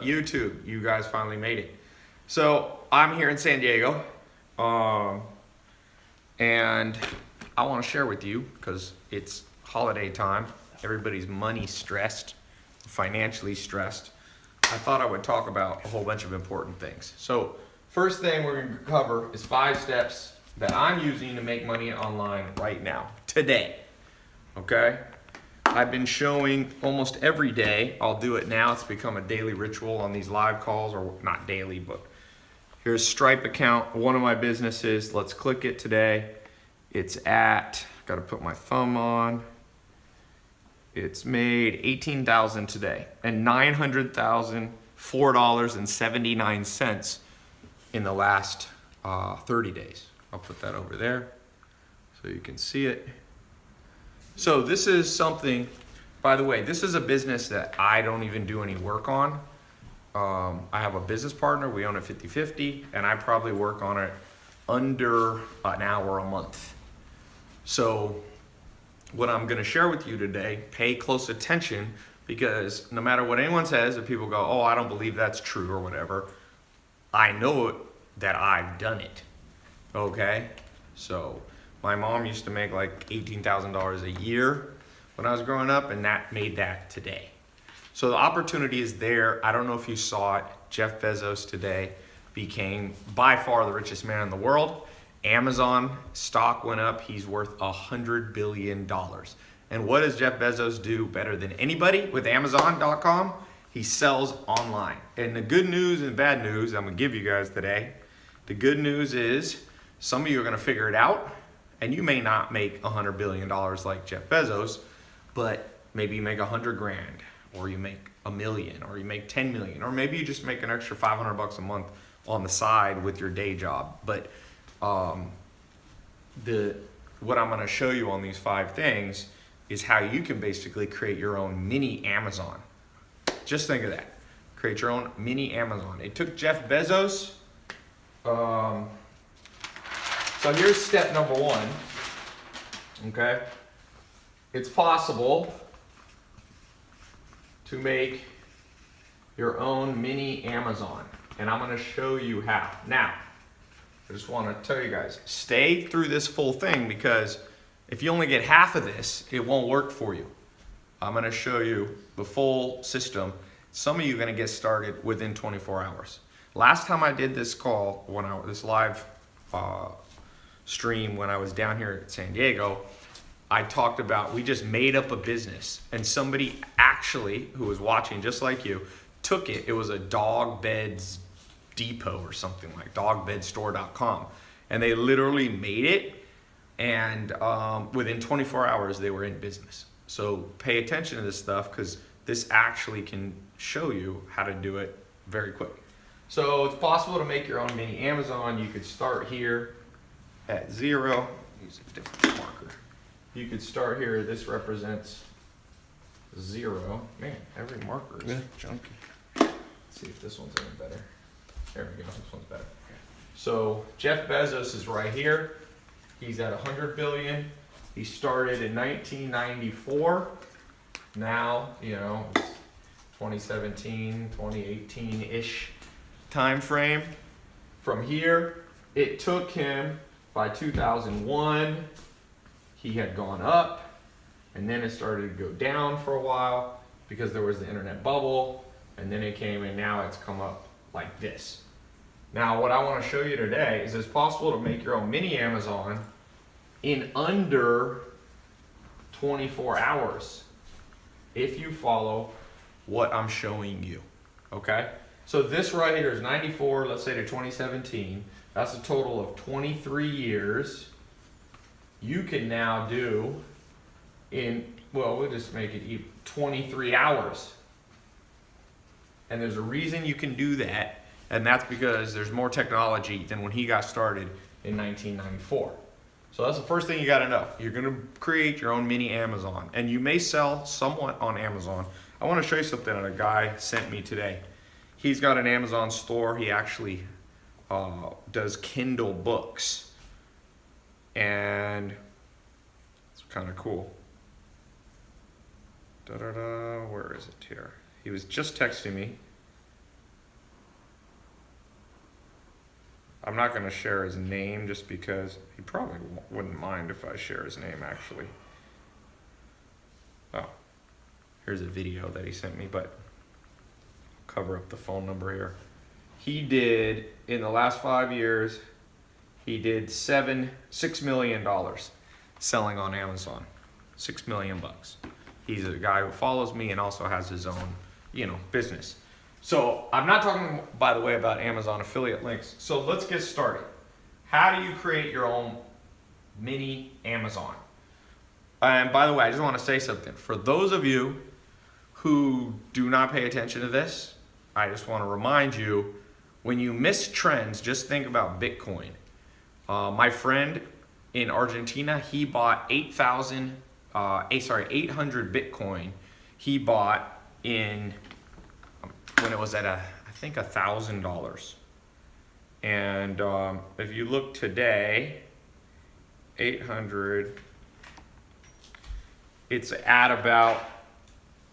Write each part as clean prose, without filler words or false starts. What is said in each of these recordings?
YouTube, you guys finally made it. So I'm here in San Diego, and I want to share with you because it's holiday time. Everybody's money stressed, financially stressed. I thought I would talk about a whole bunch of important things. So first thing we're going to cover is 5 steps that I'm using to make money online right now, today. Okay? I've been showing almost every day. I'll do it now. It's become a daily ritual on these live calls, or not daily, but here's Stripe account, one of my businesses. Let's click it today. It's at, got to put my thumb on. It's made $18,000 today and $900,004.79 in the last 30 days. I'll put that over there so you can see it. So this is something, by the way, this is a business that I don't even do any work on. I have a business partner, we own it 50-50, and I probably work on it under an hour a month. So what I'm gonna share with you today, pay close attention, because no matter what anyone says, if people go, oh, I don't believe that's true or whatever, I know that I've done it, okay? So my mom used to make like $18,000 a year when I was growing up, and that made that today. So the opportunity is there. I don't know if you saw it. Jeff Bezos today became by far the richest man in the world. Amazon stock went up. He's worth $100 billion. And what does Jeff Bezos do better than anybody with Amazon.com? He sells online. And the good news and bad news I'm gonna give you guys today. The good news is some of you are gonna figure it out, and you may not make $100 billion like Jeff Bezos, but maybe you make 100 grand, or you make $1 million, or you make 10 million, or maybe you just make an extra 500 bucks a month on the side with your day job. But what I'm gonna show you on these 5 things is how you can basically create your own mini Amazon. Just think of that. Create your own mini Amazon. It took Jeff Bezos. So here's step number 1. Okay? It's possible to make your own mini Amazon, and I'm going to show you how. Now, I just want to tell you guys, stay through this full thing, because if you only get half of this, it won't work for you. I'm going to show you the full system. Some of you are going to get started within 24 hours. Last time I did this call, this live stream when I was down here at San Diego, I talked about, we just made up a business, and somebody actually who was watching just like you took it. It was a dog beds depot or something, like dogbedstore.com, and they literally made it, and within 24 hours they were in business. So pay attention to this stuff, because this actually can show you how to do it very quick. So it's possible to make your own mini Amazon. You could start here at 0. Use a different marker. You could start here. This represents 0. Man, every marker is junky. Let's see if this one's any better. There we go. This one's better. So Jeff Bezos is right here. He's at 100 billion. He started in 1994. Now, you know, it's 2017, 2018-ish time frame. From here, it took him, by 2001, he had gone up, and then it started to go down for a while because there was the internet bubble, and then it came, and now it's come up like this. Now, what I want to show you today is it's possible to make your own mini Amazon in under 24 hours if you follow what I'm showing you, okay? So this right here is 94, let's say, to 2017. That's a total of 23 years. You can now do in, well, we'll just make it 23 hours. And there's a reason you can do that, and that's because there's more technology than when he got started in 1994. So that's the first thing you gotta know. You're gonna create your own mini Amazon, and you may sell somewhat on Amazon. I wanna show you something that a guy sent me today. He's got an Amazon store. He actually does Kindle books, and it's kind of cool. Where is it here? He was just texting me. I'm not going to share his name just because he probably wouldn't mind if I share his name, actually. Oh, here's a video that he sent me, but I'll cover up the phone number here. He did, in the last 5 years, he did $6 million selling on Amazon. $6 million bucks. He's a guy who follows me and also has his own, business. So I'm not talking, by the way, about Amazon affiliate links. So let's get started. How do you create your own mini Amazon? And by the way, I just want to say something. For those of you who do not pay attention to this, I just want to remind you, when you miss trends, just think about Bitcoin. My friend in Argentina, he bought 800 Bitcoin. He bought in when it was at I think $1,000. And if you look today, 800, it's at about,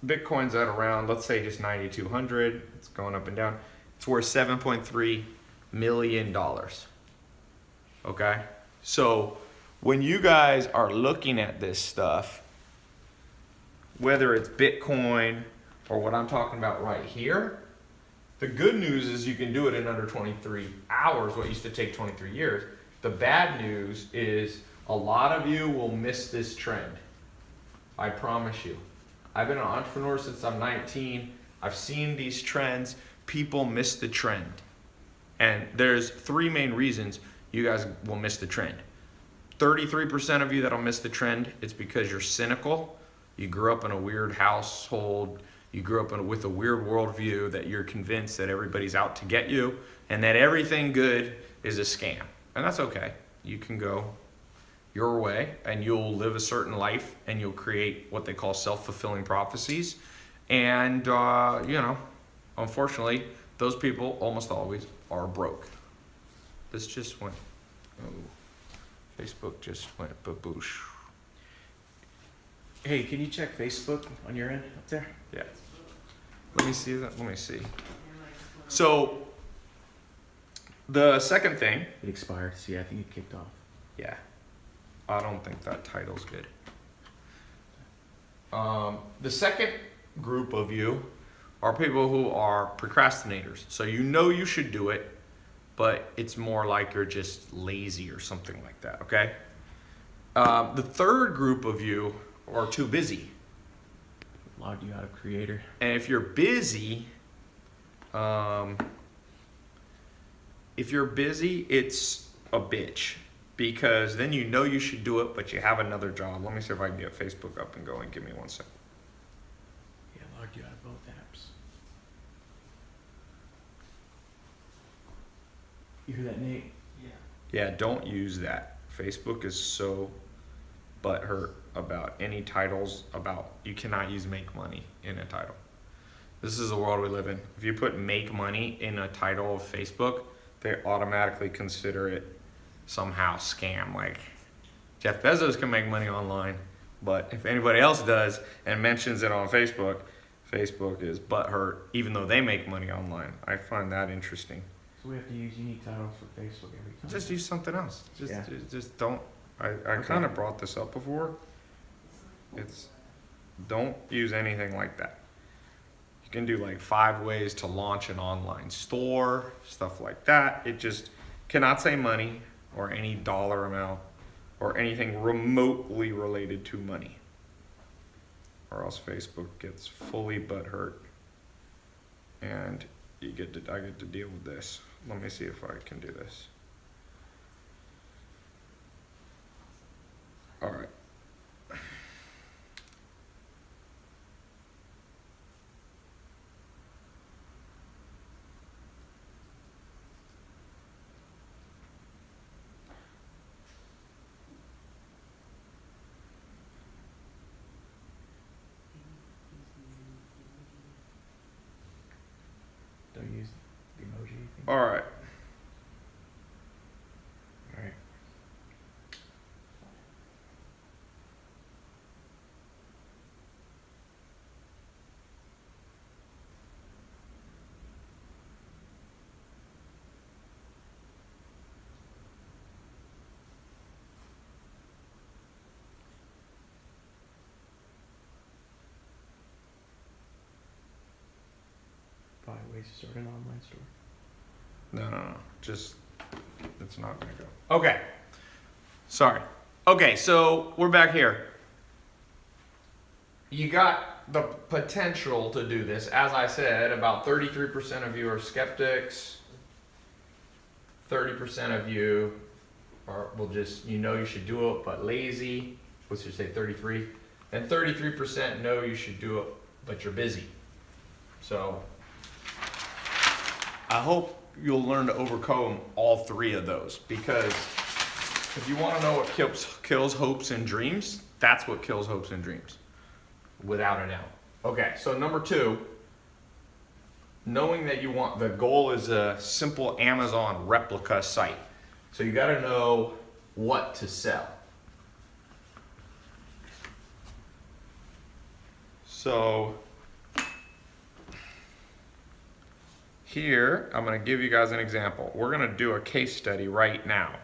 Bitcoin's at around, let's say just 9,200. It's going up and down. It's worth $7.3 million. Okay? So when you guys are looking at this stuff, whether it's Bitcoin or what I'm talking about right here, the good news is you can do it in under 23 hours, what used to take 23 years. The bad news is a lot of you will miss this trend. I promise you. I've been an entrepreneur since I'm 19. I've seen these trends. People miss the trend. And there's 3 main reasons you guys will miss the trend. 33% of you that'll miss the trend, it's because you're cynical. You grew up in a weird household. You grew up with a weird worldview that you're convinced that everybody's out to get you and that everything good is a scam. And that's okay. You can go your way and you'll live a certain life and you'll create what they call self-fulfilling prophecies. And, unfortunately, those people almost always are broke. This just went, Facebook just went baboosh. Hey, can you check Facebook on your end up there? Yeah. Let me see that. Let me see. So, the second thing. It expired. See, I think it kicked off. Yeah. I don't think that title's good. The second group of you are people who are procrastinators. So you should do it, but it's more like you're just lazy or something like that, okay? The third group of you are too busy. Logged you out of Creator. And if you're busy, it's a bitch. Because then you should do it, but you have another job. Let me see if I can get Facebook up and going. Give me 1 second. Yeah, logged you out of both apps. You hear that, Nate? Yeah, don't use that. Facebook is so butthurt about any titles about, you cannot use make money in a title. This is the world we live in. If you put make money in a title of Facebook, they automatically consider it somehow scam. Like Jeff Bezos can make money online, but if anybody else does and mentions it on Facebook, Facebook is butthurt even though they make money online. I find that interesting. So we have to use unique titles for Facebook every time. Just use something else. Just don't. I Okay. kind of brought this up before. Don't use anything like that. You can do like 5 ways to launch an online store, stuff like that. It just cannot say money or any dollar amount or anything remotely related to money, or else Facebook gets fully butthurt and I get to deal with this. Let me see if I can do this. All right. Don't use the emoji thing. All right. All right. ways to start an online store. No. Just, it's not gonna go. Okay. Sorry. Okay, so we're back here. You got the potential to do this. As I said, about 33% of you are skeptics. 30% of you will just, you should do it, but lazy. What's your say, 33? And 33% know you should do it, but you're busy. So I hope you'll learn to overcome all three of those, because if you want to know what kills hopes and dreams, that's what kills hopes and dreams, without a doubt. Okay, so number 2, knowing that the goal is a simple Amazon replica site. So you got to know what to sell. So here, I'm going to give you guys an example. We're going to do a case study right now.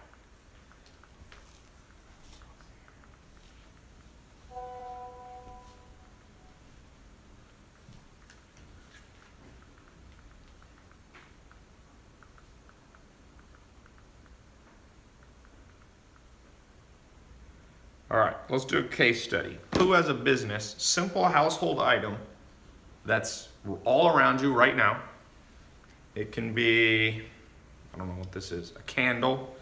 All right, let's do a case study. Who has a business, simple household item that's all around you right now? It can be, I don't know what this is, a candle.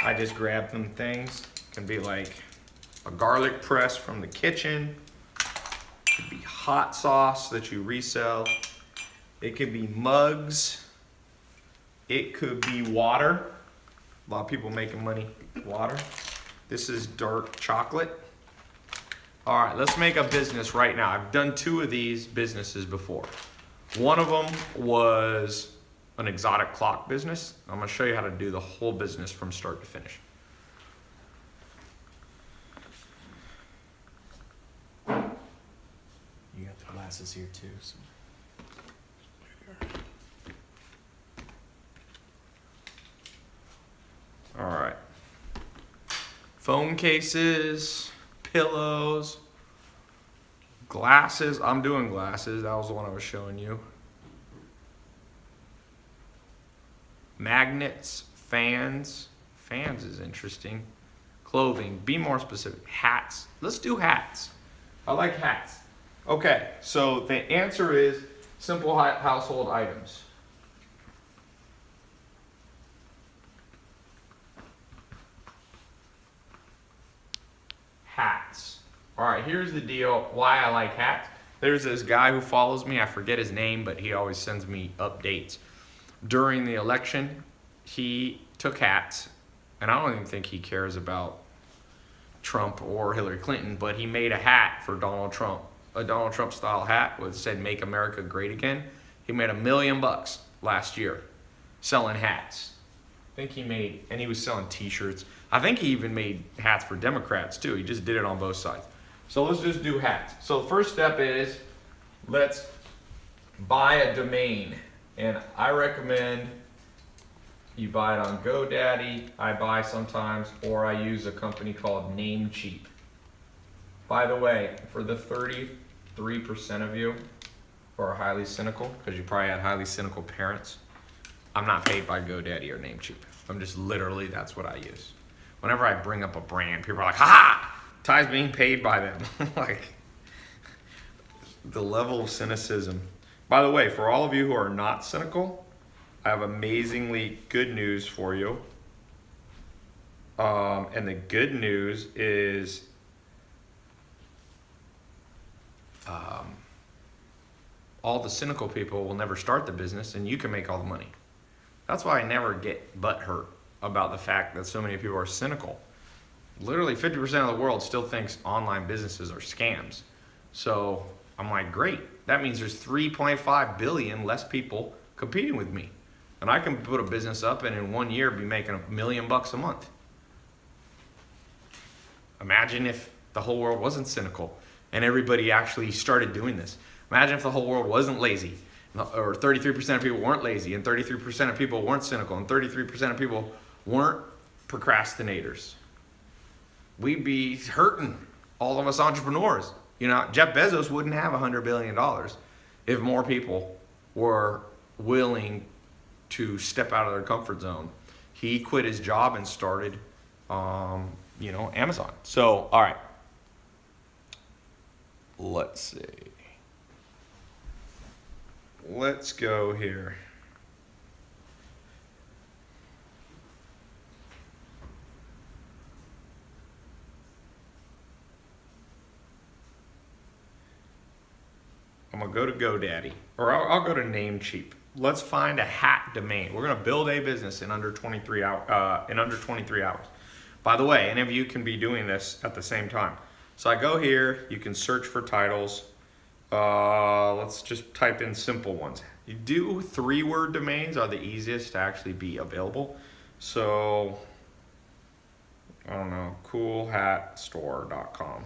I just grabbed some things. It can be like a garlic press from the kitchen. It could be hot sauce that you resell. It could be mugs. It could be water. A lot of people making money, water. This is dark chocolate. All right, let's make a business right now. I've done 2 of these businesses before. One of them was an exotic clock business. I'm gonna show you how to do the whole business from start to finish. You got the glasses here too. So. All right. Phone cases, pillows, glasses. I'm doing glasses. That was the one I was showing you. Magnets, fans. Fans is interesting. Clothing. Be more specific. Hats. Let's do hats. I like hats. Okay, so the answer is simple household items. Hats. All right, here's the deal why I like hats. There's this guy who follows me. I forget his name, but he always sends me updates. During the election, he took hats, and I don't even think he cares about Trump or Hillary Clinton, but he made a hat for Donald Trump, a Donald Trump style hat that said "Make America Great Again." He made $1 million last year selling hats. I think he made, and he was selling t-shirts. I think he even made hats for Democrats too. He just did it on both sides. So let's just do hats. So the first step is, let's buy a domain. And I recommend you buy it on GoDaddy. I buy sometimes, or I use a company called Namecheap. By the way, for the 33% of you who are highly cynical, because you probably had highly cynical parents, I'm not paid by GoDaddy or Namecheap. I'm just literally, that's what I use. Whenever I bring up a brand, people are like, ha! Ty's being paid by them. Like, the level of cynicism. By the way, for all of you who are not cynical, I have amazingly good news for you. And the good news is all the cynical people will never start the business, and you can make all the money. That's why I never get butthurt about the fact that so many people are cynical. Literally 50% of the world still thinks online businesses are scams. So I'm like, great. That means there's 3.5 billion less people competing with me. And I can put a business up and in 1 year be making $1 million a month. Imagine if the whole world wasn't cynical and everybody actually started doing this. Imagine if the whole world wasn't lazy, or 33% of people weren't lazy, and 33% of people weren't cynical, and 33% of people weren't procrastinators. We'd be hurting, all of us entrepreneurs. You know, Jeff Bezos wouldn't have $100 billion if more people were willing to step out of their comfort zone. He quit his job and started, Amazon. So, all right. Let's see. Let's go here. I'm gonna go to GoDaddy, or I'll go to Namecheap. Let's find a hat domain. We're gonna build a business in under 23 hours. By the way, any of you can be doing this at the same time. So I go here. You can search for titles. Let's just type in simple ones. You do 3-word domains are the easiest to actually be available. So I don't know, coolhatstore.com.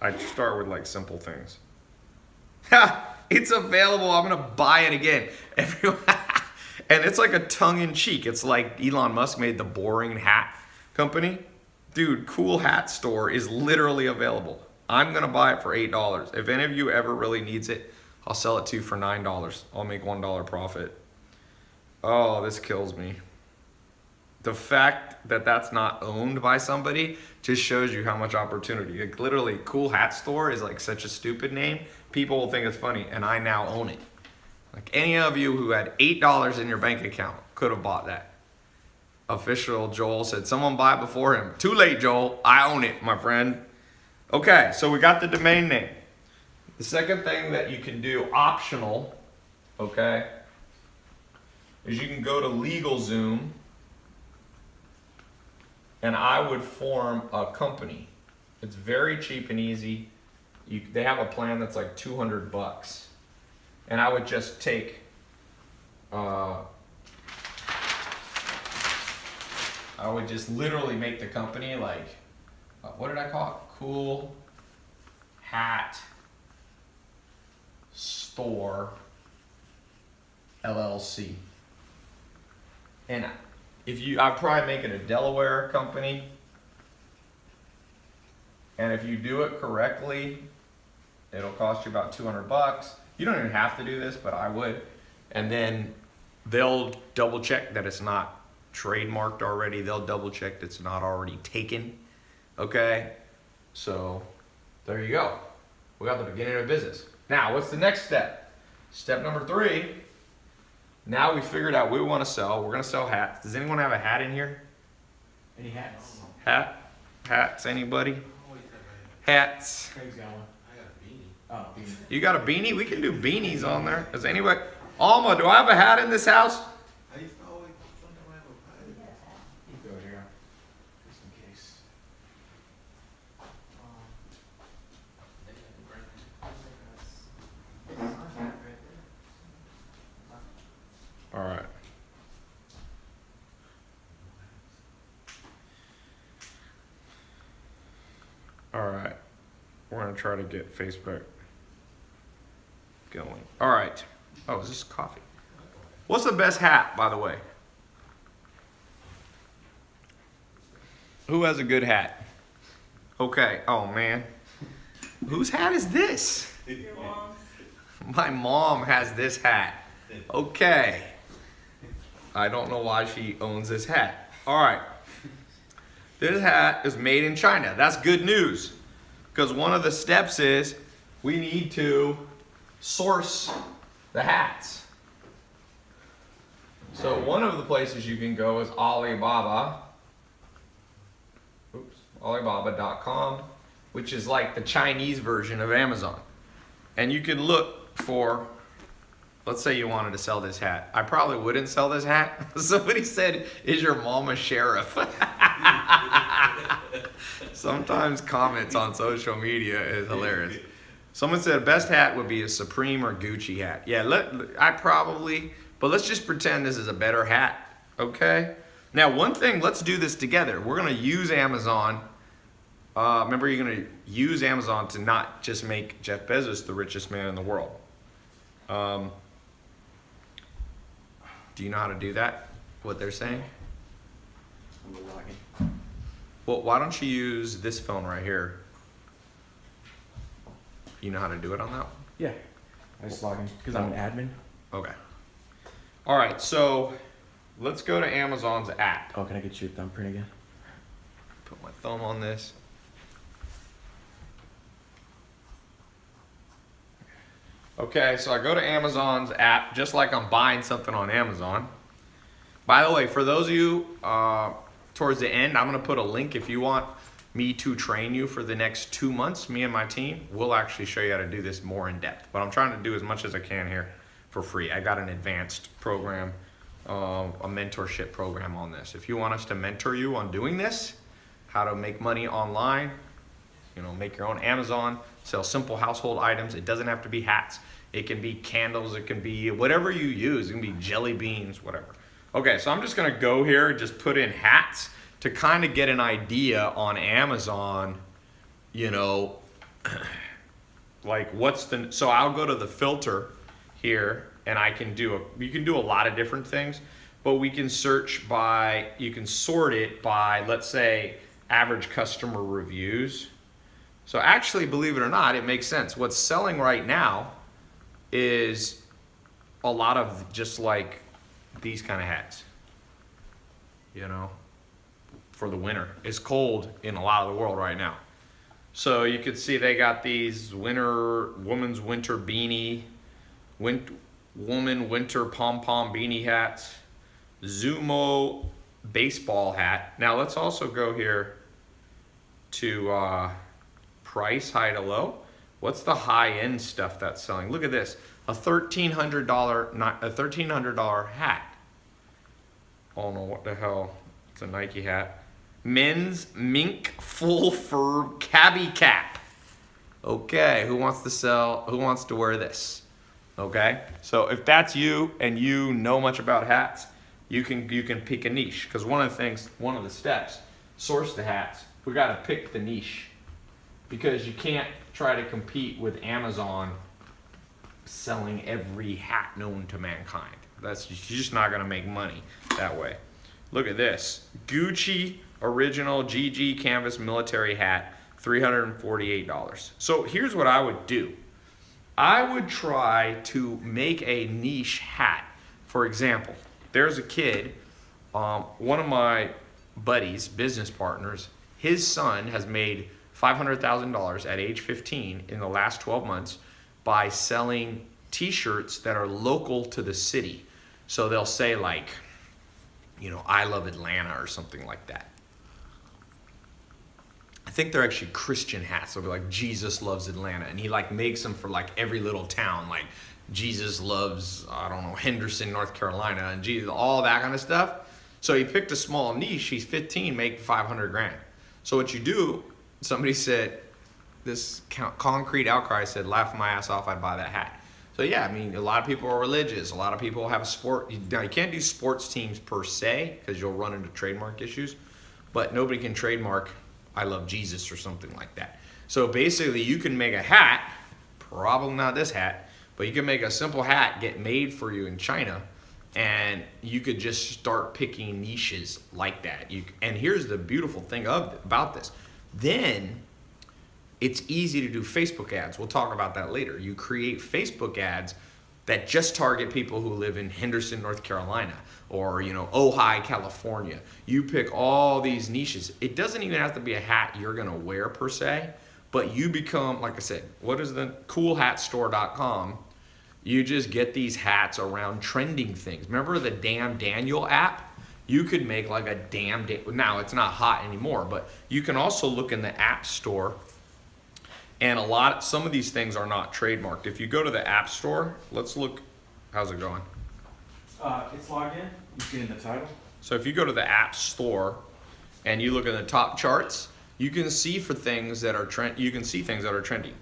I start with like simple things. Ha! It's available. I'm gonna buy it again. Everyone, and it's like a tongue-in-cheek. It's like Elon Musk made the boring hat company. Dude, Cool Hat Store is literally available. I'm gonna buy it for $8. If any of you ever really needs it, I'll sell it to you for $9. I'll make $1 profit. Oh, this kills me. The fact that that's not owned by somebody just shows you how much opportunity. Like literally, Cool Hat Store is like such a stupid name. People will think it's funny, and I now own it. Like any of you who had $8 in your bank account could have bought that. Official Joel said, someone buy it before him. Too late, Joel. I own it, my friend. Okay, so we got the domain name. The second thing that you can do, optional, okay, is you can go to LegalZoom, and I would form a company. It's very cheap and easy. They have a plan that's like $200, and I would just take. I would just literally make the company like, what did I call it? Cool Hat Store LLC. And I'd probably make it a Delaware company. And if you do it correctly, it'll cost you about $200. You don't even have to do this, but I would. And then they'll double check that it's not trademarked already. They'll double check that it's not already taken. Okay? So there you go. We got the beginning of business. Now, what's the next step? Step number 3. Now we figured out what we want to sell. We're going to sell hats. Does anyone have a hat in here? Any hats? Hats, anybody? Hats. Craig's got one. I got a beanie. Oh, beanie. You got a beanie? We can do beanies on there. Does anybody? Alma, do I have a hat in this house? I used to always something around with You go here. Just in case. All right. All right. We're going to try to get Facebook going. All right. Oh, is this coffee? What's the best hat, by the way? Who has a good hat? Okay. Oh, man. Whose hat is this? Your mom's. My mom has this hat. Okay. I don't know why she owns this hat. All right. This hat is made in China. That's good news. Because one of the steps is we need to source the hats. So one of the places you can go is Alibaba. Alibaba.com, which is like the Chinese version of Amazon. And you can look for, let's say you wanted to sell this hat. I probably wouldn't sell this hat. Somebody said, is your mom a sheriff? Sometimes comments on social media is hilarious. Someone said best hat would be a Supreme or Gucci hat. Yeah, but let's just pretend this is a better hat, okay? Now, one thing, let's do this together. We're gonna use Amazon. Remember, you're gonna use Amazon to not just make Jeff Bezos the richest man in the world. Do you know how to do that? What they're saying? I'm logging. Well, why don't you use this phone right here? You know how to do it on that one? Yeah. I just log in because I'm an admin. Okay. All right, so let's go to Amazon's app. Oh, can I get your thumbprint again? Put my thumb on this. Okay, so I go to Amazon's app just like I'm buying something on Amazon. By the way, for those of you towards the end, I'm going to put a link if you want me to train you for the next 2 months. Me and my team will actually show you how to do this more in depth. But I'm trying to do as much as I can here for free. I got an advanced program, a mentorship program on this. If you want us to mentor you on doing this, how to make money online, you know, make your own Amazon, sell simple household items. It doesn't have to be hats. It can be candles. It can be whatever you use. It can be jelly beans, whatever. Okay, so I'm just gonna go here and just put in hats to kind of get an idea on Amazon, you know, like what's the, so I'll go to the filter here and I can do you can do a lot of different things, but we can search by, you can sort it by, let's say, average customer reviews. So actually, believe it or not, it makes sense. What's selling right now is a lot of just like these kind of hats, you know, for the winter. It's cold in a lot of the world right now. So you could see they got these woman's winter beanie, woman winter pom-pom beanie hats, Zumo baseball hat. Now let's also go here to price, high to low. What's the high-end stuff that's selling? Look at this, a $1,300 hat. Oh no, what the hell? It's a Nike hat. Men's mink full fur cabbie cap. Okay, who wants to wear this? Okay, so if that's you and you know much about hats, you can pick a niche, because one of the steps, source the hats. We got to pick the niche, because you can't try to compete with Amazon selling every hat known to mankind. You're just not gonna make money that way. Look at this, Gucci original GG canvas military hat, $348. So here's what I would do. I would try to make a niche hat. For example, there's a kid, one of my buddies, business partners, his son has made $500,000 at age 15 in the last 12 months by selling t-shirts that are local to the city. So they'll say like, you know, I love Atlanta or something like that. I think they're actually Christian hats. They'll be like, Jesus loves Atlanta. And he like makes them for like every little town, like Jesus loves, I don't know, Henderson, North Carolina, and Jesus, all that kind of stuff. So he picked a small niche. He's 15, make 500 grand. So what you do, somebody said, this concrete outcry said, laugh my ass off, I'd buy that hat. So yeah, I mean, a lot of people are religious. A lot of people have a sport. Now, you can't do sports teams per se, because you'll run into trademark issues, but nobody can trademark I love Jesus or something like that. So basically you can make a hat, probably not this hat, but you can make a simple hat, get made for you in China, and you could just start picking niches like that. And here's the beautiful thing about this. Then it's easy to do Facebook ads. We'll talk about that later. You create Facebook ads that just target people who live in Henderson, North Carolina, or, you know, Ojai, California. You pick all these niches. It doesn't even have to be a hat you're gonna wear per se, but you become, like I said, what is the coolhatstore.com? You just get these hats around trending things. Remember the Damn Daniel app? You could make like a now it's not hot anymore, but you can also look in the app store, and some of these things are not trademarked. If you go to the app store, let's look, how's it going? It's logged in. You see in the title. So if you go to the app store and you look at the top charts, you can see things that are trending.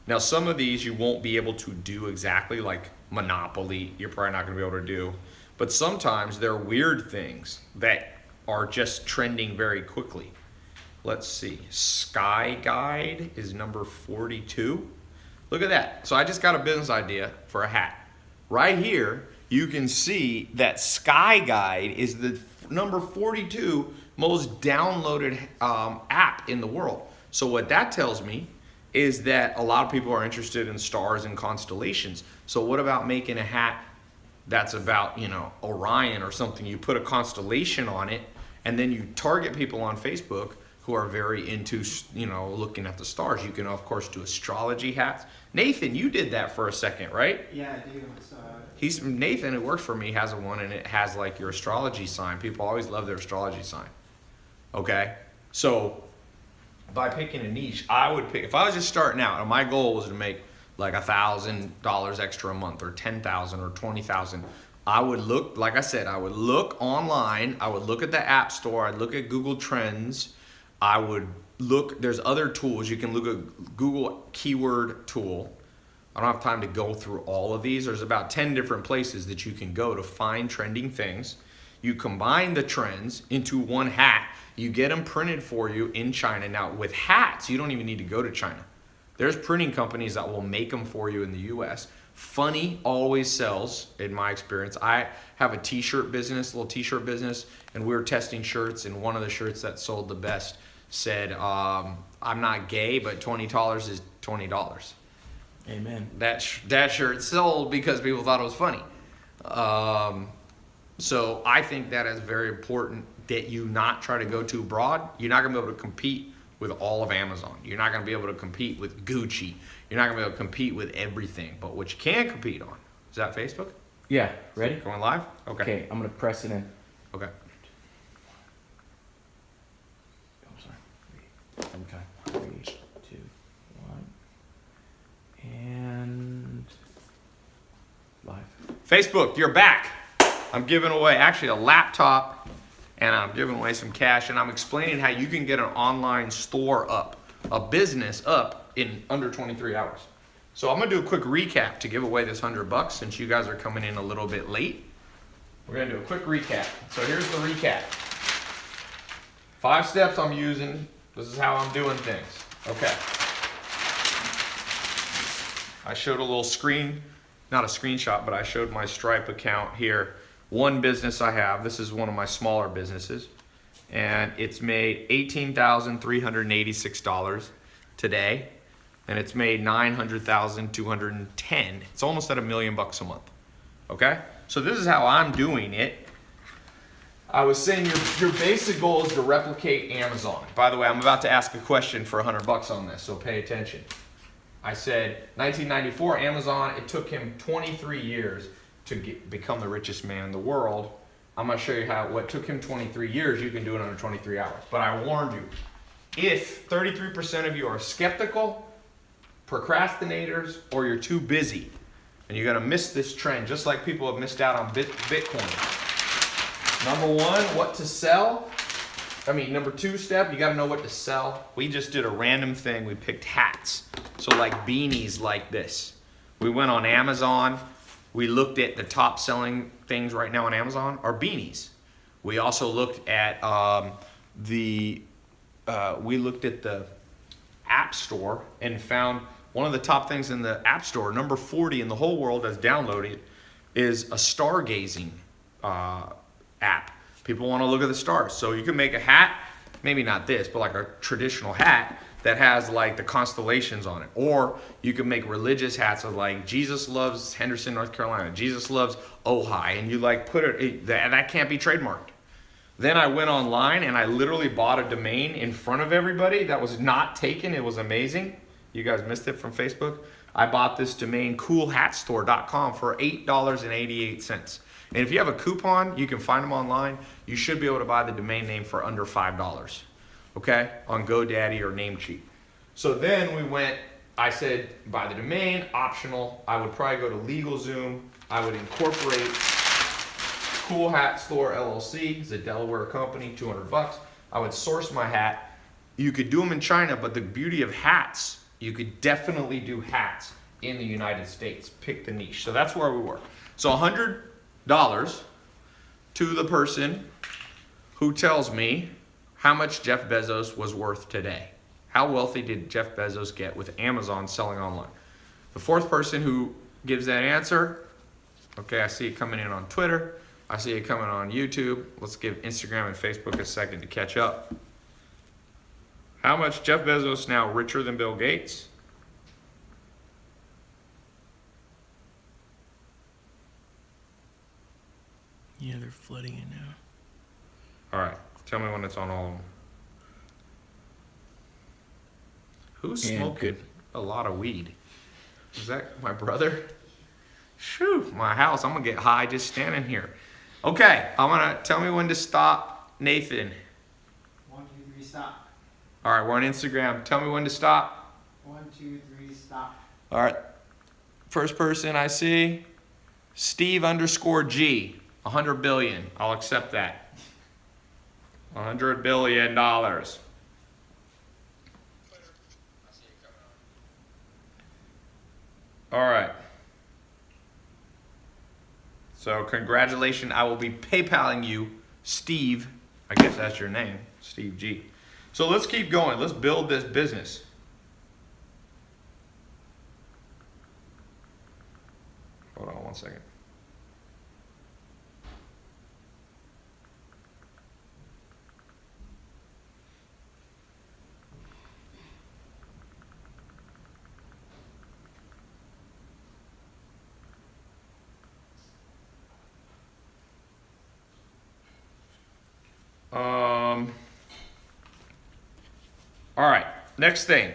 Now some of these you won't be able to do exactly, like Monopoly, you're probably not gonna be able to do. But sometimes there are weird things that are just trending very quickly. Let's see, Sky Guide is number 42. Look at that. So I just got a business idea for a hat. Right here, you can see that Sky Guide is the number 42 most downloaded app in the world. So what that tells me is that a lot of people are interested in stars and constellations. So what about making a hat that's about, you know, Orion or something. You put a constellation on it, and then you target people on Facebook who are very into, you know, looking at the stars. You can, of course, do astrology hats. Nathan, you did that for a second, right? Yeah, I do. It's, Nathan, who works for me, has one, and it has like your astrology sign. People always love their astrology sign. Okay? So by picking a niche, I would pick, if I was just starting out, and my goal was to make like $1,000 extra a month, or 10,000 or 20,000, I would look, like I said, I would look online, I would look at the App Store, I'd look at Google Trends, I would look, there's other tools. You can look at Google keyword tool. I don't have time to go through all of these. There's about 10 different places that you can go to find trending things. You combine the trends into one hat. You get them printed for you in China. Now with hats, you don't even need to go to China. There's printing companies that will make them for you in the US. Funny always sells, in my experience. I have a t-shirt business, little t-shirt business, and we were testing shirts, and one of the shirts that sold the best said, I'm not gay, but $20 is $20. amen. That shirt sold because people thought it was funny. So I think that is very important that you not try to go too broad. You're not going to be able to compete with all of Amazon. You're not going to be able to compete with Gucci. You're not going to be able to compete with everything. But what you can compete on, is that Facebook? Yeah, ready? Going live? Okay. Okay, I'm gonna press it in. Okay. Oh, sorry. Okay. 3, 2, 1, and live. Facebook, you're back. I'm giving away actually a laptop, and I'm giving away some cash, and I'm explaining how you can get an online store up, a business up in under 23 hours. So I'm gonna do a quick recap to give away this $100 since you guys are coming in a little bit late. We're gonna do a quick recap. So here's the recap. 5 steps I'm using. This is how I'm doing things. Okay. I showed a little screen, not a screenshot, but I showed my Stripe account here. One business I have, this is one of my smaller businesses, and it's made $18,386 today, and it's made $900,210. It's almost at $1 million a month. Okay? So this is how I'm doing it. I was saying your basic goal is to replicate Amazon. By the way, I'm about to ask a question for $100 on this, so pay attention. I said 1994, Amazon, it took him 23 years to become the richest man in the world. I'm gonna show you how what took him 23 years, you can do it under 23 hours. But I warned you, if 33% of you are skeptical, procrastinators, or you're too busy, and you're gonna miss this trend, just like people have missed out on Bitcoin. Number 1, what to sell. Number 2 step, you gotta know what to sell. We just did a random thing, we picked hats. So like beanies like this. We went on Amazon, we looked at the top selling things right now on Amazon are beanies. We also looked at the App Store and found one of the top things in the App Store, number 40 in the whole world that's downloaded, is a stargazing app. People want to look at the stars. So you can make a hat, maybe not this, but like a traditional hat that has like the constellations on it. Or you can make religious hats of like Jesus loves Henderson, North Carolina. Jesus loves Ojai. And you like put it, that can't be trademarked. Then I went online and I literally bought a domain in front of everybody that was not taken. It was amazing. You guys missed it from Facebook. I bought this domain, coolhatstore.com, for $8.88. And if you have a coupon, you can find them online. You should be able to buy the domain name for under $5, okay, on GoDaddy or Namecheap. So then I said, buy the domain, optional. I would probably go to LegalZoom. I would incorporate Cool Hat Store LLC. It's a Delaware company, $200. I would source my hat. You could do them in China, but the beauty of hats, you could definitely do hats in the United States. Pick the niche. So that's where we were. So $100 to the person who tells me how much Jeff Bezos was worth today. How wealthy did Jeff Bezos get with Amazon selling online? The 4th person who gives that answer, okay, I see it coming in on Twitter. I see it coming on YouTube. Let's give Instagram and Facebook a second to catch up. How much Jeff Bezos now richer than Bill Gates? Yeah, they're flooding it now. All right. Tell me when it's on all of them. Who's And smoking good. a lot of weed? Is that my brother? Shoo, my house. I'm going to get high just standing here. Okay, I'm going to tell me when to stop, Nathan. 1, 2, 3, stop. All right, we're on Instagram. Tell me when to stop. 1, 2, 3, stop. All right. First person I see, Steve_G. 100 billion. I'll accept that. $100 billion. All right. So congratulations. I will be PayPaling you, Steve. I guess that's your name, Steve G. So let's keep going. Let's build this business. Hold on one second. All right, next thing.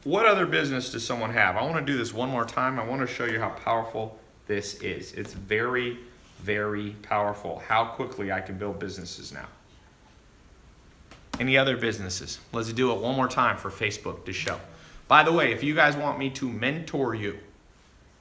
What other business does someone have? I want to do this one more time. I want to show you how powerful this is. It's very, very powerful how quickly I can build businesses now. Any other businesses? Let's do it one more time for Facebook to show. By the way, if you guys want me to mentor you,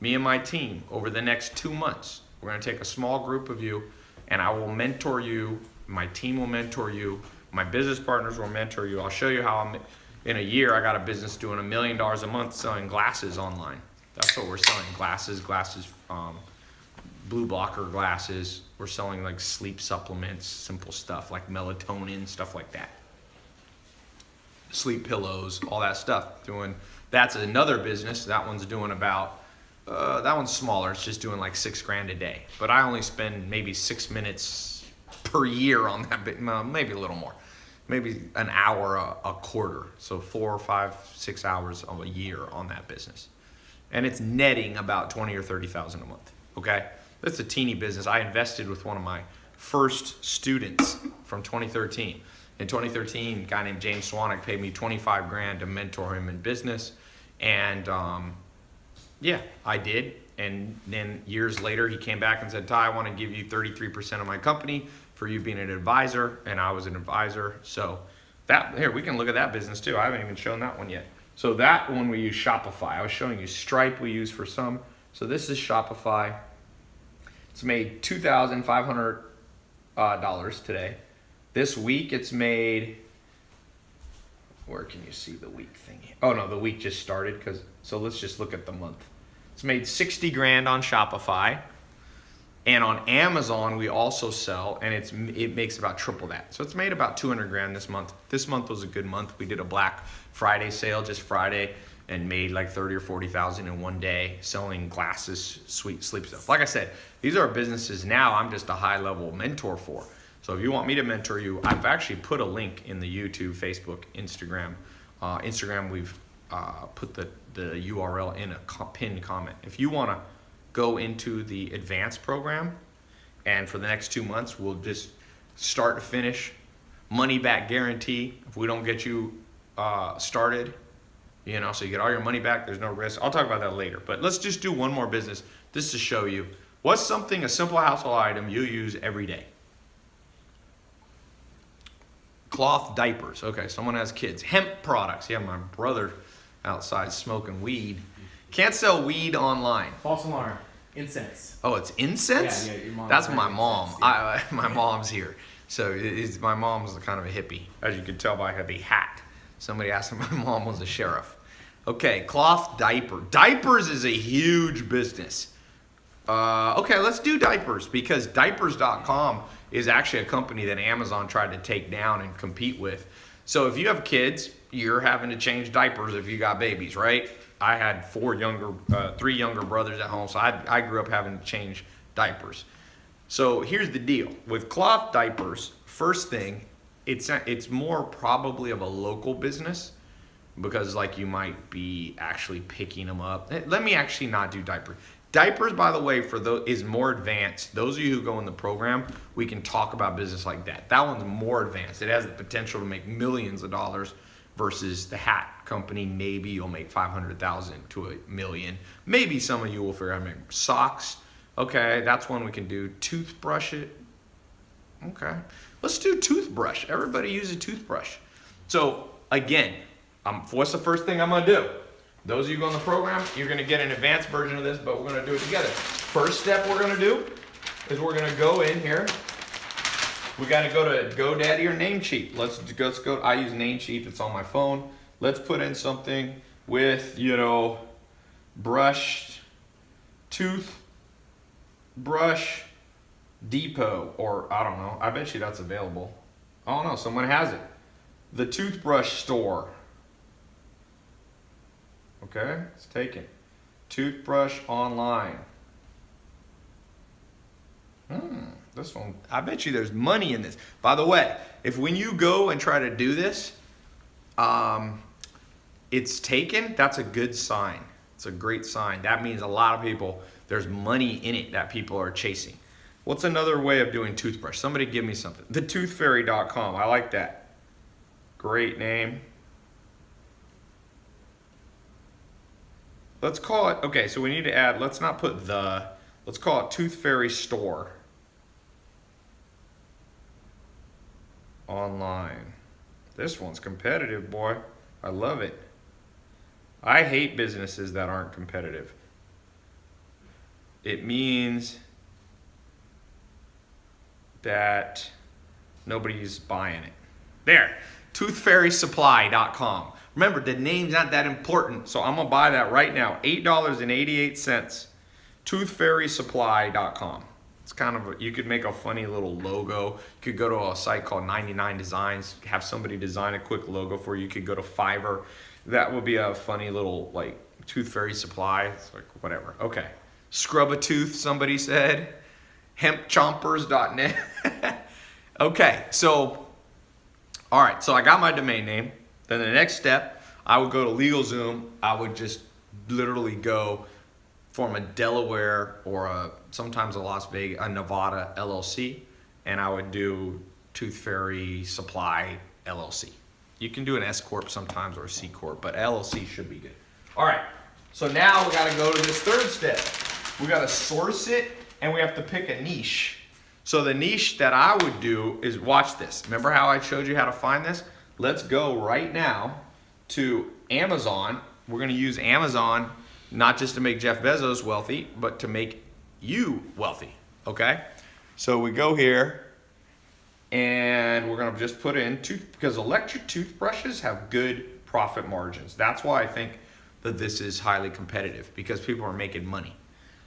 me and my team, over the next 2 months, we're going to take a small group of you and I will mentor you. My team will mentor you. My business partners will mentor you. I'll show you how in a year I got a business doing $1 million a month selling glasses online. That's what we're selling. Glasses, blue blocker glasses. We're selling like sleep supplements, simple stuff like melatonin, stuff like that. Sleep pillows, all that stuff. That's another business. That one's doing about, that one's smaller. It's just doing like $6,000 a day. But I only spend maybe 6 minutes per year on that, maybe a little more. Maybe an hour a quarter. So 4 or 5, 6 hours of a year on that business. And it's netting about 20 or 30,000 a month. Okay? That's a teeny business. I invested with one of my first students from 2013. In 2013, a guy named James Swanwick paid me $25,000 to mentor him in business. And yeah, I did. And then years later, he came back and said, Ty, I want to give you 33% of my company for you being an advisor. And I was an advisor. So that, here, we can look at that business too. I haven't even shown that one yet. So that one we use Shopify. I was showing you Stripe we use for some. So this is Shopify. It's made $2,500 today. This week it's made, where can you see the week thing? Oh no, the week just started, so let's just look at the month. It's made $60,000 on Shopify, and on Amazon we also sell, and it makes about triple that. So it's made about $200,000 this month. This month was a good month. We did a Black Friday sale just Friday and made like 30 or 40,000 in one day selling glasses, sweet sleep stuff. Like I said, these are businesses now I'm just a high level mentor for. So if you want me to mentor you, I've actually put a link in the YouTube, Facebook, Instagram. Instagram, we've put the URL in a pinned comment. If you want to go into the advanced program, and for the next 2 months, we'll just start to finish, money back guarantee. If we don't get you started, you know, so you get all your money back, there's no risk. I'll talk about that later. But let's just do one more business just to show you what's something, a simple household item you use every day. Cloth diapers. Okay, someone has kids. Hemp products. Yeah, my brother outside smoking weed. Can't sell weed online. False alarm. Incense. Oh, it's incense? Yeah, your mom. That's my mom. Incense, yeah. My mom's here. So my mom's kind of a hippie, as you can tell by the hat. Somebody asked me if my mom was a sheriff. Okay, cloth diaper. Diapers is a huge business. Okay, let's do diapers, because diapers.com is actually a company that Amazon tried to take down and compete with. So if you have kids, you're having to change diapers if you got babies, right? I had 3 younger brothers at home, so I grew up having to change diapers. So here's the deal. With cloth diapers, first thing, it's more probably of a local business, because like you might be actually picking them up. Let me actually not do diaper. Diapers, by the way, for those is more advanced. Those of you who go in the program, we can talk about business like that. That one's more advanced. It has the potential to make millions of dollars versus the hat company. Maybe you'll make 500,000 to $1 million. Maybe some of you will figure out how to make socks. Okay, that's one we can do. Toothbrush it. Okay, let's do toothbrush. Everybody use a toothbrush. So again, what's the first thing I'm gonna do? Those of you going to the program, you're going to get an advanced version of this, but we're going to do it together. First step we're going to do is we're going to go in here. We got to go to GoDaddy or Namecheap. Let's go. I use Namecheap. It's on my phone. Let's put in something with, brushed toothbrush depot, or I don't know. I bet you that's available. Oh no, someone has it. The toothbrush store. Okay, it's taken. Toothbrush online. This one, I bet you there's money in this. By the way, if when you go and try to do this, it's taken, that's a good sign. It's a great sign. That means a lot of people, there's money in it that people are chasing. What's another way of doing toothbrush? Somebody give me something. TheToothFairy.com, I like that. Great name. Let's call it, okay, so we need to add, let's not put let's call it Tooth Fairy Store. Online. This one's competitive, boy. I love it. I hate businesses that aren't competitive. It means that nobody's buying it. There, toothfairysupply.com. Remember, the name's not that important, so I'm going to buy that right now. $8.88. Toothfairysupply.com. It's kind of, you could make a funny little logo. You could go to a site called 99 Designs, have somebody design a quick logo for you. You could go to Fiverr. That would be a funny little, like, Tooth Fairy Supply. It's like, whatever. Okay. Scrub a tooth, somebody said. Hempchompers.net. Okay, so, all right, so I got my domain name. Then the next step, I would go to LegalZoom. I would just literally go form a Delaware or sometimes a Las Vegas, a Nevada LLC, and I would do Tooth Fairy Supply LLC. You can do an S Corp sometimes or a C Corp, but LLC should be good. All right, so now we got to go to this third step. We got to source it, and we have to pick a niche. So the niche that I would do is, watch this. Remember how I showed you how to find this? Let's go right now to Amazon. We're going to use Amazon not just to make Jeff Bezos wealthy, but to make you wealthy, okay? So we go here, and we're going to just put in, because electric toothbrushes have good profit margins. That's why I think that this is highly competitive, because people are making money.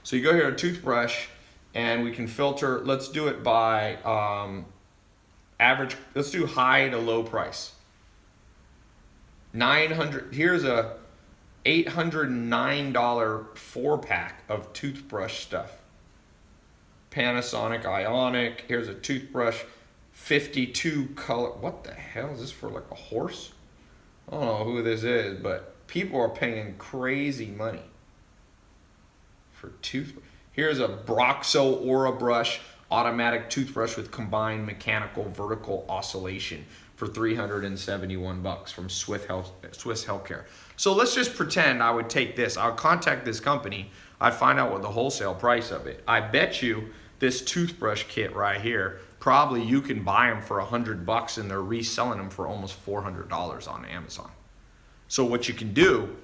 So you go here to toothbrush, and we can filter, let's do it by average, let's do high to low price. 900, here's a $809 4-pack of toothbrush stuff. Panasonic Ionic, here's a toothbrush, 52 color, what the hell is this for, like a horse? I don't know who this is, but people are paying crazy money for toothbrush. Here's a Broxo Aura Brush, automatic toothbrush with combined mechanical vertical oscillation for $371 from Swiss Healthcare. So let's just pretend I would take this. I would contact this company. I'd find out what the wholesale price of it. I bet you this toothbrush kit right here, probably you can buy them for $100 and they're reselling them for almost $400 on Amazon. So what you can do,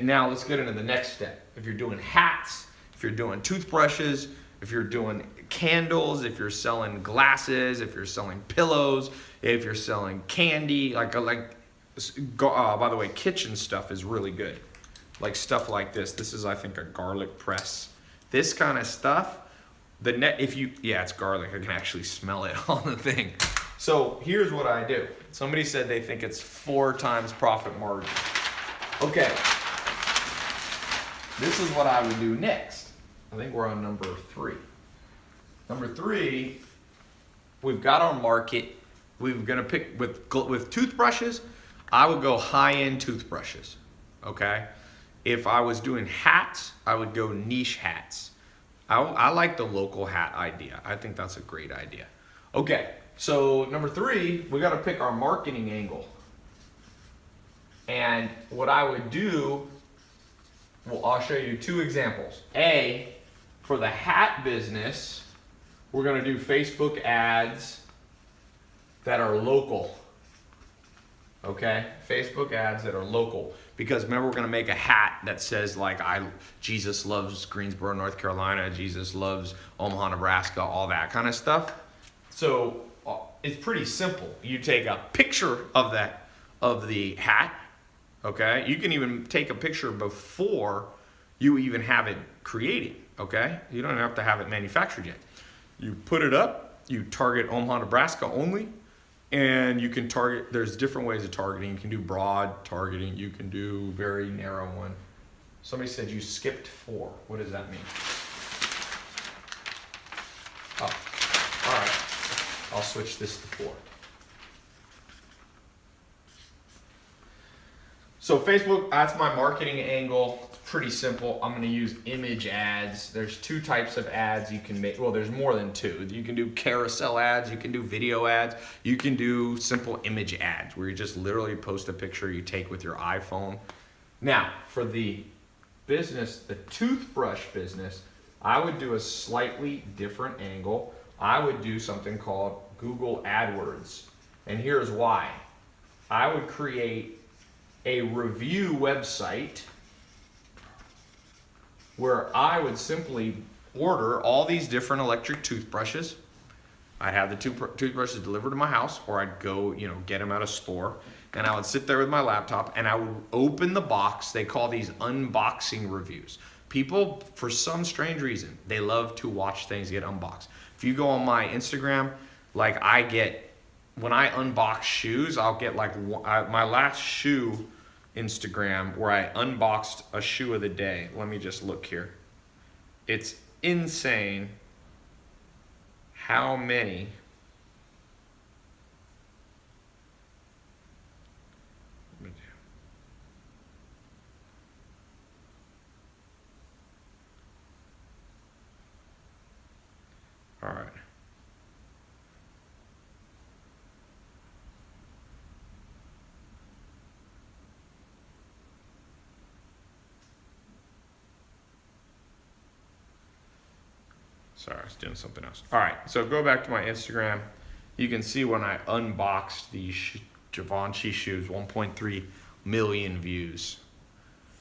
now let's get into the next step. If you're doing hats, if you're doing toothbrushes, if you're doing candles, if you're selling glasses, if you're selling pillows, if you're selling candy, by the way, kitchen stuff is really good. Like stuff like this. This is, I think, a garlic press. This kind of stuff, it's garlic. I can actually smell it on the thing. So here's what I do. Somebody said they think it's 4 times profit margin. Okay. This is what I would do next. I think we're on number 3. Number 3, we've got our market. We're gonna pick with toothbrushes. I would go high-end toothbrushes, okay? If I was doing hats, I would go niche hats. I like the local hat idea. I think that's a great idea. Okay, so number 3, we got to pick our marketing angle. And what I would do, well, I'll show you 2 examples. A, for the hat business, we're going to do Facebook ads that are local. Okay, Facebook ads that are local. Because remember, we're going to make a hat that says like Jesus loves Greensboro, North Carolina, Jesus loves Omaha, Nebraska, all that kind of stuff. So it's pretty simple. You take a picture of the hat. Okay, you can even take a picture before you even have it created. Okay, you don't have to have it manufactured yet. You put it up. You target Omaha, Nebraska only. And you can target, there's different ways of targeting. You can do broad targeting. You can do very narrow one. Somebody said you skipped 4. What does that mean? Oh, all right. I'll switch this to 4. So Facebook, that's my marketing angle. It's pretty simple. I'm going to use image ads. There's 2 types of ads you can make. Well, there's more than 2. You can do carousel ads. You can do video ads. You can do simple image ads where you just literally post a picture you take with your iPhone. Now, for the business, the toothbrush business, I would do a slightly different angle. I would do something called Google AdWords. And here's why. I would create a review website where I would simply order all these different electric toothbrushes. I'd have the toothbrushes delivered to my house, or I'd go, get them at a store, and I would sit there with my laptop and I would open the box. They call these unboxing reviews. People, for some strange reason, they love to watch things get unboxed. If you go on my Instagram, when I unbox shoes, I'll get my last shoe Instagram where I unboxed a shoe of the day. Let me just look here. It's insane how many all right. Sorry, I was doing something else. All right, so go back to my Instagram. You can see when I unboxed these Givenchy shoes, 1.3 million views.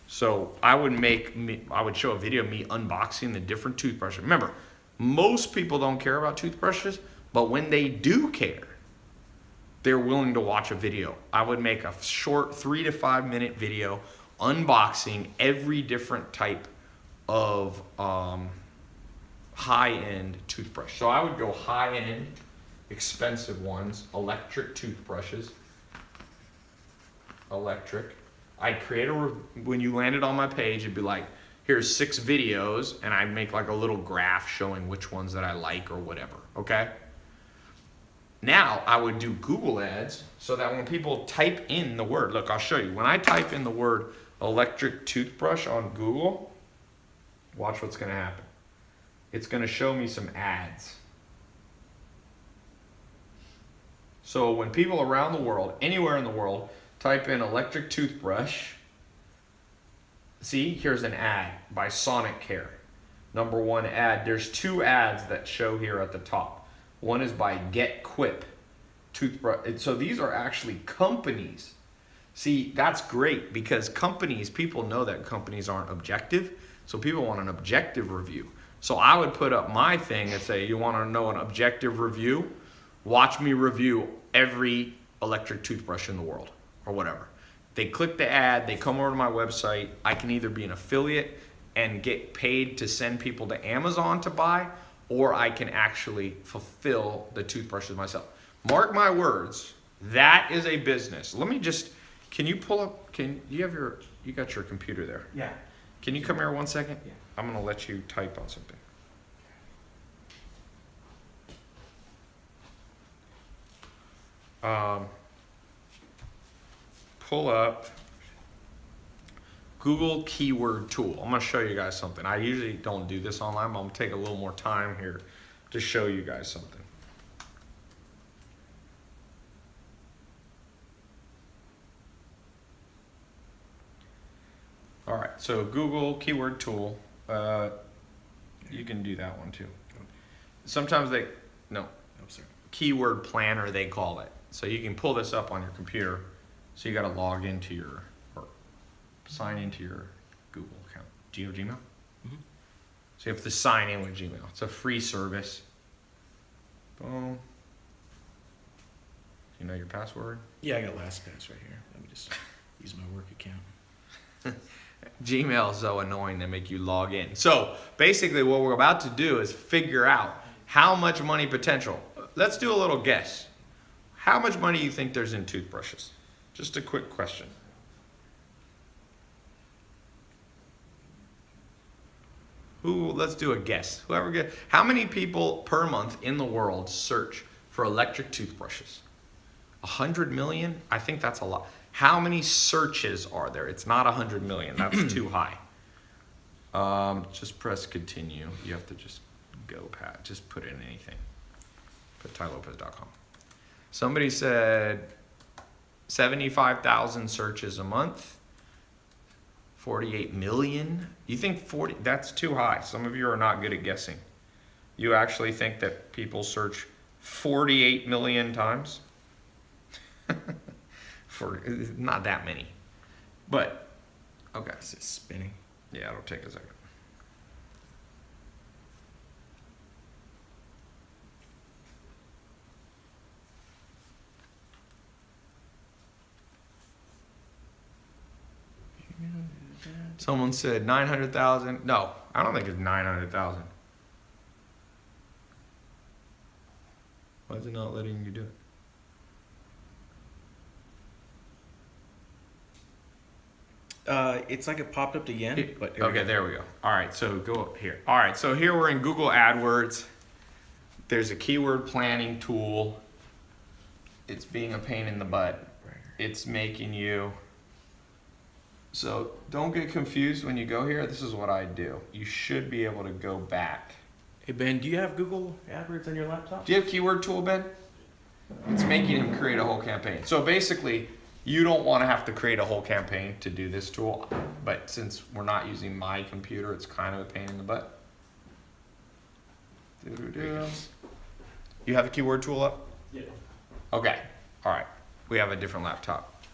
So I would show a video of me unboxing the different toothbrushes. Remember, most people don't care about toothbrushes, but when they do care, they're willing to watch a video. I would make a short 3 to 5 minute video unboxing every different type of high-end toothbrush. So I would go high-end, expensive ones, electric toothbrushes. Electric. I'd create when you landed on my page, it'd be like, here's 6 videos, and I'd make like a little graph showing which ones that I like or whatever, okay? Now I would do Google ads so that when people type in the word, look, I'll show you. When I type in the word electric toothbrush on Google, watch what's gonna happen. It's going to show me some ads. So when people around the world, anywhere in the world, type in electric toothbrush, see, here's an ad by Sonic Care. Number 1 ad. There's 2 ads that show here at the top. One is by Get Quip toothbrush. So these are actually companies. See, that's great because people know that companies aren't objective. So people want an objective review. So I would put up my thing and say, you want to know an objective review? Watch me review every electric toothbrush in the world or whatever. They click the ad, they come over to my website. I can either be an affiliate and get paid to send people to Amazon to buy, or I can actually fulfill the toothbrushes myself. Mark my words, that is a business. Let me just, can you pull up, you got your computer there? Yeah. Can you come here 1 second? Yeah. I'm going to let you type on something. Pull up Google keyword tool. I'm gonna show you guys something. I usually don't do this online, but I'm gonna take a little more time here to show you guys something. All right, so Google keyword tool. You can do that one too. Sometimes no, sorry. keyword planner they call it. So you can pull this up on your computer. So you got to log into or sign into your Google account. Gmail? Mhm. So you have to sign in with Gmail. It's a free service. Boom. You know your password? Yeah, I got LastPass right here. Let me just use my work account. Gmail is so annoying they make you log in. So basically what we're about to do is figure out how much money potential. Let's do a little guess. How much money do you think there's in toothbrushes? Just a quick question. Let's do a guess. How many people per month in the world search for electric toothbrushes? 100 million? I think that's a lot. How many searches are there? It's not 100 million. That's too high. Just press continue. You have to just go Pat. Just put in anything. Put TAILOPEZ.com. Somebody said 75,000 searches a month. 48 million. You think 40? That's too high. Some of you are not good at guessing. You actually think that people search 48 million times? For not that many, but okay. Is it spinning? Yeah, it'll take a second. Someone said 900,000. No, I don't think it's 900,000. Why is it not letting you do it? It's like it popped up again. But here we Okay, go. there we go. All right, so go up here. All right, so here we're in Google AdWords. There's a keyword planning tool. It's being a pain in the butt. It's making you. So don't get confused when you go here. This is what I do. You should be able to go back. Hey Ben, do you have Google AdWords on your laptop? Do you have keyword tool, Ben? It's making him create a whole campaign. So basically, you don't want to have to create a whole campaign to do this tool, but since we're not using my computer, it's kind of a pain in the butt. You have the keyword tool up? Yeah. Okay, all right. We have a different laptop.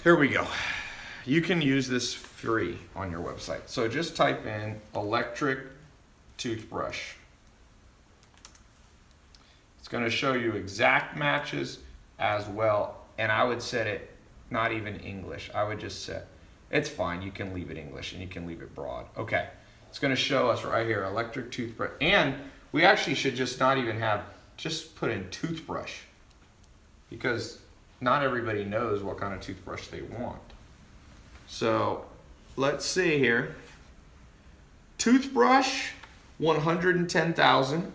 Here we go. You can use this free on your website. So just type in electric toothbrush. It's going to show you exact matches as well. And I would set it not even English. I would just set, it's fine. You can leave it English and you can leave it broad. Okay. It's going to show us right here, electric toothbrush. And we actually should just not even have, just put in toothbrush. Because not everybody knows what kind of toothbrush they want. So let's see here. Toothbrush, 110,000.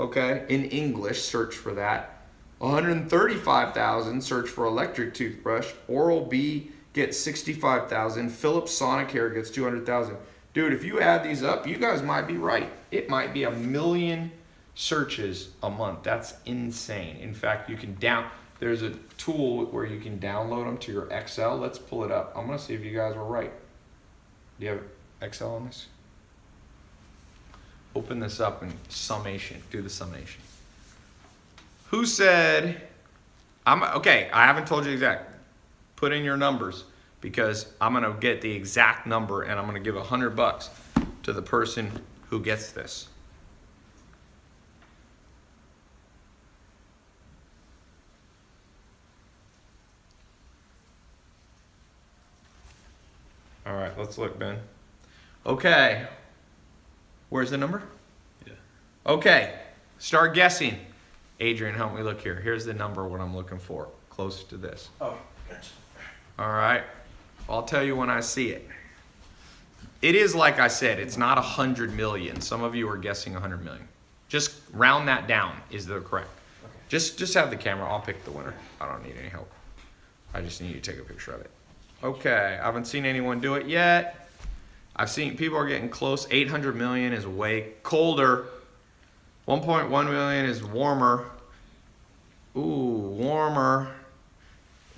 Okay, in English, search for that. 135,000, search for electric toothbrush. Oral-B gets 65,000. Philips Sonicare gets 200,000. Dude, if you add these up, you guys might be right. It might be 1 million searches a month. That's insane. In fact, you can there's a tool where you can download them to your Excel. Let's pull it up. I'm gonna see if you guys were right. Do you have Excel on this? Open this up and summation. Do the summation. Who said, okay, I haven't told you exact. Put in your numbers because I'm gonna get the exact number and I'm gonna give $100 to the person who gets this. All right, let's look, Ben. Okay, where's the number? Yeah. Okay, start guessing. Adrian, help me look here. Here's the number, what I'm looking for, close to this. Oh, gotcha. All right, I'll tell you when I see it. It is like I said, it's not 100 million. Some of you are guessing 100 million. Just round that down is the correct. Okay. Just have the camera, I'll pick the winner. I don't need any help. I just need you to take a picture of it. Okay, I haven't seen anyone do it yet. I've seen people are getting close. 800 million is way colder. 1.1 million is warmer. Ooh, warmer.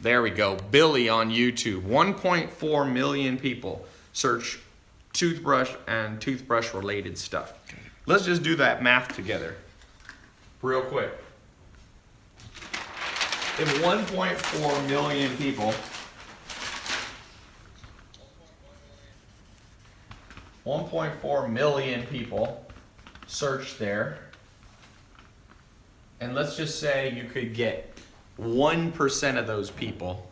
There we go. Billy on YouTube. 1.4 million people search toothbrush and toothbrush related stuff. Let's just do that math together real quick. If 1.4 million people 1.4 million people search there, and let's just say you could get 1% of those people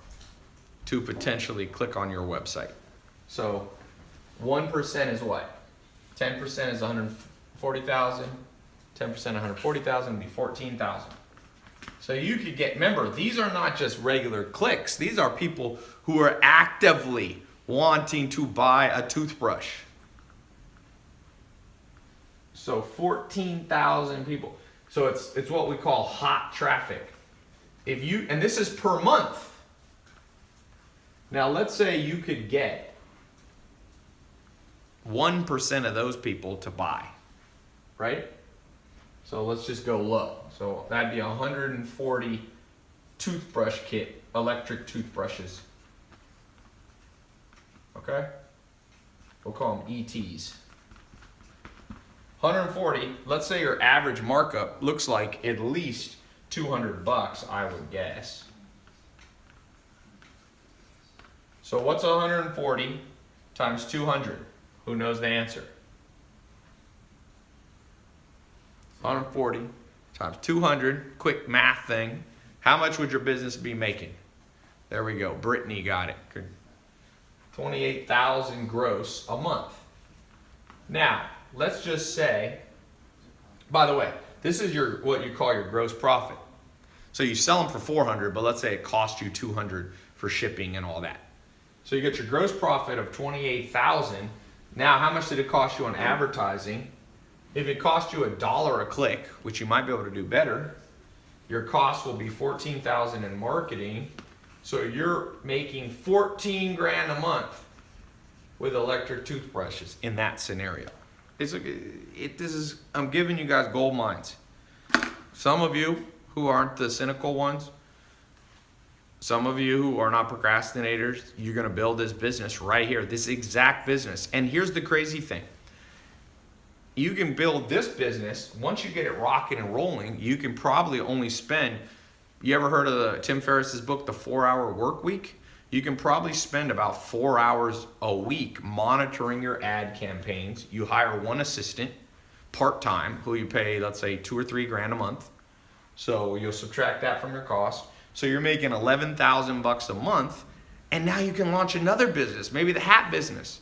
to potentially click on your website. So 1% is what? 10% is 140,000. 10% 140,000 would be 14,000. So you could get, remember, these are not just regular clicks. These are people who are actively wanting to buy a toothbrush. So 14,000 people. So it's what we call hot traffic. If you, and this is per month. Now let's say you could get 1% of those people to buy, right? So let's just go low. So that'd be 140 toothbrush kit, electric toothbrushes. Okay? We'll call them ETs. 140, let's say your average markup looks like at least $200, I would guess. So what's 140 times 200? Who knows the answer? 140 times 200, quick math thing. How much would your business be making? There we go, Brittany got it. 28,000 gross a month. Now, let's just say, by the way, this is your what you call your gross profit. So you sell them for 400, but let's say it cost you 200 for shipping and all that. So you get your gross profit of 28,000. Now, how much did it cost you on advertising? If it cost you $1 a click, which you might be able to do better, your cost will be 14,000 in marketing. So you're making 14 grand a month with electric toothbrushes in that scenario. I'm giving you guys gold mines. Some of you who aren't the cynical ones, some of you who are not procrastinators, you're gonna build this business right here, this exact business. And here's the crazy thing. You can build this business, once you get it rocking and rolling, you can probably only spend, you ever heard of Tim Ferriss's book, The 4-Hour Work Week? You can probably spend about 4 hours a week monitoring your ad campaigns. You hire one assistant, part-time, who you pay, let's say, 2 or 3 grand a month. So you'll subtract that from your cost. So you're making 11,000 bucks a month, and now you can launch another business, maybe the hat business.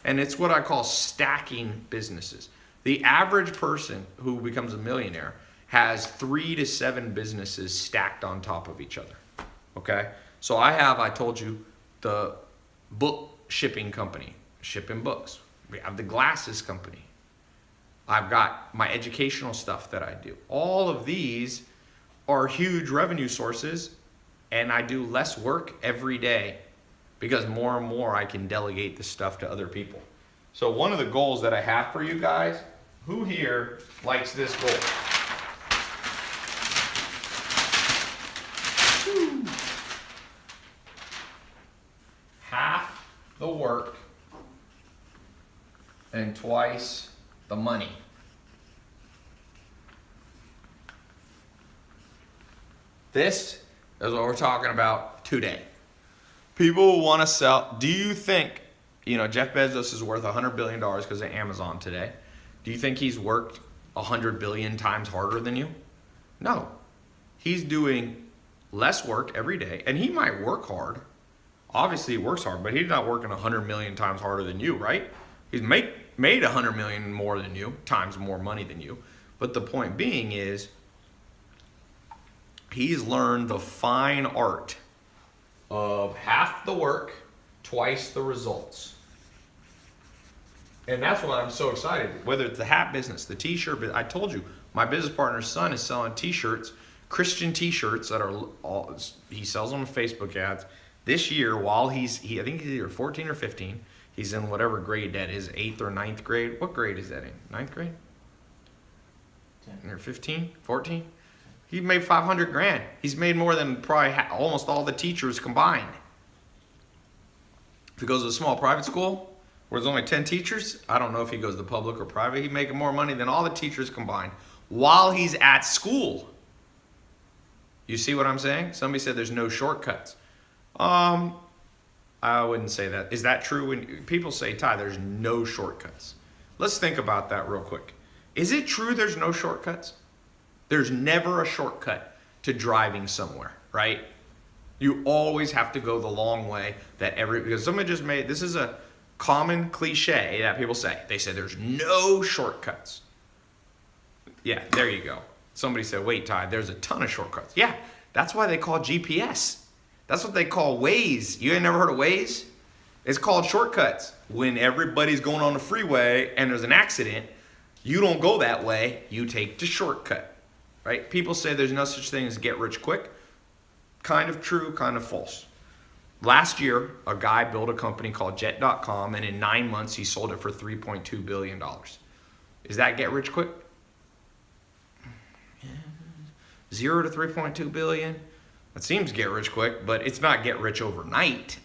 And it's what I call stacking businesses. The average person who becomes a millionaire has 3 to 7 businesses stacked on top of each other. Okay? So I told you, the book shipping company, shipping books. We have the glasses company. I've got my educational stuff that I do. All of these are huge revenue sources, and I do less work every day because more and more I can delegate the stuff to other people. So one of the goals that I have for you guys, who here likes this goal? Half the work and twice the money. This is what we're talking about today. People want to sell. Do you think, Jeff Bezos is worth $100 billion because of Amazon today? Do you think he's worked 100 billion times harder than you? No. He's doing less work every day, and he might work hard. Obviously, he works hard, but he's not working 100 million times harder than you, right? He's made 100 million more than you, times more money than you. But the point being is, he's learned the fine art of half the work, twice the results. And that's why I'm so excited. Whether it's the hat business, the t-shirt, but I told you, my business partner's son is selling t-shirts, Christian t-shirts that are all, he sells them on Facebook ads. This year, while I think he's either 14 or 15, he's in whatever grade that is, 8th or ninth grade. What grade is that in? Ninth grade? 10. Or 15, 14? He made 500 grand. He's made more than probably almost all the teachers combined. If he goes to a small private school where there's only 10 teachers, I don't know if he goes to public or private, he's making more money than all the teachers combined while he's at school. You see what I'm saying? Somebody said there's no shortcuts. I wouldn't say that. Is that true? When people say, Ty, there's no shortcuts. Let's think about that real quick. Is it true there's no shortcuts? There's never a shortcut to driving somewhere, right? You always have to go the long way because somebody just made, this is a common cliche that people say. They say there's no shortcuts. Yeah, there you go. Somebody said, wait, Ty, there's a ton of shortcuts. Yeah, that's why they call GPS. That's what they call Waze. You ain't never heard of Waze? It's called shortcuts. When everybody's going on the freeway and there's an accident, you don't go that way, you take the shortcut, right? People say there's no such thing as get rich quick. Kind of true, kind of false. Last year, a guy built a company called Jet.com, and in 9 months, he sold it for $3.2 billion. Is that get rich quick? 0 to 3.2 billion. That seems get rich quick, but it's not get rich overnight.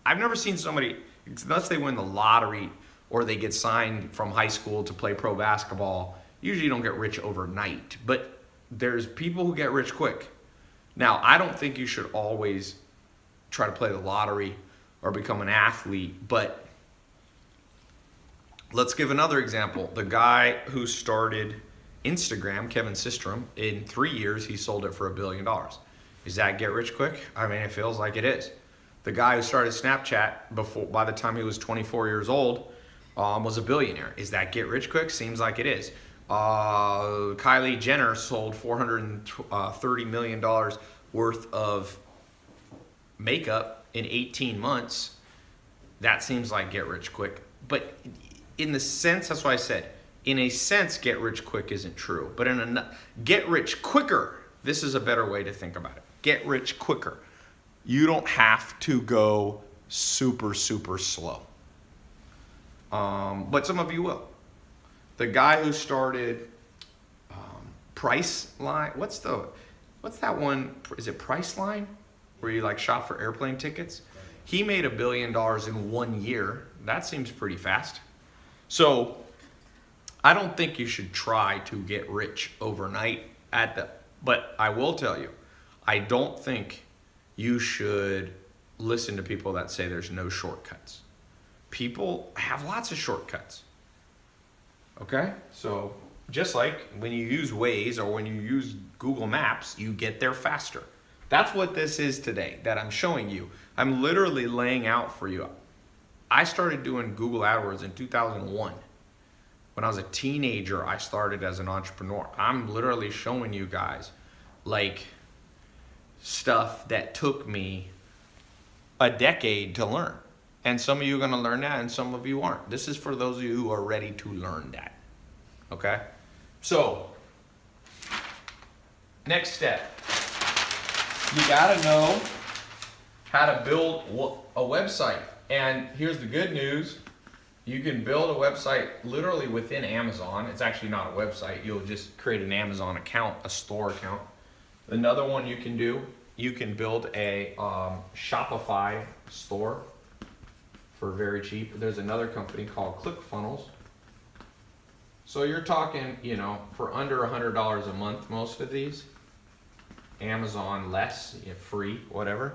I've never seen somebody, unless they win the lottery or they get signed from high school to play pro basketball, usually you don't get rich overnight. But there's people who get rich quick. Now, I don't think you should always try to play the lottery or become an athlete, but let's give another example. The guy who started Instagram, Kevin Systrom, in 3 years, he sold it for $1 billion. Is that get rich quick? I mean, it feels like it is. The guy who started Snapchat by the time he was 24 years old, was a billionaire. Is that get rich quick? Seems like it is. Kylie Jenner sold $430 million worth of makeup in 18 months. That seems like get rich quick. But in the sense, that's why I said, in a sense, get rich quick isn't true. But in a get rich quicker, this is a better way to think about it. Get rich quicker. You don't have to go super, super slow. But some of you will. The guy who started Priceline, what's that one? Is it Priceline, where you like shop for airplane tickets? He made $1 billion in 1 year. That seems pretty fast. So I don't think you should try to get rich overnight but I will tell you, I don't think you should listen to people that say there's no shortcuts. People have lots of shortcuts. Okay? So just like when you use Waze or when you use Google Maps, you get there faster. That's what this is today that I'm showing you. I'm literally laying out for you. I started doing Google AdWords in 2001. When I was a teenager, I started as an entrepreneur. I'm literally showing you guys like stuff that took me a decade to learn. And some of you are going to learn that and some of you aren't. This is for those of you who are ready to learn that. Okay? So, next step. You got to know how to build a website. And here's the good news. You can build a website literally within Amazon. It's actually not a website. You'll just create an Amazon account, a store account. Another one you can do, you can build a Shopify store for very cheap. There's another company called ClickFunnels. So you're talking, for under $100 a month, most of these. Amazon less, free, whatever.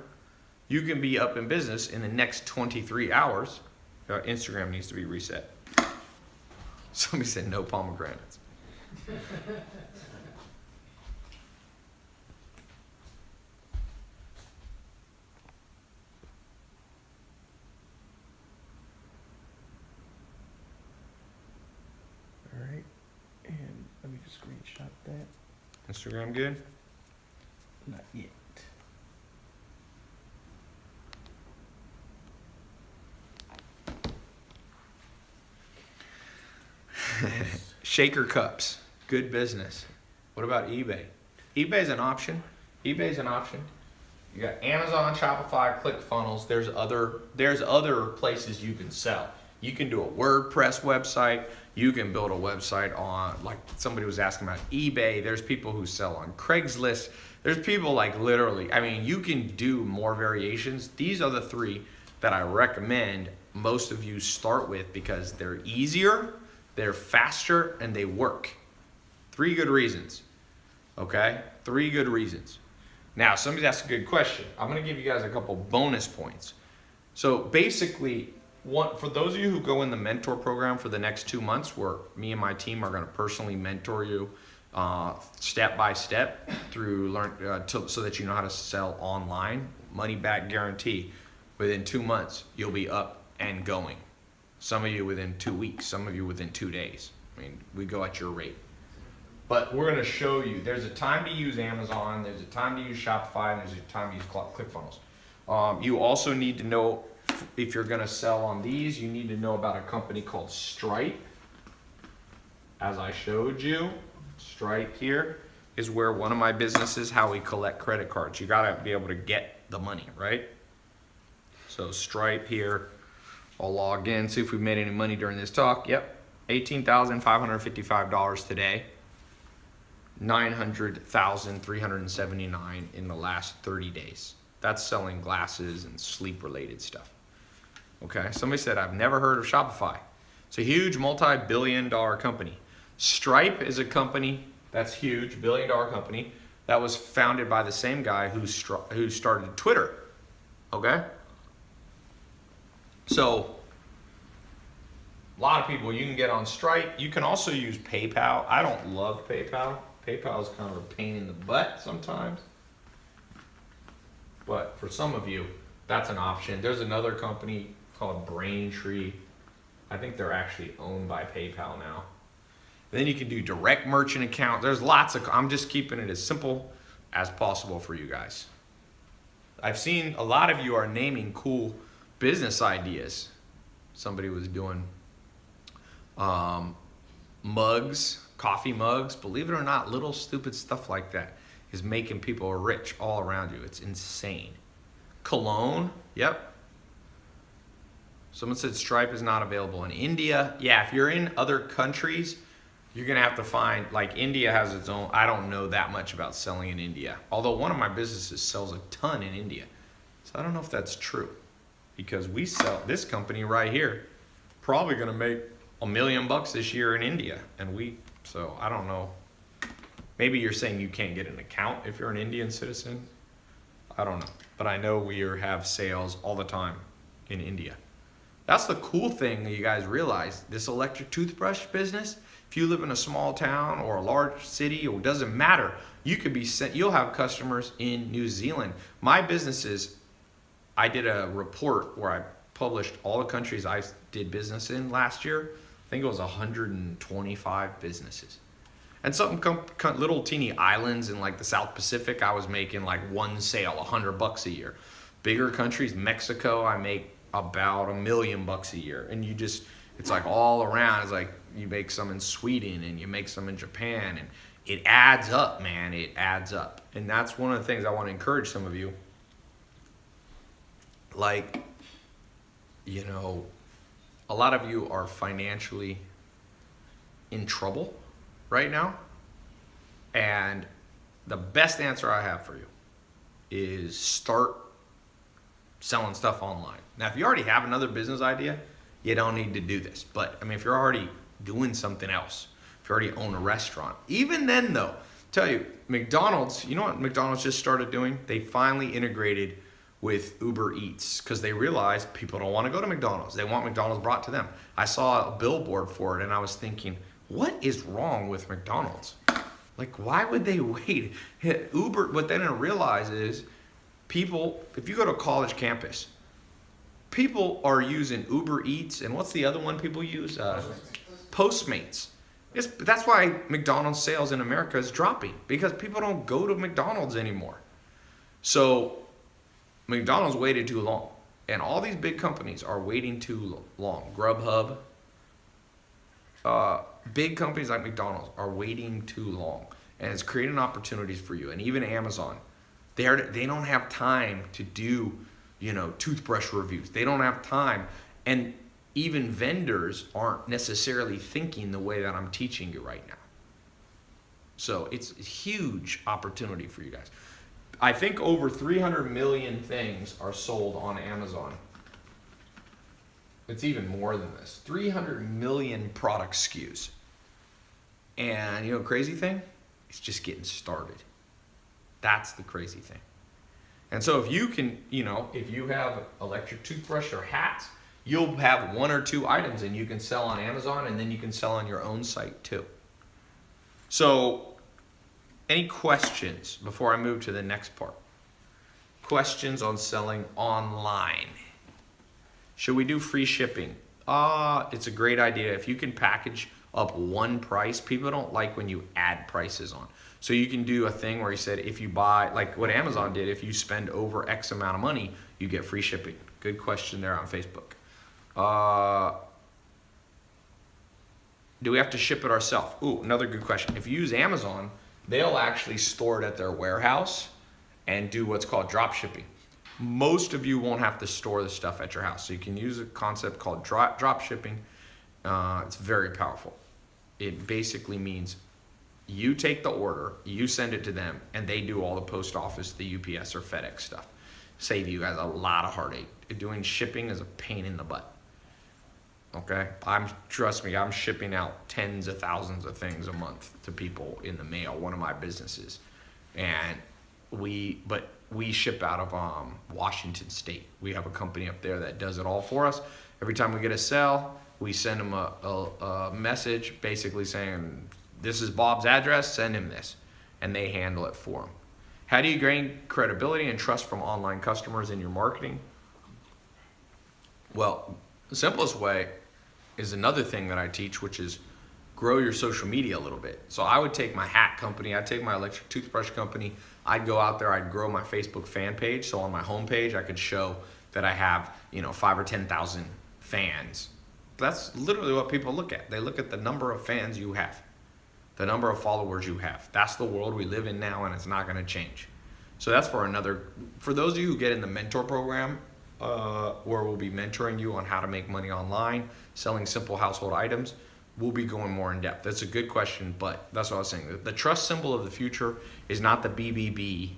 You can be up in business in the next 23 hours. Instagram needs to be reset. Somebody said no pomegranates. All right, and let me just screenshot that. Instagram good? Not yet. Shaker cups, good business. What about eBay? eBay's an option. eBay's an option. You got Amazon, Shopify, ClickFunnels. There's other places you can sell. You can do a WordPress website. You can build a website on, like somebody was asking about eBay. There's people who sell on Craigslist. There's people like literally, I mean, you can do more variations. These are the 3 that I recommend most of you start with because they're easier, they're faster, and they work. 3 good reasons, okay? 3 good reasons. Now, somebody asked a good question. I'm gonna give you guys a couple bonus points. So basically, for those of you who go in the mentor program for the next 2 months, where me and my team are gonna personally mentor you step by step through so that you know how to sell online, money back guarantee. Within 2 months, you'll be up and going. Some of you within 2 weeks, some of you within 2 days. I mean, we go at your rate. But we're gonna show you, there's a time to use Amazon, there's a time to use Shopify, and there's a time to use ClickFunnels. You also need to know, if you're gonna sell on these, you need to know about a company called Stripe. As I showed you, Stripe here is where one of my businesses, how we collect credit cards. You gotta be able to get the money, right? So Stripe here, I'll log in, see if we've made any money during this talk. Yep, $18,555 today. 900,379 in the last 30 days. That's selling glasses and sleep related stuff. Okay, somebody said, I've never heard of Shopify. It's a huge multi-billion-dollar company. Stripe is a company that's huge, billion-dollar company that was founded by the same guy who started Twitter. Okay? So, a lot of people, you can get on Stripe. You can also use PayPal. I don't love PayPal. PayPal is kind of a pain in the butt sometimes. But for some of you, that's an option. There's another company called Braintree. I think they're actually owned by PayPal now. Then you can do direct merchant account. There's lots of, I'm just keeping it as simple as possible for you guys. I've seen a lot of you are naming cool business ideas. Somebody was doing mugs, coffee mugs. Believe it or not, little stupid stuff like that is making people rich all around you. It's insane. Cologne, yep. Someone said Stripe is not available in India. Yeah, if you're in other countries, you're gonna have to find, like India has its own, I don't know that much about selling in India. Although one of my businesses sells a ton in India. So I don't know if that's true. Because we sell, this company right here, probably gonna make $1 million this year in India. So I don't know. Maybe you're saying you can't get an account if you're an Indian citizen. I don't know. But I know we have sales all the time in India. That's the cool thing that you guys realize. This electric toothbrush business, if you live in a small town or a large city, or it doesn't matter, you could be sent, you'll have customers in New Zealand. My businesses, I did a report where I published all the countries I did business in last year. I think it was 125 businesses. And some little teeny islands in like the South Pacific, I was making like one sale, $100 a year. Bigger countries, Mexico, I make about $1 million a year. And you just, it's like all around. It's like you make some in Sweden and you make some in Japan, and it adds up, man. It adds up. And that's one of the things I want to encourage some of you. Like, you know, a lot of you are financially in trouble right now. And the best answer I have for you is start selling stuff online. Now, if you already have another business idea, you don't need to do this. But I mean, if you're already doing something else, if you already own a restaurant, even then though, tell you, McDonald's, you know what McDonald's just started doing? They finally integrated with Uber Eats because they realized people don't want to go to McDonald's. They want McDonald's brought to them. I saw a billboard for it and I was thinking, what is wrong with McDonald's? Like, why would they wait? Uber, what they didn't realize is people, if you go to a college campus, people are using Uber Eats, and what's the other one people use? Postmates. That's why McDonald's sales in America is dropping, because people don't go to McDonald's anymore. So McDonald's waited too long, and all these big companies are waiting too long. Grubhub, big companies like McDonald's are waiting too long, and it's creating opportunities for you. And even Amazon, They don't have time to do, toothbrush reviews. They don't have time. And even vendors aren't necessarily thinking the way that I'm teaching you right now. So it's a huge opportunity for you guys. I think over 300 million things are sold on Amazon. It's even more than this. 300 million product SKUs. And crazy thing? It's just getting started. That's the crazy thing. And so if you can, if you have electric toothbrush or hats, you'll have 1 or 2 items and you can sell on Amazon, and then you can sell on your own site too. So any questions before I move to the next part? Questions on selling online. Should we do free shipping? It's a great idea. If you can package up one price, people don't like when you add prices on. So you can do a thing where you said, if you buy, like what Amazon did, if you spend over X amount of money, you get free shipping. Good question there on Facebook. Do we have to ship it ourselves? Ooh, another good question. If you use Amazon, they'll actually store it at their warehouse and do what's called drop shipping. Most of you won't have to store the stuff at your house. So you can use a concept called drop shipping. It's very powerful. It basically means you take the order, you send it to them, and they do all the post office, the UPS or FedEx stuff. Save you guys a lot of heartache. Doing shipping is a pain in the butt. Okay, trust me, I'm shipping out tens of thousands of things a month to people in the mail. One of my businesses, and we ship out of Washington State. We have a company up there that does it all for us. Every time we get a sale, we send them a message basically saying, "This is Bob's address. Send him this," and they handle it for him. How do you gain credibility and trust from online customers in your marketing? Well, the simplest way is another thing that I teach, which is grow your social media a little bit. So I would take my hat company, I'd take my electric toothbrush company, I'd go out there, I'd grow my Facebook fan page. So on my homepage, I could show that I have, 5 or 10,000 fans. That's literally what people look at. They look at the number of fans you have, the number of followers you have. That's the world we live in now, and it's not going to change. So that's for those of you who get in the mentor program, where we'll be mentoring you on how to make money online, selling simple household items, we'll be going more in depth. That's a good question, but that's what I was saying. The trust symbol of the future is not the BBB.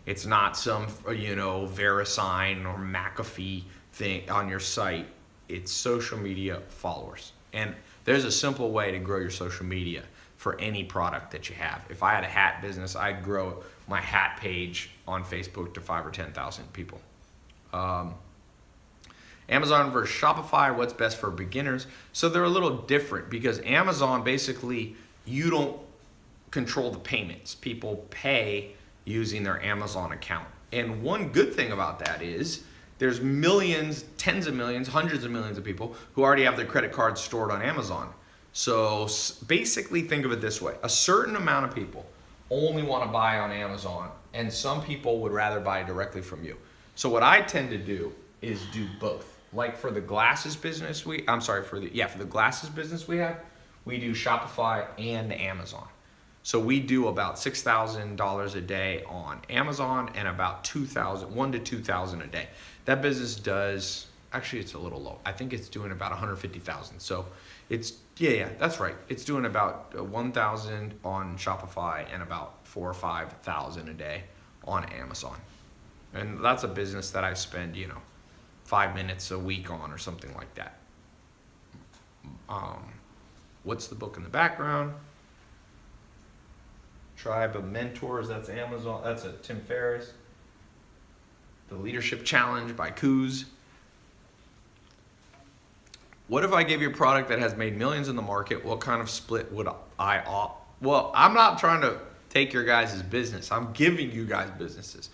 It's not some, VeriSign or McAfee thing on your site. It's social media followers. And there's a simple way to grow your social media for any product that you have. If I had a hat business, I'd grow my hat page on Facebook to 5 or 10,000 people. Amazon versus Shopify, what's best for beginners? So they're a little different because Amazon, basically, you don't control the payments. People pay using their Amazon account. And one good thing about that is there's millions, tens of millions, hundreds of millions of people who already have their credit cards stored on Amazon. So basically think of it this way. A certain amount of people only want to buy on Amazon, and some people would rather buy directly from you. So what I tend to do is do both. Like for the glasses business for the glasses business we have, we do Shopify and Amazon. So we do about $6,000 a day on Amazon and about $1,000 to $2,000 a day. That business does, actually it's a little low. I think it's doing about $150,000. So it's, that's right. It's doing about $1,000 on Shopify and about $4,000 or $5,000 a day on Amazon. And that's a business that I spend, 5 minutes a week on or something like that. What's the book in the background? Tribe of Mentors, that's Amazon, that's a Tim Ferriss. The Leadership Challenge by Coos. What if I gave you a product that has made millions in the market? What kind of split would I opt? Well, I'm not trying to take your guys' business. I'm giving you guys businesses.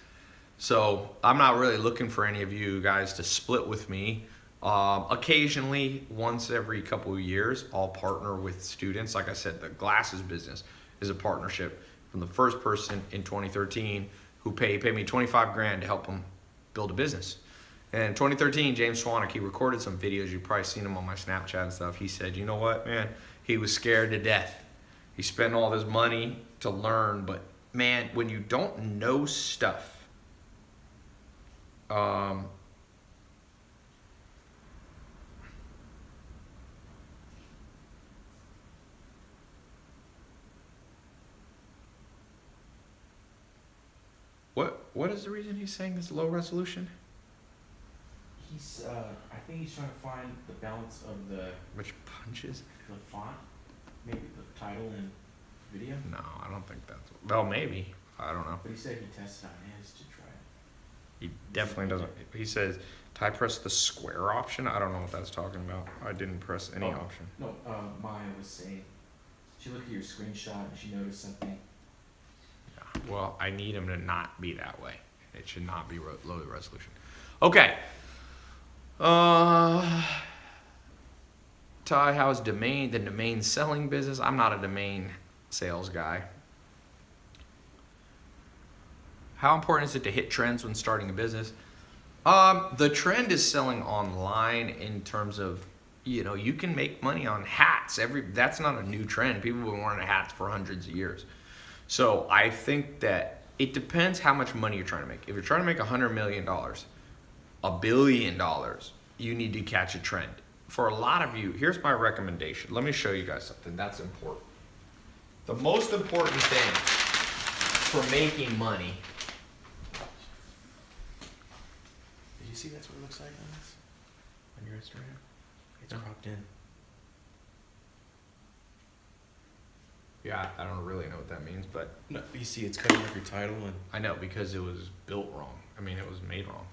So I'm not really looking for any of you guys to split with me. Occasionally, once every couple of years, I'll partner with students. Like I said, the glasses business is a partnership from the first person in 2013 who paid me $25,000 to help them build a business. And in 2013, James Swanwick, he recorded some videos. You've probably seen them on my Snapchat and stuff. He said, you know what, man? He was scared to death. He spent all this money to learn, but man, when you don't know stuff, What is the reason he's saying this low resolution? He's, I think he's trying to find the balance of the Which punches? font, maybe the title and video. No, I don't think that's. Well, maybe. I don't know. But he said he tested on his to try it. He definitely doesn't. He says, "I press the square option." I don't know what that's talking about. I didn't press any Oh. option. No, Maya was saying, she looked at your screenshot and she noticed something. Yeah. Well, I need him to not be that way. It should not be low resolution. Okay. Ty, how's the domain selling business? I'm not a domain sales guy. How important is it to hit trends when starting a business? The trend is selling online in terms of, you can make money on hats. That's not a new trend. People have been wearing hats for hundreds of years. So I think that it depends how much money you're trying to make. If you're trying to make $100 million, $1 billion, you need to catch a trend. For a lot of you, here's my recommendation. Let me show you guys something that's important. The most important thing for making money. Did you see that's what it looks like on this? On your Instagram? It's No. cropped in. Yeah, I don't really know what that means, but No, you see it's cutting off your title and I know because it was built wrong. I mean, it was made wrong.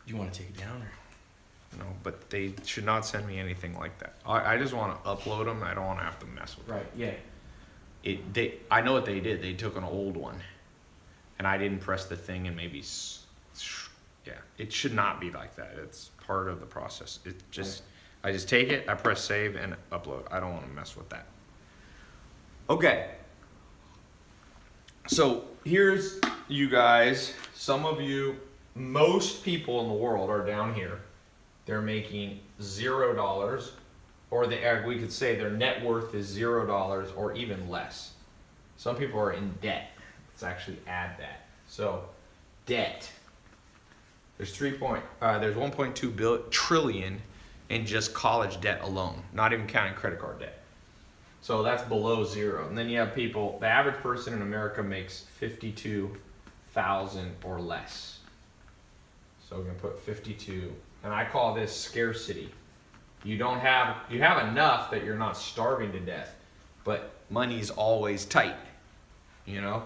you want to take it down or? No, but they should not send me anything like that. I just want to upload them. I don't want to have to mess with them. Right, yeah. I know what they did. They took an old one, and I didn't press the thing, and maybe, yeah, it should not be like that. It's part of the process. I just take it, I press save, and upload. I don't want to mess with that. Okay. So here's you guys. Some of you, most people in the world are down here. They're making $0, or we could say their net worth is $0 or even less. Some people are in debt. Let's actually add that. So, debt. There's 1.2 trillion in just college debt alone, not even counting credit card debt. So that's below zero. And then you have people. The average person in America makes 52,000 or less. So we're gonna put 52. And I call this scarcity. You have enough that you're not starving to death, but money's always tight, And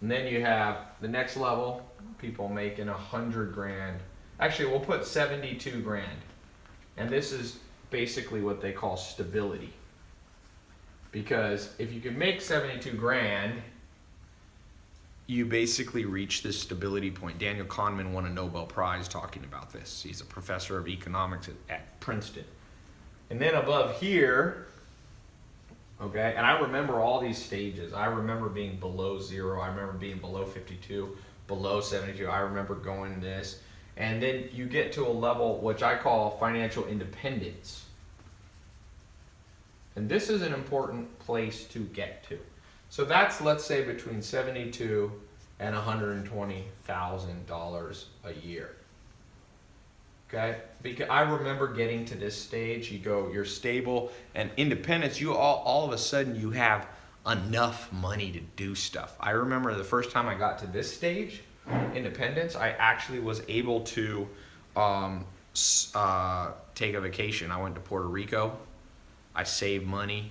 then you have the next level, people making 100 grand. Actually, we'll put 72 grand. And this is basically what they call stability. Because if you can make 72 grand, you basically reach this stability point. Daniel Kahneman won a Nobel Prize talking about this. He's a professor of economics at Princeton. And then above here, okay, and I remember all these stages. I remember being below zero. I remember being below 52, below 72. I remember going this. And then you get to a level which I call financial independence. And this is an important place to get to. So that's, let's say, between $72,000 and $120,000 a year. Okay? Because I remember getting to this stage, you're stable and independence, all of a sudden you have enough money to do stuff. I remember the first time I got to this stage, independence, I actually was able to take a vacation. I went to Puerto Rico. I saved money.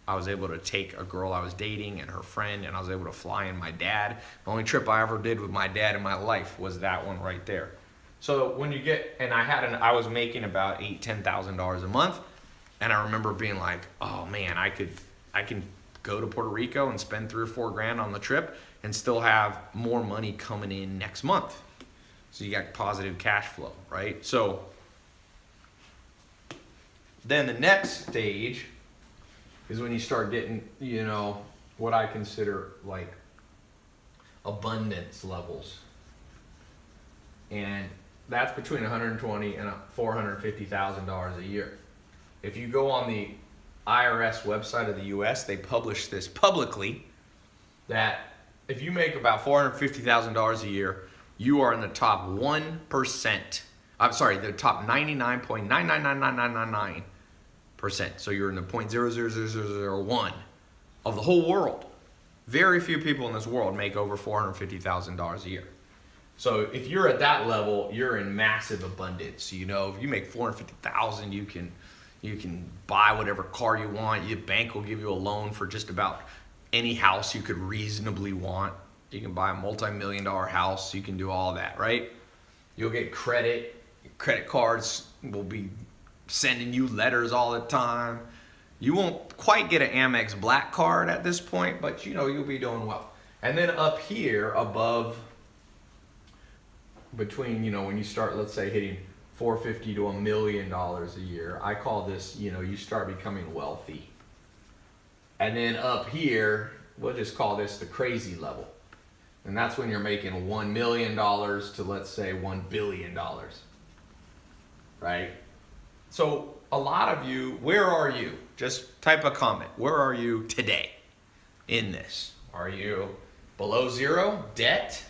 I was able to take a girl I was dating and her friend, and I was able to fly in my dad. The only trip I ever did with my dad in my life was that one right there. So when you get, and I was making about $10,000 a month, and I remember being like, oh man, I can go to Puerto Rico and spend $3 or $4 grand on the trip and still have more money coming in next month. So you got positive cash flow, right? So then the next stage is when you start getting, what I consider like abundance levels. And that's between $120,000 and $450,000 a year. If you go on the IRS website of the US, they publish this publicly that if you make about $450,000 a year, you are in the top 1%. I'm sorry, the top 99.9999999%. So you're in the 0.00001 of the whole world. Very few people in this world make over $450,000 a year. So if you're at that level, you're in massive abundance. You know, if you make $450,000, you can buy whatever car you want. Your bank will give you a loan for just about any house you could reasonably want. You can buy a multi-million-dollar house. You can do all that, right? You'll get credit. Credit cards will be sending you letters all the time. You won't quite get an Amex Black card at this point, but you know, you'll be doing well. And then up here above, between, you know, when you start, let's say, hitting $450 to $1 million a year, I call this, you know, you start becoming wealthy. And then up here, we'll just call this the crazy level. And that's when you're making $1 million to, let's say, $1 billion. Right? So a lot of you, where are you? Just type a comment. Where are you today in this? Are you below zero, debt?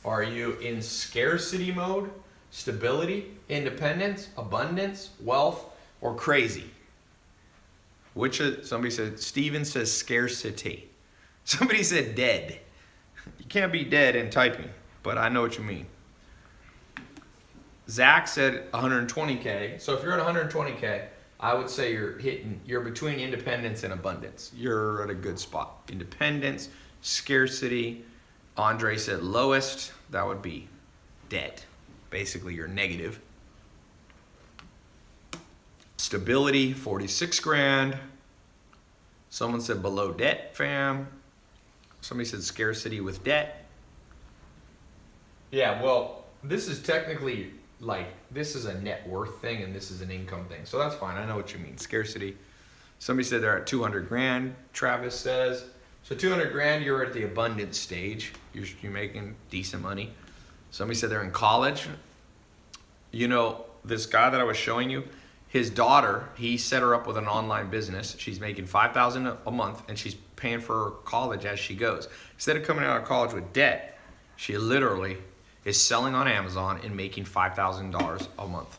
Are you in scarcity mode, stability, independence, abundance, wealth, or crazy? Somebody said, Steven says scarcity. Somebody said dead. You can't be dead in typing, but I know what you mean. Zach said 120K. So if you're at 120K, I would say you're between independence and abundance. You're at a good spot. Independence, scarcity. Andre said lowest, that would be debt. Basically, you're negative. Stability, 46 grand. Someone said below debt, fam. Somebody said scarcity with debt. Yeah, well, this is technically this is a net worth thing and this is an income thing. So that's fine. I know what you mean. Scarcity. Somebody said they're at 200 grand, Travis says. So 200 grand, you're at the abundance stage. You're making decent money. Somebody said they're in college. You know, this guy that I was showing you, his daughter, he set her up with an online business. She's making $5,000 a month and she's paying for her college as she goes. Instead of coming out of college with debt, she literally is selling on Amazon and making $5,000 a month.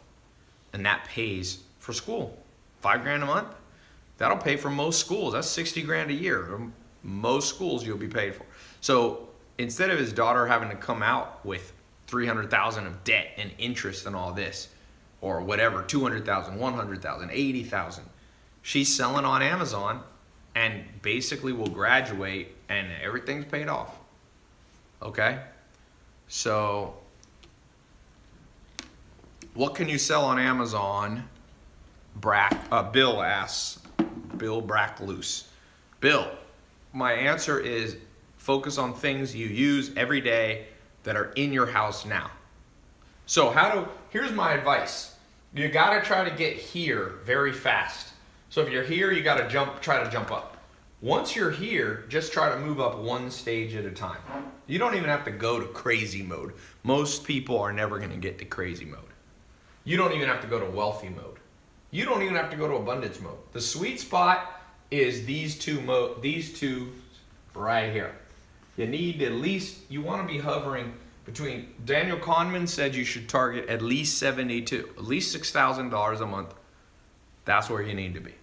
And that pays for school. $5 grand a month, that'll pay for most schools. That's 60 grand a year. Most schools you'll be paid for. So instead of his daughter having to come out with 300,000 of debt and interest and all this, or whatever, 200,000, 100,000, 80,000, she's selling on Amazon and basically will graduate and everything's paid off. Okay? So, what can you sell on Amazon? Bill asks. Bill Brackloose. Bill, my answer is focus on things you use every day that are in your house now. So here's my advice. You gotta try to get here very fast. So if you're here, you gotta try to jump up. Once you're here, just try to move up one stage at a time. You don't even have to go to crazy mode. Most people are never gonna get to crazy mode. You don't even have to go to wealthy mode. You don't even have to go to abundance mode. The sweet spot is these two right here. You need you wanna be hovering between, Daniel Kahneman said you should target at least 72, at least $6,000 a month. That's where you need to be.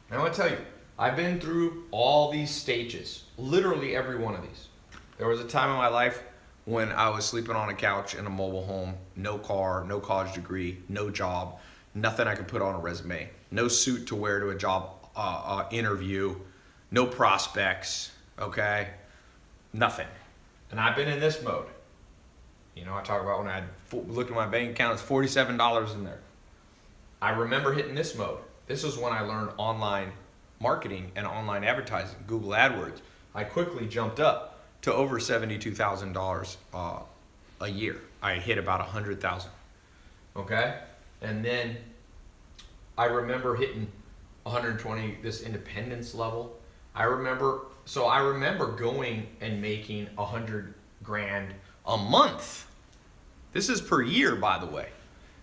And I want to tell you, I've been through all these stages, literally every one of these. There was a time in my life when I was sleeping on a couch in a mobile home, no car, no college degree, no job, nothing I could put on a resume, no suit to wear to a job interview, no prospects, okay? Nothing. And I've been in this mode. You know, I talk about when I looked at my bank account, it's $47 in there. I remember hitting this mode. This is when I learned online marketing and online advertising, Google AdWords. I quickly jumped up to over $72,000 a year. I hit about 100,000. Okay? And then I remember hitting 120, this independence level. I remember going and making 100 grand a month. This is per year, by the way.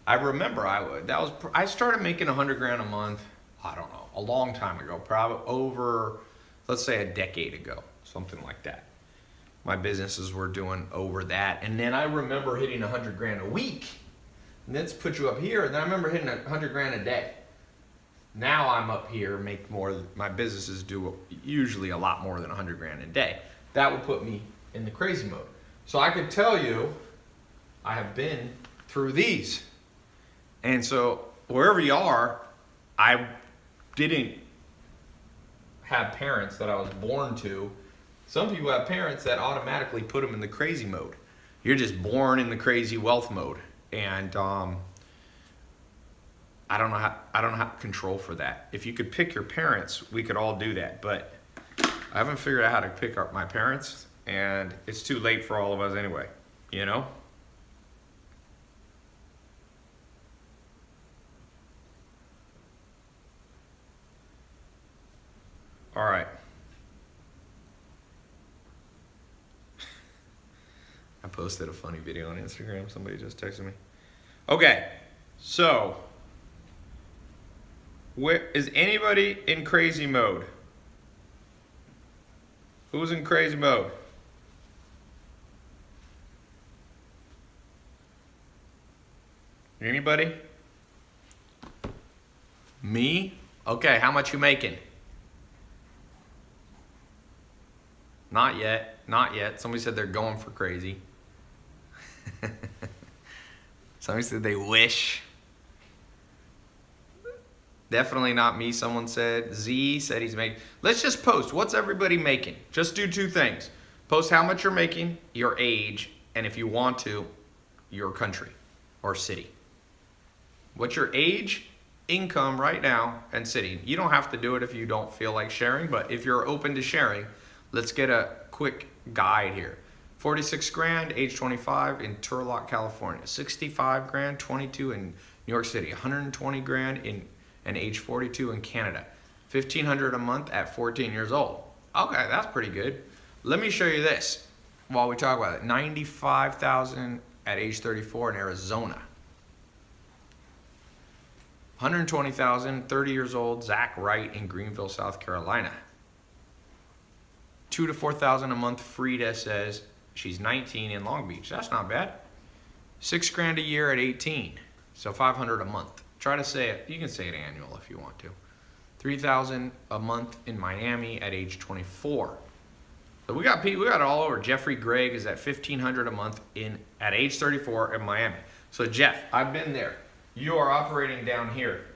I remember I started making 100 grand a month, I don't know, a long time ago, probably over, let's say a decade ago, something like that. my businesses were doing over that. And then I remember hitting 100 grand a week. And that's put you up here. And then I remember hitting 100 grand a day. Now I'm up here, make more. My businesses do usually a lot more than 100 grand a day. That would put me in the crazy mode. So I could tell you, I have been through these. And so wherever you are, I didn't have parents that I was born to. Some people have parents that automatically put them in the crazy mode. You're just born in the crazy wealth mode. And I don't know how to control for that. If you could pick your parents, we could all do that. But I haven't figured out how to pick up my parents, and it's too late for all of us anyway, you know? All right. I posted a funny video on Instagram. Somebody just texted me. Okay, so where is anybody in crazy mode? Who's in crazy mode? Anybody? Me? Okay, how much you making? Not yet. Not yet. Somebody said they're going for crazy. Somebody said they wish. Definitely not me, someone said. Z said he's making. Let's just post. What's everybody making? Just do two things. Post how much you're making, your age, and if you want to, your country or city. What's your age, income right now, and city? You don't have to do it if you don't feel like sharing, but if you're open to sharing, let's get a quick guide here. 46 grand, age 25 in Turlock, California. 65 grand, 22 in New York City. 120 grand in and age 42 in Canada. $1,500 a month at 14 years old. Okay, that's pretty good. Let me show you this while we talk about it. 95,000 at age 34 in Arizona. 120,000, 30 years old, Zach Wright in Greenville, South Carolina. 2,000 to 4,000 a month, Frida says she's 19 in Long Beach. That's not bad. 6 grand a year at 18, so 500 a month. Try to say it. You can say it annual if you want to. 3,000 a month in Miami at age 24. So we got people. We got it all over. Jeffrey Gregg is at 1,500 a month at age 34 in Miami. So Jeff, I've been there. You are operating down here.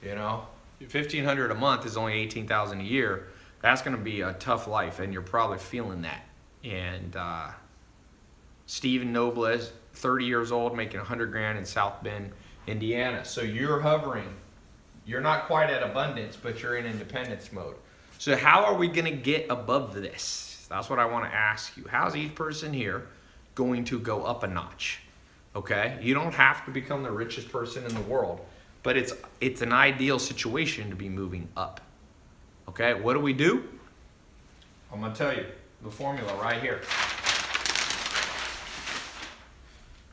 You know, 1,500 a month is only 18,000 a year. That's going to be a tough life, and you're probably feeling that. And Stephen Nobles, 30 years old, making 100 grand in South Bend, Indiana. So you're hovering. You're not quite at abundance, but you're in independence mode. So how are we going to get above this? That's what I want to ask you. How's each person here going to go up a notch? Okay? You don't have to become the richest person in the world, but it's an ideal situation to be moving up. Okay? What do? I'm going to tell you the formula right here.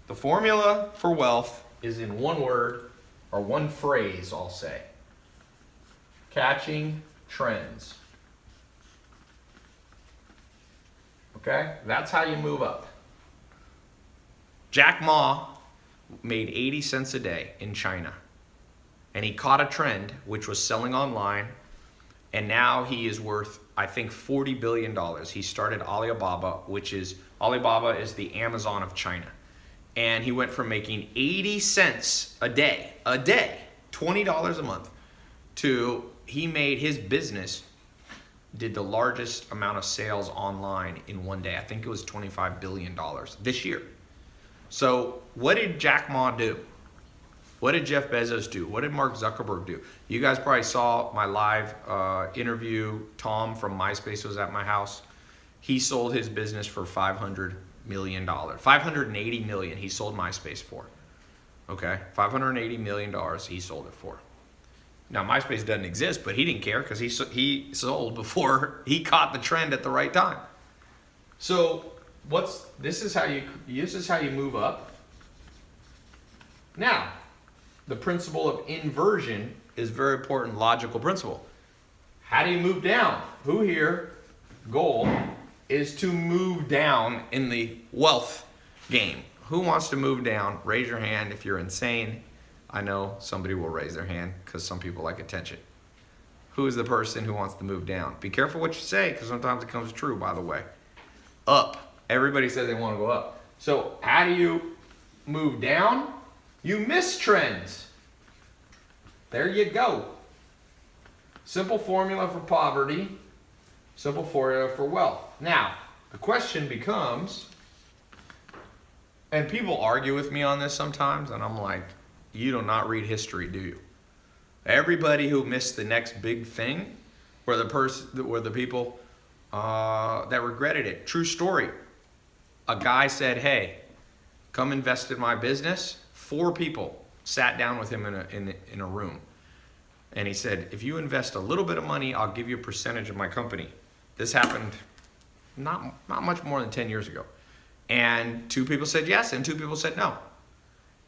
The formula for wealth is in one word, or one phrase, I'll say. Catching trends. Okay? That's how you move up. Jack Ma made 80 cents a day in China. And he caught a trend, which was selling online. And now he is worth, I think, $40 billion. He started Alibaba, Alibaba is the Amazon of China. And he went from making 80 cents a day, $20 a month, to he made his business, did the largest amount of sales online in one day. I think it was $25 billion this year. So what did Jack Ma do? What did Jeff Bezos do? What did Mark Zuckerberg do? You guys probably saw my live interview. Tom from MySpace was at my house. He sold his business for $500 million. $580 million he sold MySpace for. Okay, $580 million he sold it for. Now MySpace doesn't exist, but he didn't care because he sold before he caught the trend at the right time. So this is how you move up. Now, the principle of inversion is a very important logical principle. How do you move down? Who here, goal, is to move down in the wealth game. Who wants to move down? Raise your hand if you're insane. I know somebody will raise their hand because some people like attention. Who is the person who wants to move down? Be careful what you say because sometimes it comes true, by the way. Up. Everybody says they want to go up. So how do you move down? You miss trends. There you go. Simple formula for poverty. Simple formula for wealth. Now, the question becomes, and people argue with me on this sometimes, and I'm like, you do not read history, do you? Everybody who missed the next big thing were the people that regretted it. True story. A guy said, hey, come invest in my business. 4 people sat down with him in a room. And he said, if you invest a little bit of money, I'll give you a percentage of my company. This happened not much more than 10 years ago. And 2 people said yes, and 2 people said no.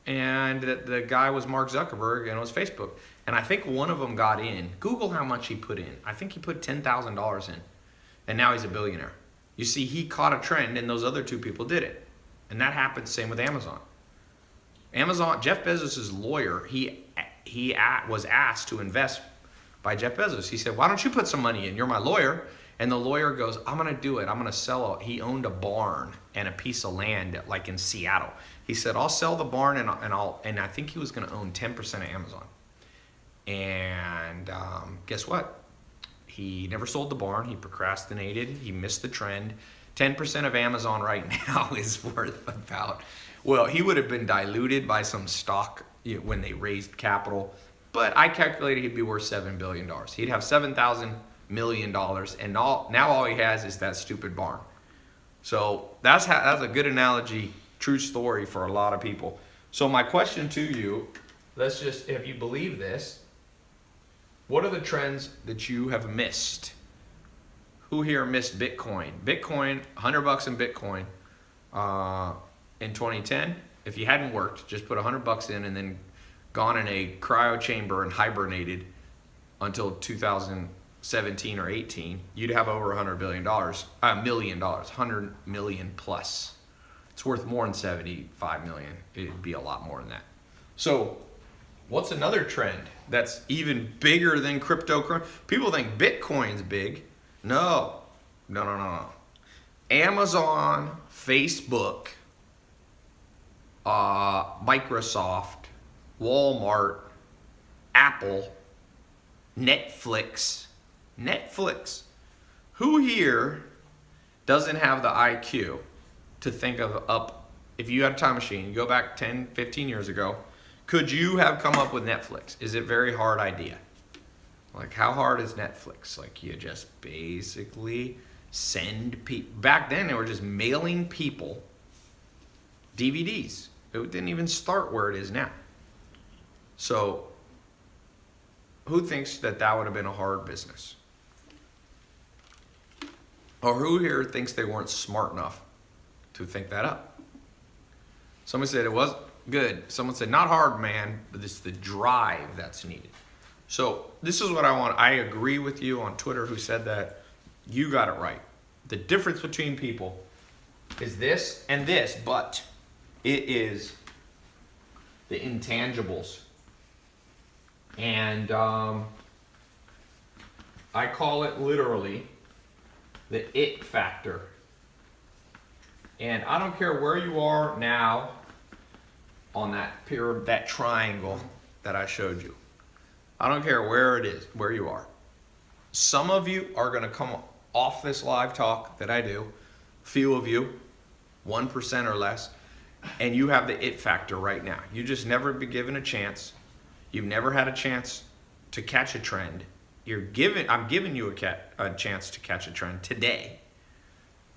And the guy was Mark Zuckerberg, and it was Facebook. And I think one of them got in. Google how much he put in. I think he put $10,000 in. And now he's a billionaire. You see, he caught a trend, and those other 2 people did it. And that happened the same with Amazon. Jeff Bezos' lawyer, he was asked to invest by Jeff Bezos. He said, why don't you put some money in? You're my lawyer. And the lawyer goes, I'm going to do it. I'm going to sell it. He owned a barn and a piece of land like in Seattle. He said, I'll sell the barn and I think he was going to own 10% of Amazon. And guess what? He never sold the barn. He procrastinated. He missed the trend. 10% of Amazon right now is worth about, well, he would have been diluted by some stock when they raised capital. But I calculated he'd be worth $7 billion. He'd have $7,000 million, and now all he has is that stupid barn. So that's a good analogy, true story for a lot of people. So my question to you, if you believe this, what are the trends that you have missed? Who here missed Bitcoin? Bitcoin, $100 in Bitcoin in 2010. If you hadn't worked, just put $100 in and then gone in a cryo chamber and hibernated until 2017 or 18, you'd have over $100 million, $100 million plus. It's worth more than 75 million. It'd be a lot more than that. So what's another trend that's even bigger than crypto? People think Bitcoin's big. No. Amazon, Facebook, Microsoft, Walmart, Apple, Netflix. Who here doesn't have the IQ to think of if you had a time machine, you go back 10, 15 years ago, could you have come up with Netflix? Is it a very hard idea? Like, how hard is Netflix? Like, you just basically send people. Back then, they were just mailing people DVDs. It didn't even start where it is now. So, who thinks that would have been a hard business? Or who here thinks they weren't smart enough to think that up? Somebody said it was good. Someone said, not hard, man, but it's the drive that's needed. So this is what I want. I agree with you on Twitter who said that. You got it right. The difference between people is this and this, but it is the intangibles. And I call it literally the it factor. And I don't care where you are now on that triangle that I showed you. I don't care where it is, where you are. Some of you are going to come off this live talk that I do, few of you, 1% or less, and you have the it factor right now. You just never been given a chance. You've never had a chance to catch a trend. I'm giving you a chance to catch a trend today.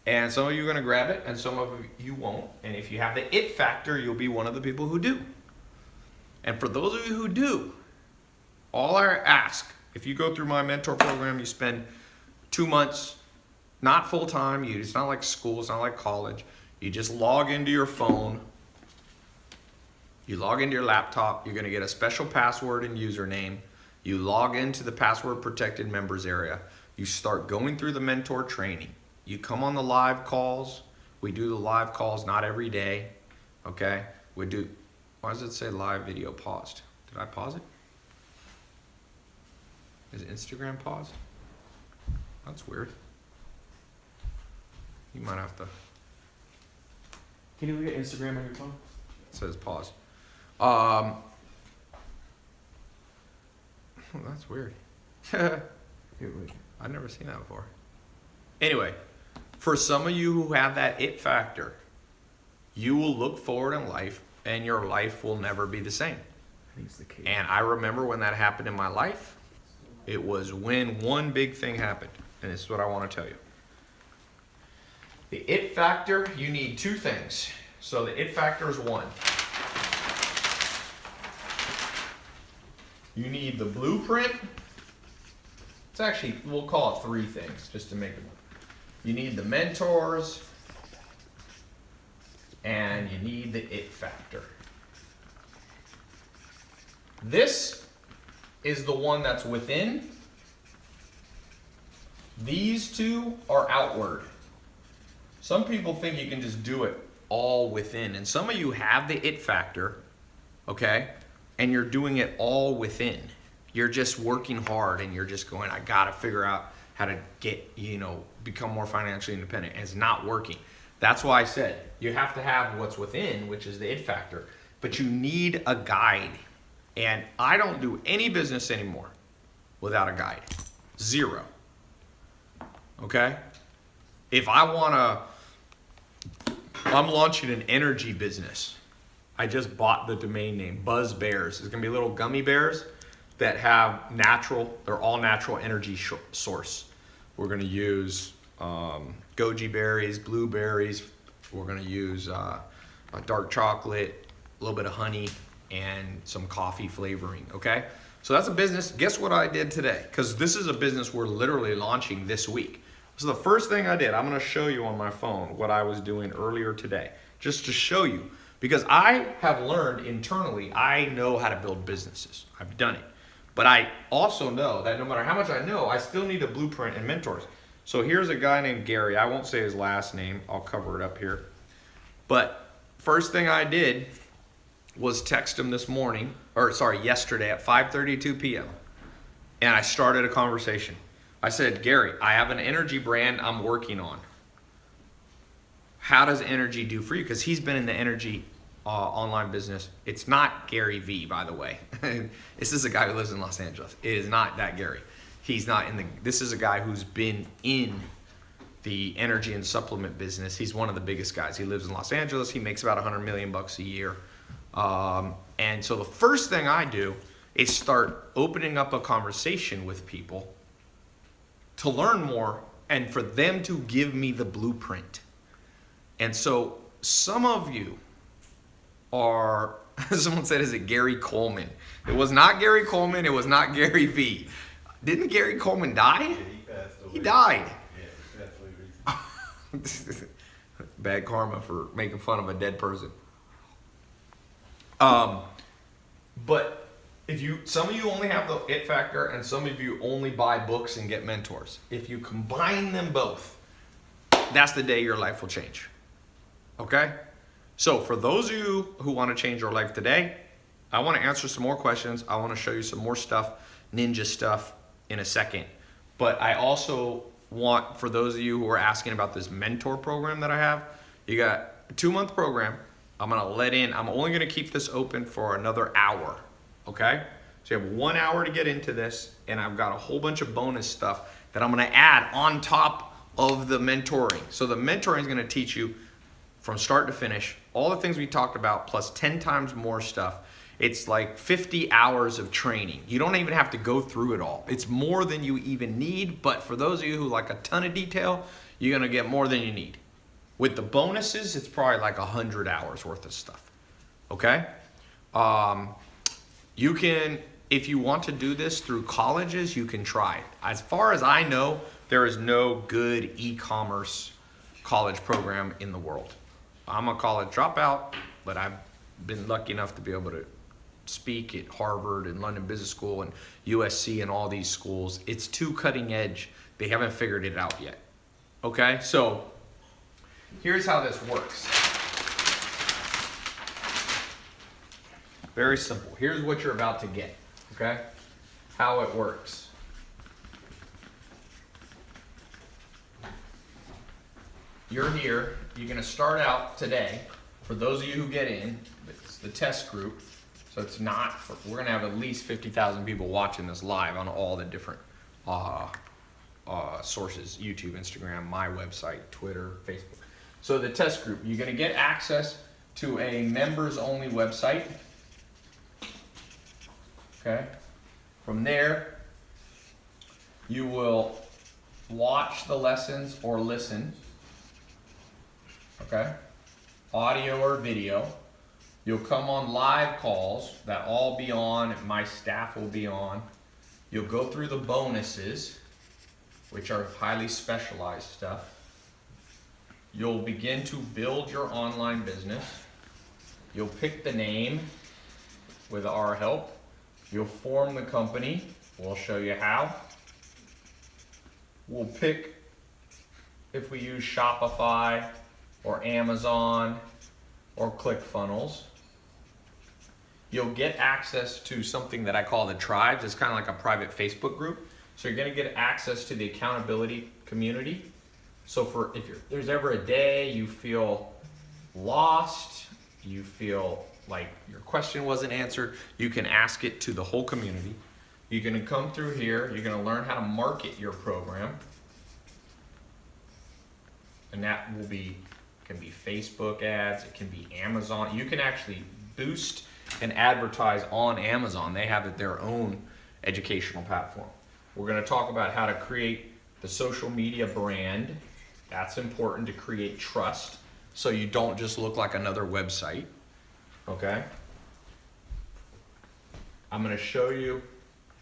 And some of you are going to grab it, and some of you won't. And if you have the it factor, you'll be one of the people who do. And for those of you who do, all I ask, if you go through my mentor program, you spend 2 months, not full time. It's not like school, it's not like college. You just log into your phone. You log into your laptop. You're going to get a special password and username. You log into the password protected members area. You start going through the mentor training. You come on the live calls. We do the live calls, not every day. Okay? We do, why does it say live video paused? Did I pause it? Is Instagram paused? That's weird. You might have to, Can you look at Instagram on your phone? it says pause. That's weird. Here, wait. I've never seen that before. Anyway, for some of you who have that it factor, you will look forward in life and your life will never be the same. I think it's the case. And I remember when that happened in my life. It was when one big thing happened. And this is what I want to tell you. The it factor, you need two things. So the it factor is one. You need the blueprint. It's actually, we'll call it three things just to make it. You need the mentors, and you need the it factor. This is the one that's within. These two are outward. Some people think you can just do it all within, and some of you have the it factor, okay? And you're doing it all within. You're just working hard and you're just going, I gotta figure out how to get, become more financially independent. And it's not working. That's why I said you have to have what's within, which is the it factor, but you need a guide. And I don't do any business anymore without a guide. Zero. Okay? If I'm launching an energy business. I just bought the domain name, Buzz Bears. It's gonna be little gummy bears that have they're all natural energy source. We're gonna use goji berries, blueberries. We're gonna use dark chocolate, a little bit of honey, and some coffee flavoring, okay? So that's a business. Guess what I did today? Because this is a business we're literally launching this week. So the first thing I did, I'm gonna show you on my phone what I was doing earlier today, just to show you. Because I have learned internally, I know how to build businesses. I've done it. But I also know that no matter how much I know, I still need a blueprint and mentors. So here's a guy named Gary. I won't say his last name. I'll cover it up here. But first thing I did was text him yesterday at 5:32 p.m. And I started a conversation. I said, Gary, I have an energy brand I'm working on. How does energy do for you? Because he's been in the energy online business. It's not Gary V, by the way. This is a guy who lives in Los Angeles. It is not that Gary. He's not this is a guy who's been in the energy and supplement business. He's one of the biggest guys. He lives in Los Angeles. He makes about $100 million a year. And so the first thing I do is start opening up a conversation with people to learn more and for them to give me the blueprint. And so some of you are, someone said, is it Gary Coleman? It was not Gary Coleman. It was not Gary V. Didn't Gary Coleman die? Yeah, he passed away. He died. Yeah, he passed away recently. Bad karma for making fun of a dead person. But some of you only have the it factor and some of you only buy books and get mentors. If you combine them both, that's the day your life will change. Okay? So for those of you who want to change your life today, I want to answer some more questions. I want to show you some more stuff, ninja stuff in a second. But I also want, for those of you who are asking about this mentor program that I have, you got a 2-month program. I'm only gonna keep this open for another hour, okay? So you have 1 hour to get into this, and I've got a whole bunch of bonus stuff that I'm gonna add on top of the mentoring. So the mentoring is gonna teach you from start to finish, all the things we talked about, plus 10 times more stuff. It's like 50 hours of training. You don't even have to go through it all. It's more than you even need, but for those of you who like a ton of detail, you're gonna get more than you need. With the bonuses, it's probably like 100 hours worth of stuff, okay? You can, if you want to do this through colleges, you can try it. As far as I know, there is no good e-commerce college program in the world. I'm a college dropout, but I've been lucky enough to be able to speak at Harvard and London Business School and USC and all these schools. It's too cutting edge. They haven't figured it out yet. Okay, so here's how this works. Very simple. Here's what you're about to get, okay? How it works. You're here. You're going to start out today. For those of you who get in, it's the test group. So it's not, we're going to have at least 50,000 people watching this live on all the different sources, YouTube, Instagram, my website, Twitter, Facebook. So the test group, you're going to get access to a members only website. Okay. From there, you will watch the lessons or listen. Okay. Audio or video. You'll come on live calls that all be on, my staff will be on. You'll go through the bonuses, which are highly specialized stuff. You'll begin to build your online business. You'll pick the name with our help. You'll form the company. We'll show you how. We'll pick if we use Shopify or Amazon or ClickFunnels. You'll get access to something that I call the tribes. It's kind of like a private Facebook group. So you're going to get access to the accountability community. So if there's ever a day you feel lost, you feel like your question wasn't answered, you can ask it to the whole community. You're going to come through here. You're going to learn how to market your program. And that can be Facebook ads. It can be Amazon. You can actually boost and advertise on Amazon. They have their own educational platform. We're going to talk about how to create the social media brand. That's important to create trust so you don't just look like another website. Okay? I'm going to show you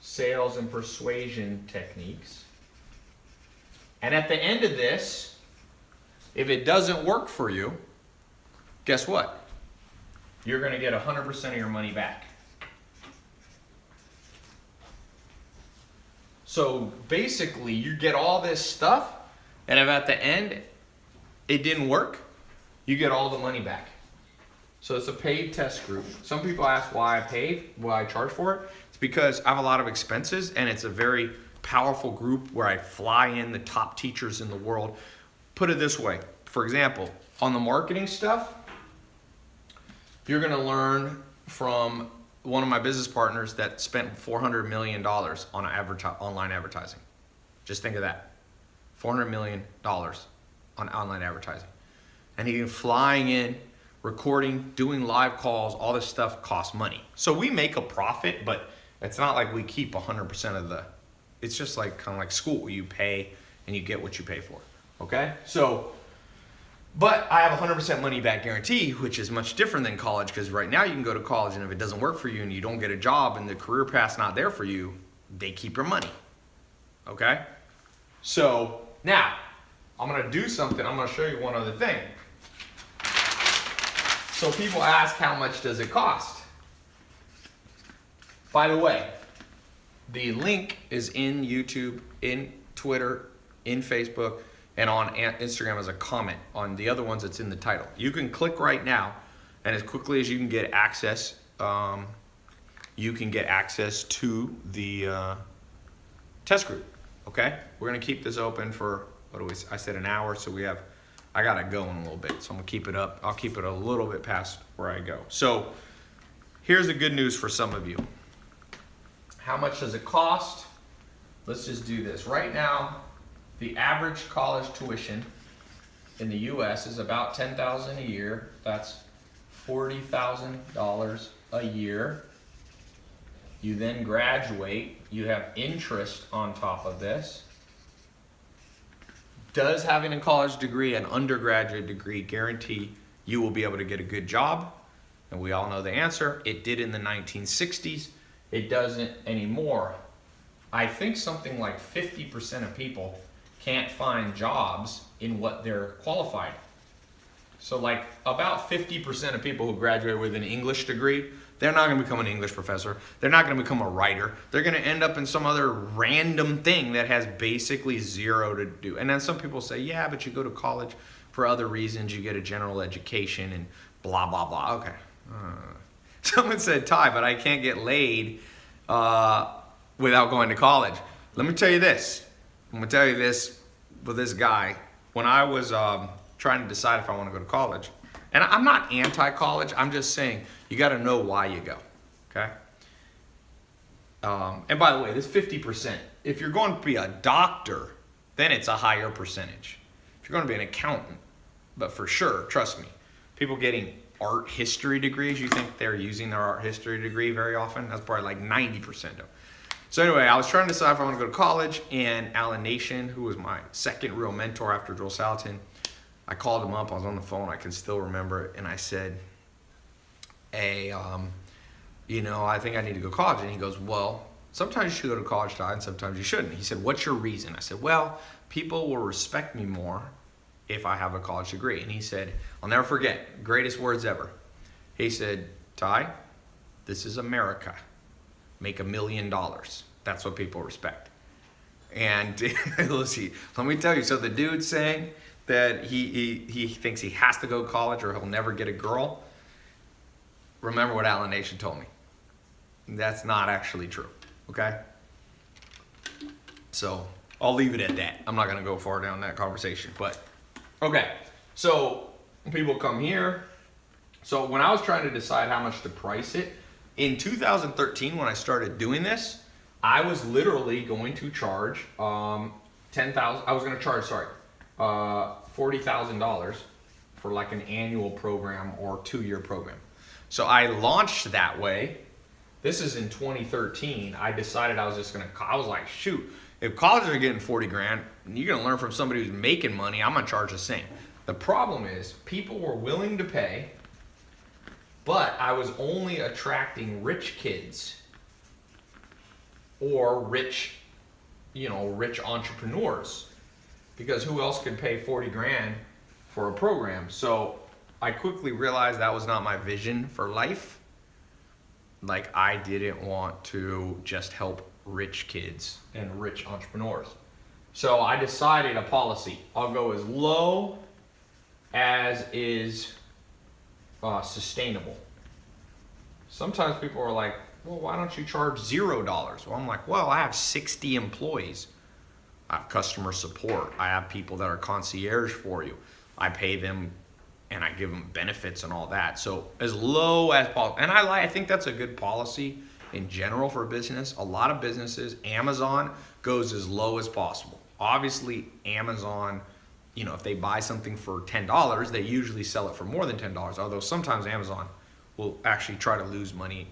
sales and persuasion techniques. And at the end of this, if it doesn't work for you, guess what? You're going to get 100% of your money back. So basically, you get all this stuff, and if at the end it didn't work, you get all the money back. So it's a paid test group. Some people ask why I charge for it. It's because I have a lot of expenses, and it's a very powerful group where I fly in the top teachers in the world. Put it this way. For example, on the marketing stuff, you're going to learn from one of my business partners that spent $400 million on online advertising. Just think of that. $400 million on online advertising. And he's flying in, recording, doing live calls, all this stuff costs money. So we make a profit, but it's not like we keep 100% of the, it's just like kind of like school. You pay and you get what you pay for. Okay? So, but I have 100% money back guarantee, which is much different than college, because right now you can go to college and if it doesn't work for you and you don't get a job and the career path's not there for you, they keep your money. Okay? So now I'm going to do something. I'm going to show you one other thing. So people ask, how much does it cost? By the way, the link is in YouTube, in Twitter, in Facebook, and on Instagram as a comment. On the other ones, it's in the title. You can click right now, and as quickly as you can get access, to the test group. Okay? We're gonna keep this open for I said an hour, so I gotta go in a little bit, so I'm gonna keep it up. I'll keep it a little bit past where I go. So here's the good news for some of you. How much does it cost? Let's just do this. Right now, the average college tuition in the US is about $10,000 a year. That's $40,000 a year. You then graduate. You have interest on top of this. Does having a college degree, an undergraduate degree, guarantee you will be able to get a good job? And we all know the answer. It did in the 1960s. It doesn't anymore. I think something like 50% of people can't find jobs in what they're qualified. So like about 50% of people who graduate with an English degree, they're not going to become an English professor. They're not going to become a writer. They're going to end up in some other random thing that has basically zero to do. And then some people say, yeah, but you go to college for other reasons. You get a general education and blah, blah, blah. Okay. Someone said, Ty, but I can't get laid without going to college. Let me tell you this. I'm going to tell you this with this guy. When I was trying to decide if I want to go to college, and I'm not anti-college, I'm just saying you got to know why you go, okay? And by the way, this 50%. If you're going to be a doctor, then it's a higher percentage. If you're going to be an accountant, but for sure, trust me, people getting art history degrees, you think they're using their art history degree very often? That's probably like 90% of them. So anyway, I was trying to decide if I want to go to college, and Alan Nation, who was my second real mentor after Joel Salatin, I called him up. I was on the phone. I can still remember it. And I said, hey, I think I need to go to college. And he goes, well, sometimes you should go to college, Ty, and sometimes you shouldn't. He said, what's your reason? I said, well, people will respect me more if I have a college degree. And he said, I'll never forget, greatest words ever. He said, Ty, this is America. Make $1 million. That's what people respect. And let's see, let me tell you, so the dude's saying that he thinks he has to go to college or he'll never get a girl. Remember what Alan Nation told me. That's not actually true, okay? So I'll leave it at that. I'm not gonna go far down that conversation, but okay. So people come here. So when I was trying to decide how much to price it, in 2013 when I started doing this, I was literally going to charge $40,000 for like an annual program or 2-year program. So I launched that way. This is in 2013. I decided I was like, shoot, if colleges are getting 40 grand, and you're gonna learn from somebody who's making money, I'm gonna charge the same. The problem is people were willing to pay, but I was only attracting rich kids or rich entrepreneurs, because who else could pay 40 grand for a program? So I quickly realized that was not my vision for life. Like, I didn't want to just help rich kids and rich entrepreneurs. So I decided a policy. I'll go as low as is sustainable. Sometimes people are like, well, why don't you charge $0? Well, I'm like, well, I have 60 employees. I have customer support. I have people that are concierge for you. I pay them and I give them benefits and all that. So as low as possible. And I think that's a good policy in general for business. A lot of businesses, Amazon goes as low as possible. Obviously, Amazon, if they buy something for $10, they usually sell it for more than $10. Although sometimes Amazon will actually try to lose money.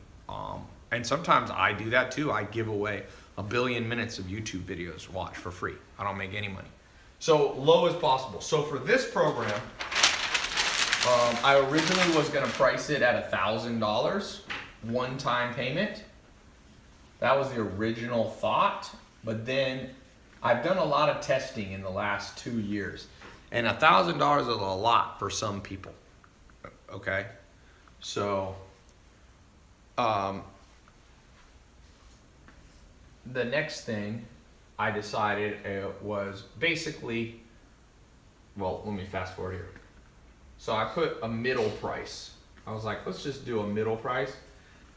And sometimes I do that too. I give away 1 billion minutes of YouTube videos to watch for free. I don't make any money. So low as possible. So for this program, I originally was gonna price it at $1,000, one-time payment. That was the original thought, but then I've done a lot of testing in the last 2 years, and $1,000 is a lot for some people, okay? So, the next thing I decided was basically, well, let me fast forward here. So I put a middle price. I was like, let's just do a middle price.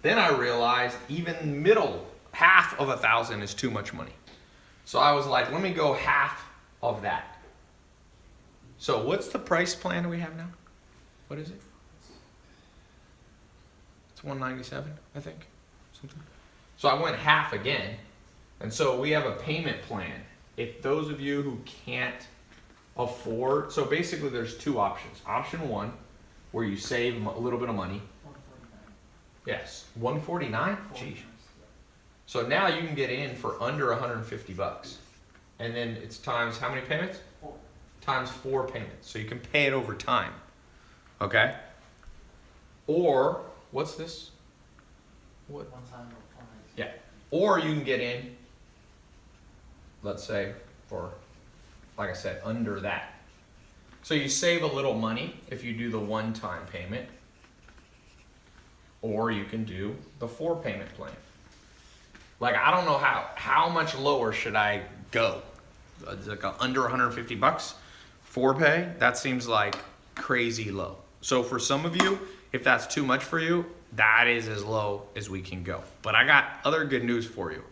Then I realized even middle, half of 1,000 is too much money. So I was like, let me go half of that. So what's the price plan we have now? What is it? It's $197, I think. Something. So I went half again. And so we have a payment plan. If those of you who can't afford, so basically there's 2 options. Option 1, where you save a little bit of money. 149. Yes, 149. Geez. So now you can get in for under $150, and then it's times how many payments? 4. Times 4 payments. So you can pay it over time. Okay. Or what's this? What? One time or 4 nights. Yeah. Or you can get in, let's say, for, like I said, under that. So you save a little money if you do the one-time payment, or you can do the 4-payment plan. Like, I don't know how much lower should I go? It's like under 150 bucks, 4-pay? That seems like crazy low. So for some of you, if that's too much for you, that is as low as we can go. But I got other good news for you.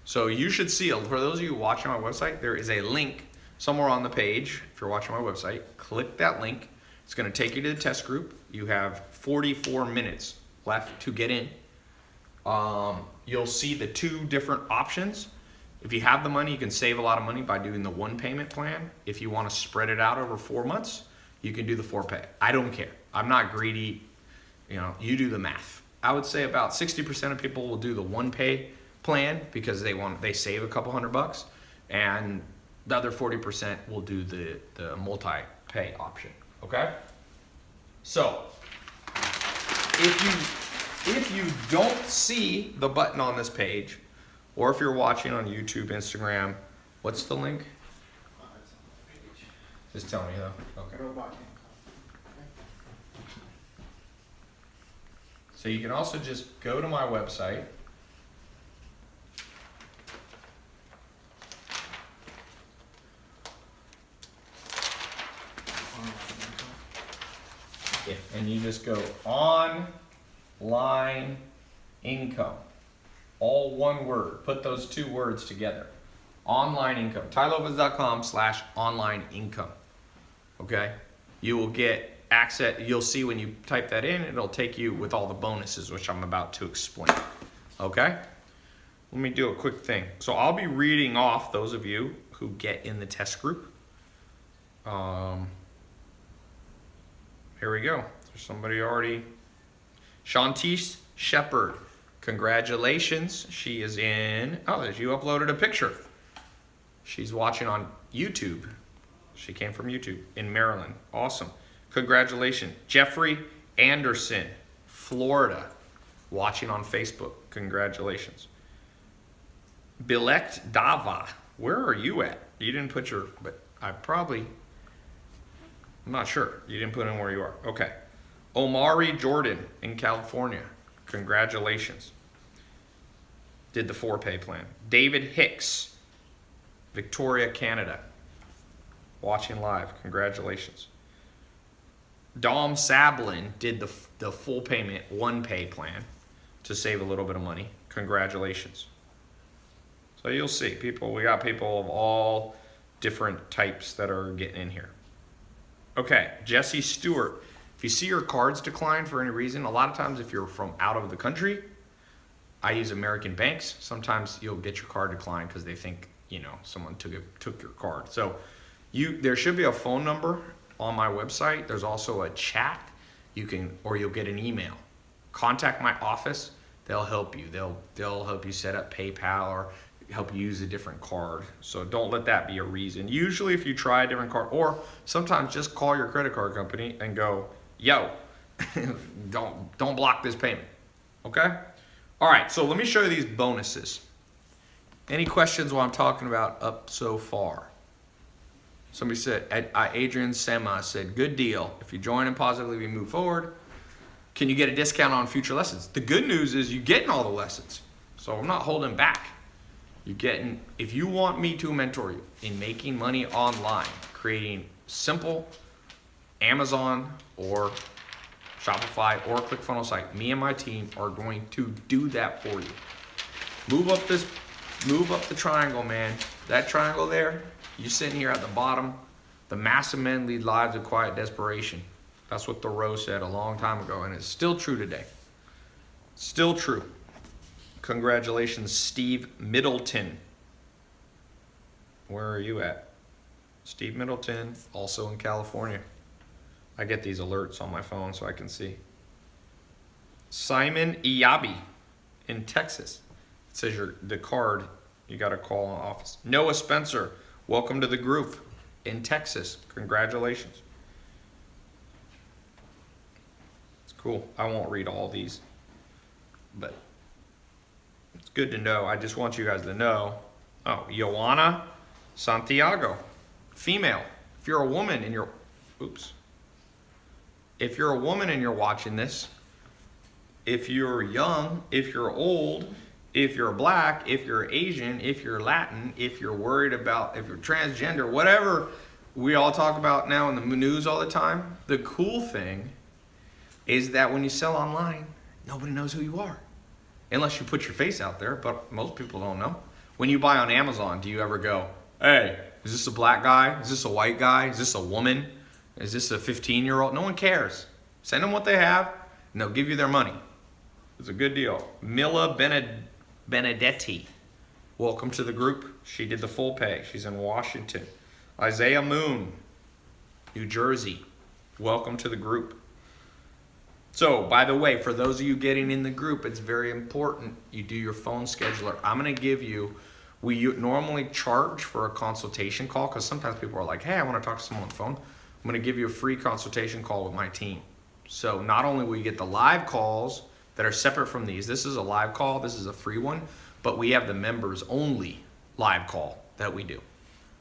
So you should see, for those of you watching my website, there is a link somewhere on the page. If you're watching my website, click that link. It's gonna take you to the test group. You have 44 minutes left to get in. You'll see the 2 different options. If you have the money, you can save a lot of money by doing the 1-payment plan. If you want to spread it out over 4 months, you can do the 4-pay. I don't care. I'm not greedy. You know, you do the math. I would say about 60% of people will do the 1-pay plan because they save a couple $100, and the other 40% will do the multi-pay option. Okay? So if you don't see the button on this page, or if you're watching on YouTube, Instagram, what's the link? It's on the page. Just tell me though. Okay. Robot income. So you can also just go to my website. Yeah, and you just go online income. All one word. Put those 2 words together. Online income. TAILOPEZ.com/online income. Okay? You will get access. You'll see when you type that in, it'll take you with all the bonuses, which I'm about to explain. Okay? Let me do a quick thing. So I'll be reading off those of you who get in the test group. Here we go. There's somebody already. Shantice Shepherd. Congratulations. She is in. Oh, you uploaded a picture. She's watching on YouTube. She came from YouTube in Maryland. Awesome. Congratulations. Jeffrey Anderson, Florida, watching on Facebook. Congratulations. Bilekt Dava. Where are you at? You didn't put your, but I'm not sure. You didn't put in where you are. Okay. Omari Jordan in California. Congratulations. Did the 4-pay plan. David Hicks, Victoria, Canada. Watching live. Congratulations. Dom Sablin did the full payment 1-pay plan to save a little bit of money. Congratulations. So you'll see we got people of all different types that are getting in here. Okay, Jesse Stewart. If you see your cards decline for any reason, a lot of times if you're from out of the country, I use American banks. Sometimes you'll get your card declined because they think, someone took your card. So there should be a phone number on my website. There's also a chat. You'll get an email. Contact my office. They'll help you. They'll help you set up PayPal or help you use a different card. So don't let that be a reason. Usually if you try a different card, or sometimes just call your credit card company and go, yo, don't block this payment. Okay? All right, so let me show you these bonuses. Any questions while I'm talking about up so far? Somebody said, Adrian Sema said, good deal. If you join and positively we move forward, can you get a discount on future lessons? The good news is you're getting all the lessons. So I'm not holding back. If you want me to mentor you in making money online, creating simple Amazon or Shopify or ClickFunnels site, me and my team are going to do that for you. Move up the triangle, man. That triangle there, you sitting here at the bottom. The massive men lead lives of quiet desperation. That's what Thoreau said a long time ago, and it's still true today. Still true. Congratulations, Steve Middleton. Where are you at? Steve Middleton, also in California. I get these alerts on my phone so I can see. Simon Iyabi in Texas. It says the card, you got to call in office. Noah Spencer, welcome to the group in Texas. Congratulations. It's cool. I won't read all these, but it's good to know. I just want you guys to know. Oh, Joanna Santiago, female. If you're a woman and you're Oops. If you're a woman and you're watching this, if you're young, if you're old, if you're black, if you're Asian, if you're Latin, if you're worried about, if you're transgender, whatever we all talk about now in the news all the time, the cool thing is that when you sell online, nobody knows who you are. Unless you put your face out there, but most people don't know. When you buy on Amazon, do you ever go, hey, is this a black guy? Is this a white guy? Is this a woman? Is this a 15-year-old? No one cares. Send them what they have, and they'll give you their money. It's a good deal. Mila Benedetti, welcome to the group. She did the full pay. She's in Washington. Isaiah Moon, New Jersey, welcome to the group. So, by the way, for those of you getting in the group, it's very important you do your phone scheduler. I'm going to give you, we normally charge for a consultation call because sometimes people are like, hey, I want to talk to someone on the phone. I'm going to give you a free consultation call with my team. So not only will you get the live calls that are separate from these, this is a live call, this is a free one, but we have the members only live call that we do.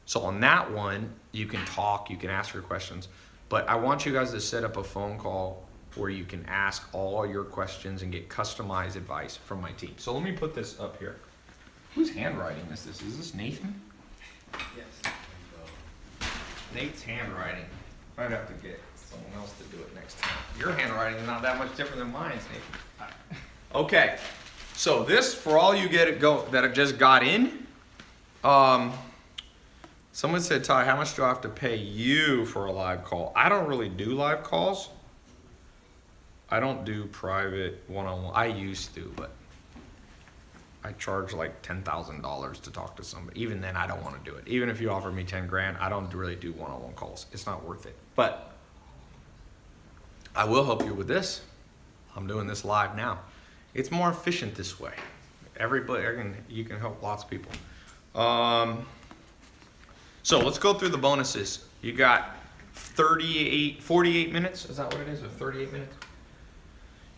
So on that one, you can talk, you can ask your questions, but I want you guys to set up a phone call where you can ask all your questions and get customized advice from my team. So let me put this up here. Whose handwriting is this? Is this Nathan? Yes. Nate's handwriting. I'd have to get someone else to do it next time. Your handwriting is not that much different than mine, Nathan. Okay, so this, for all you get it go that have just got in, someone said, Ty, how much do I have to pay you for a live call? I don't really do live calls. I don't do private one-on-one. I used to, but I charge like $10,000 to talk to somebody. Even then, I don't want to do it. Even if you offer me 10 grand, I don't really do one-on-one calls. It's not worth it. But I will help you with this. I'm doing this live now. It's more efficient this way. Everybody, you can help lots of people. So let's go through the bonuses. You got 48 minutes. Is that what it is? Or 38 minutes?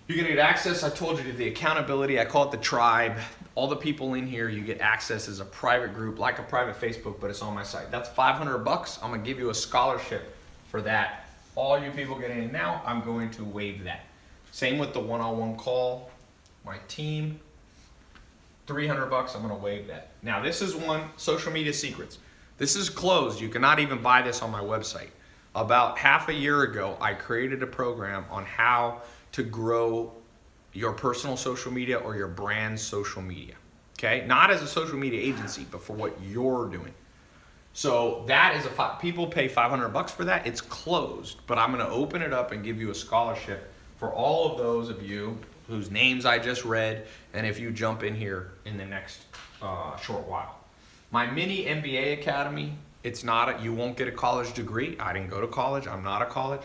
You're gonna get access, I told you, to the accountability. I call it the tribe. All the people in here, you get access as a private group, like a private Facebook, but it's on my site. That's $500. I'm gonna give you a scholarship for that. All you people getting in now, I'm going to waive that. Same with the one-on-one call. My team, $300, I'm gonna waive that. Now this is one, social media secrets. This is closed, you cannot even buy this on my website. About half a year ago, I created a program on how to grow your personal social media or your brand's social media, okay? Not as a social media agency, but for what you're doing. So that is people pay $500 for that. It's closed, but I'm gonna open it up and give you a scholarship for all of those of you whose names I just read, and if you jump in here in the next short while. My mini MBA Academy, it's not, you won't get a college degree. I didn't go to college, I'm not a college.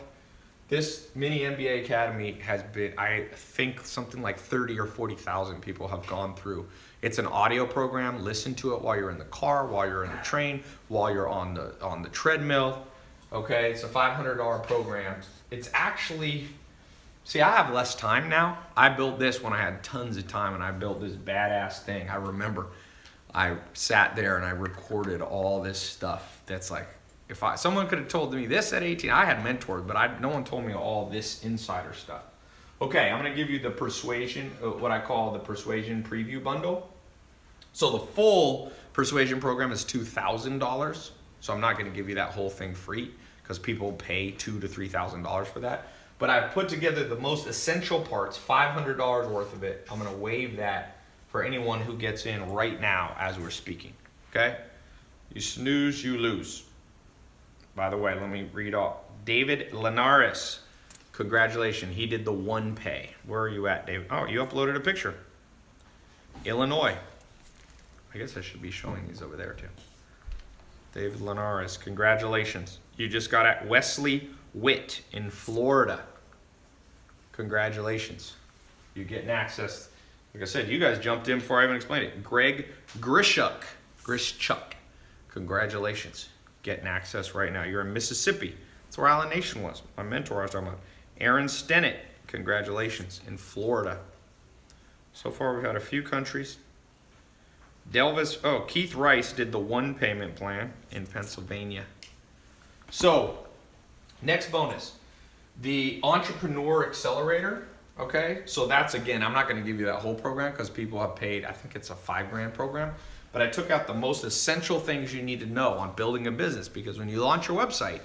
This mini MBA Academy has been, I think something like 30 or 40,000 people have gone through. It's an audio program. Listen to it while you're in the car, while you're in the train, while you're on the treadmill. Okay, it's a $500 program. It's actually, see, I have less time now. I built this when I had tons of time, and I built this badass thing. I remember I sat there and I recorded all this stuff that's like, someone could have told me this at 18, I had mentors, but no one told me all this insider stuff. Okay, I'm gonna give you the persuasion, what I call the persuasion preview bundle. So the full persuasion program is $2,000. So I'm not gonna give you that whole thing free because people pay $2,000 to $3,000 for that. But I've put together the most essential parts, $500 worth of it. I'm gonna waive that for anyone who gets in right now as we're speaking, okay? You snooze, you lose. By the way, let me read off. David Linares, congratulations. He did the one pay. Where are you at, David? Oh, you uploaded a picture. Illinois. I guess I should be showing these over there too. David Linares, congratulations. You just got at Wesley Witt in Florida. Congratulations. You're getting access. Like I said, you guys jumped in before I even explained it. Greg Grishuk. Congratulations. Getting access right now. You're in Mississippi. That's where Island Nation was. My mentor I was talking about. Aaron Stennett, congratulations, in Florida. So far we've had a few countries. Keith Rice did the one payment plan in Pennsylvania. So Next bonus, the Entrepreneur Accelerator. Okay, so that's, again, I'm not going to give you that whole program because people have paid, I think it's a $5,000 program, but I took out the most essential things you need to know on building a business, because when you launch your website,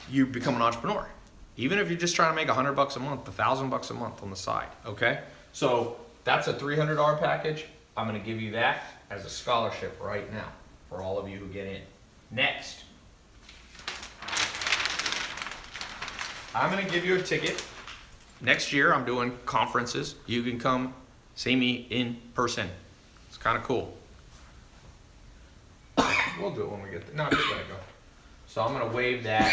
you become an entrepreneur. Even if you're just trying to make $100 a month, $1,000 a month on the side. Okay, so that's a $300 package. I'm going to give you that as a scholarship right now for all of you who get in. Next, I'm going to give you a ticket. Next year, I'm doing conferences. You can come see me in person. It's kind of cool. We'll do it when we get there. No, I'm just going to go. So I'm going to waive that.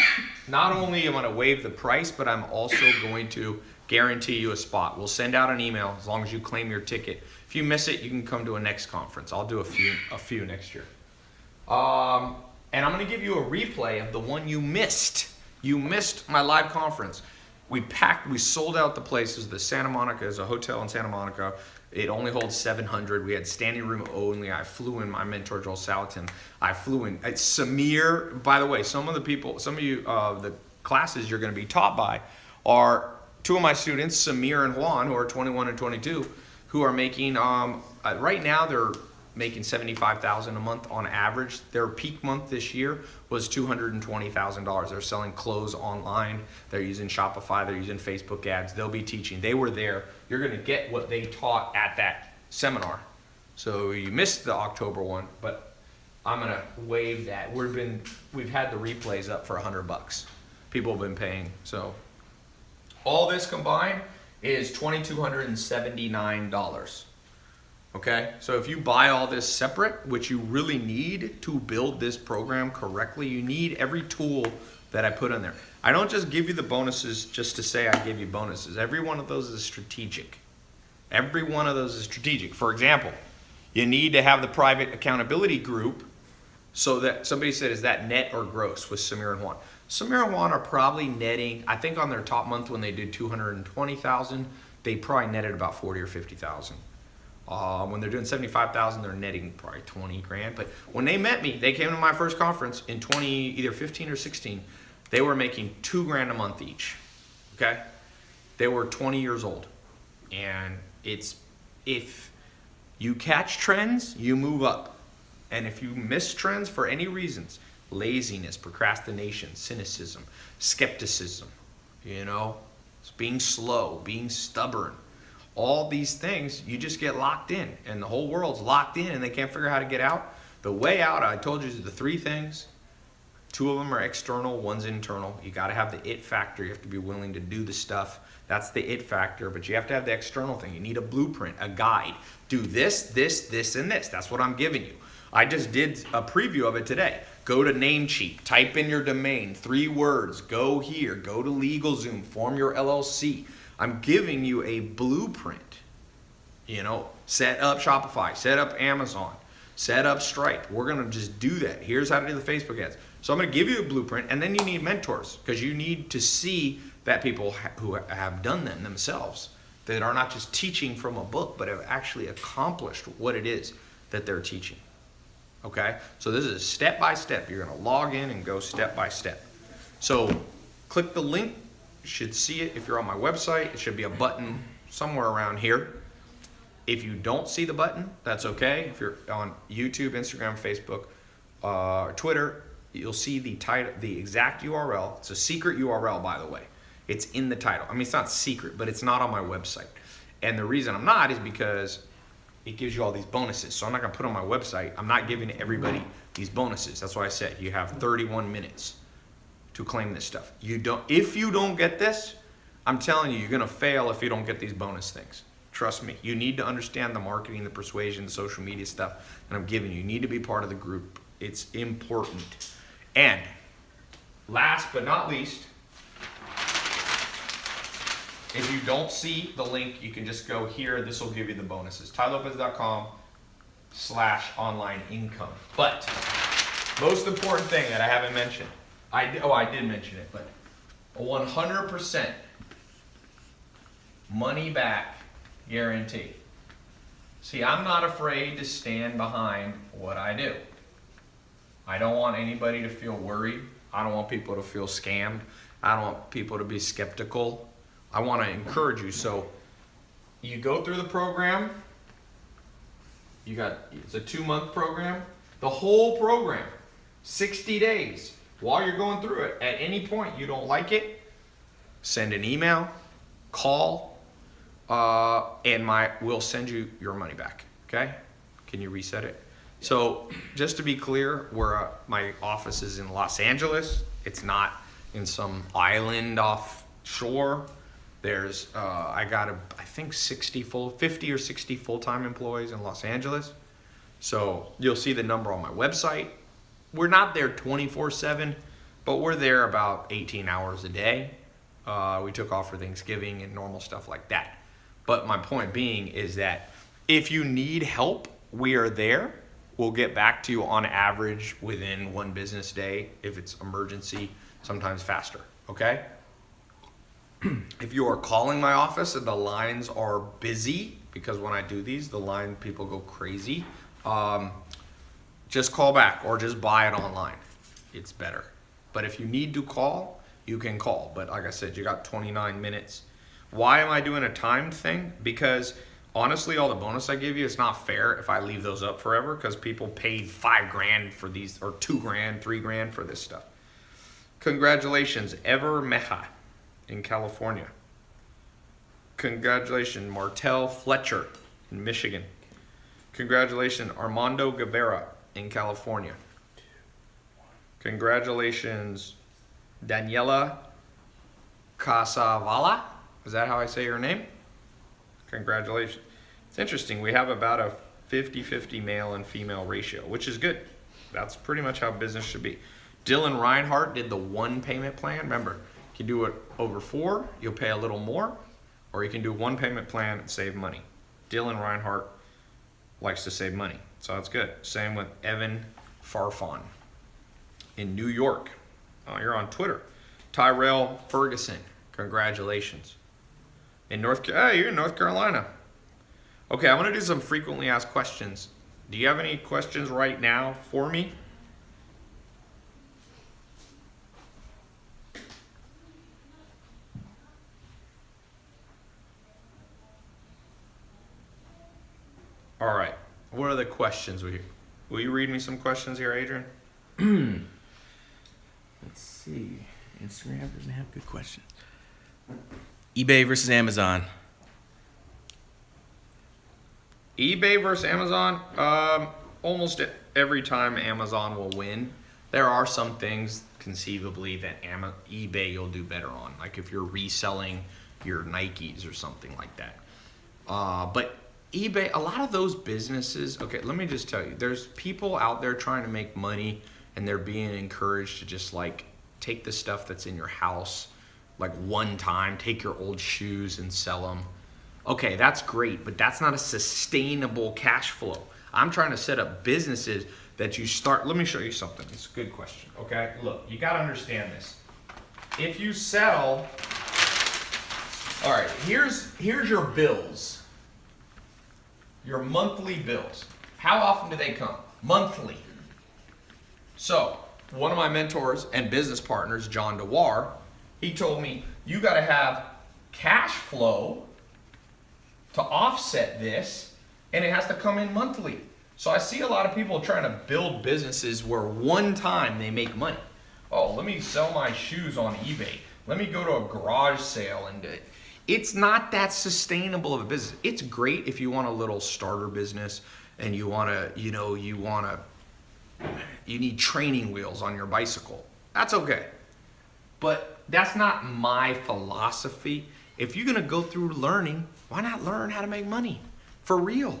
Not only am I going to waive the price, but I'm also going to guarantee you a spot. We'll send out an email as long as you claim your ticket. If you miss it, you can come to a next conference. I'll do a few next year. And I'm going to give you a replay of the one you missed. You missed my live conference. We sold out the places. The Santa Monica is a hotel in Santa Monica. It only holds 700. We had standing room only. I flew in my mentor, Joel Salatin. I flew in. Samir, by the way, some of you, the classes you're going to be taught by are two of my students, Samir and Juan, who are 21 and 22, who are making, right now they're making $75,000 a month on average. Their peak month this year was $220,000. They're selling clothes online. They're using Shopify. They're using Facebook ads. They'll be teaching. They were there. You're going to get what they taught at that seminar. So you missed the October one, but I'm going to waive that. We've had the replays up for $100. People have been paying. So all this combined is $2,279. Okay, so if you buy all this separate, which you really need to build this program correctly, you need every tool that I put in there. I don't just give you the bonuses just to say I give you bonuses. Every one of those is strategic. Every one of those is strategic. For example, you need to have the private accountability group so that somebody said, is that net or gross with Samir and Juan? Samir and Juan are probably netting, I think on their top month when they did 220,000, they probably netted about 40 or 50,000. When they're doing 75,000, they're netting probably 20 grand. But when they met me, they came to my first conference in either 15 or 16. They were making $2 grand a month each. Okay, they were 20 years old, and if you catch trends, you move up, and if you miss trends for any reasons, laziness, procrastination, cynicism, skepticism, being slow, being stubborn. All these things, you just get locked in, and the whole world's locked in and they can't figure out how to get out. The way out, I told you, is the three things. 2 of them are external, 1's internal. You got to have the it factor. You have to be willing to do the stuff. That's the it factor, but you have to have the external thing. You need a blueprint, a guide. Do this, this, this, and this. That's what I'm giving you. I just did a preview of it today. Go to Namecheap, type in your domain, 3 words, go here, go to LegalZoom, form your LLC. I'm giving you a blueprint. Set up Shopify, set up Amazon, set up Stripe. We're going to just do that. Here's how to do the Facebook ads. So I'm going to give you a blueprint, and then you need mentors because you need to see that people who have done them themselves, that are not just teaching from a book, but have actually accomplished what it is that they're teaching. Okay? So this is step by step. You're going to log in and go step by step. So click the link. You should see it if you're on my website. It should be a button somewhere around here. If you don't see the button, that's okay. If you're on YouTube, Instagram, Facebook, or Twitter, you'll see the title, the exact URL. It's a secret URL, by the way. It's in the title. I mean, it's not secret, but it's not on my website. And the reason I'm not is because it gives you all these bonuses. So I'm not going to put on my website. I'm not giving everybody these bonuses. That's why I said you have 31 minutes to claim this stuff. If you don't get this, I'm telling you, you're going to fail if you don't get these bonus things. Trust me. You need to understand the marketing, the persuasion, the social media stuff that I'm giving you. You need to be part of the group. It's important. And last but not least, if you don't see the link, you can just go here. This will give you the bonuses. TAILOPEZ.com/online income. But most important thing that I haven't mentioned, I did mention it, but a 100% money back guarantee. See, I'm not afraid to stand behind what I do. I don't want anybody to feel worried. I don't want people to feel scammed. I don't want people to be skeptical. I want to encourage you. So you go through the program. It's a 2-month program. The whole program, 60 days. While you're going through it, at any point you don't like it, send an email, call, and we'll send you your money back. Okay? Can you reset it? So just to be clear, my office is in Los Angeles. It's not in some island offshore. There's I got I think 50 or 60 full-time employees in Los Angeles. So you'll see the number on my website. We're not there 24/7, but we're there about 18 hours a day. We took off for Thanksgiving and normal stuff like that. But my point being is that if you need help, we are there. We'll get back to you on average within 1 business day. If it's emergency, sometimes faster, okay? If you are calling my office and the lines are busy, because when I do these, people go crazy, just call back or just buy it online. It's better. But if you need to call, you can call. But like I said, you got 29 minutes. Why am I doing a timed thing? Because honestly, all the bonus I give you, it's not fair if I leave those up forever, because people paid $5,000 for these, or $2,000, $3,000 for this stuff. Congratulations, Ever Meha in California. Congratulations, Martel Fletcher in Michigan. Congratulations, Armando Guevara in California. Congratulations, Daniela Casavala. Is that how I say your name? Congratulations. It's interesting. We have about a 50-50 male and female ratio, which is good. That's pretty much how business should be. Dylan Reinhardt did the 1 payment plan. Remember, you can do it over 4, you'll pay a little more, or you can do 1 payment plan and save money. Dylan Reinhardt likes to save money, so that's good. Same with Evan Farfan in New York. Oh, you're on Twitter. Tyrell Ferguson, congratulations. You're in North Carolina. Okay, I'm going to do some frequently asked questions. Do you have any questions right now for me? All right. What are the questions? Will you read me some questions here, Adrian? Let's see. Instagram doesn't have good questions. eBay versus Amazon. eBay versus Amazon, almost every time Amazon will win. There are some things conceivably that eBay you'll do better on, like if you're reselling your Nikes or something like that. But eBay, a lot of those businesses, okay, let me just tell you, there's people out there trying to make money and they're being encouraged to just like take the stuff that's in your house like one time, take your old shoes and sell them. Okay, that's great, but that's not a sustainable cash flow. I'm trying to set up businesses that you start. Let me show you something. It's a good question, okay? Look, you gotta understand this. If you sell, all right, here's your bills. Your monthly bills. How often do they come? Monthly. So, one of my mentors and business partners, John DeWar, he told me, you gotta have cash flow to offset this, and it has to come in monthly. So I see a lot of people trying to build businesses where one time they make money. Oh, let me sell my shoes on eBay. Let me go to a garage sale and it's not that sustainable of a business. It's great if you want a little starter business and you need training wheels on your bicycle. That's okay. But that's not my philosophy. If you're gonna go through learning, why not learn how to make money for real?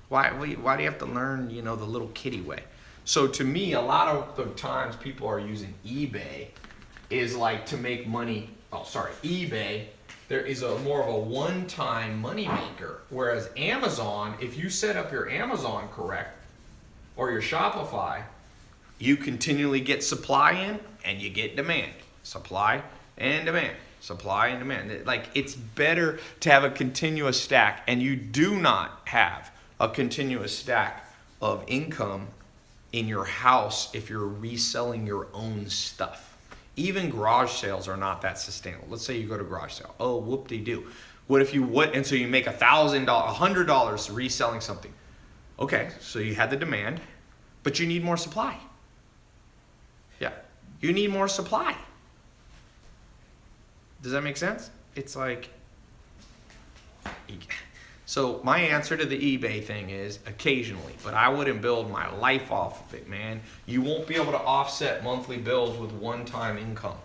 Why do you have to learn, the little kiddie way? So to me, a lot of the times people are using eBay is like to make money. eBay, there is more of a one-time money maker. Whereas Amazon, if you set up your Amazon correct or your Shopify, you continually get supply in and you get demand. Supply and demand. Supply and demand. Like, it's better to have a continuous stack, and you do not have a continuous stack of income in your house if you're reselling your own stuff. Even garage sales are not that sustainable. Let's say you go to garage sale. Oh, whoop-de-doo. What if you would, and so you make $1,000, $100 reselling something. Okay, so you had the demand, but you need more supply. Yeah, you need more supply. Does that make sense? It's like, so my answer to the eBay thing is occasionally, but I wouldn't build my life off of it, man. You won't be able to offset monthly bills with one-time income.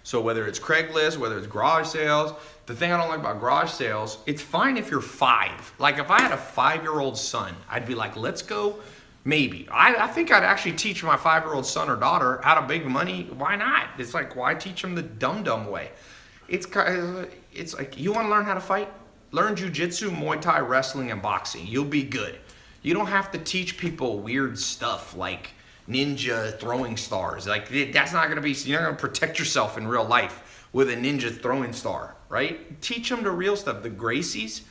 So whether it's Craigslist, whether it's garage sales, the thing I don't like about garage sales, it's fine if you're 5. Like if I had a 5-year-old son, I'd be like, let's go. Maybe. I think I'd actually teach my 5-year-old son or daughter how to make money. Why not? It's like, why teach them the dumb way? It's like, you want to learn how to fight? Learn jiu-jitsu, Muay Thai, wrestling, and boxing. You'll be good. You don't have to teach people weird stuff like ninja throwing stars. Like that's not going to be, you're not going to protect yourself in real life with a ninja throwing star, right? Teach them the real stuff. The Gracies,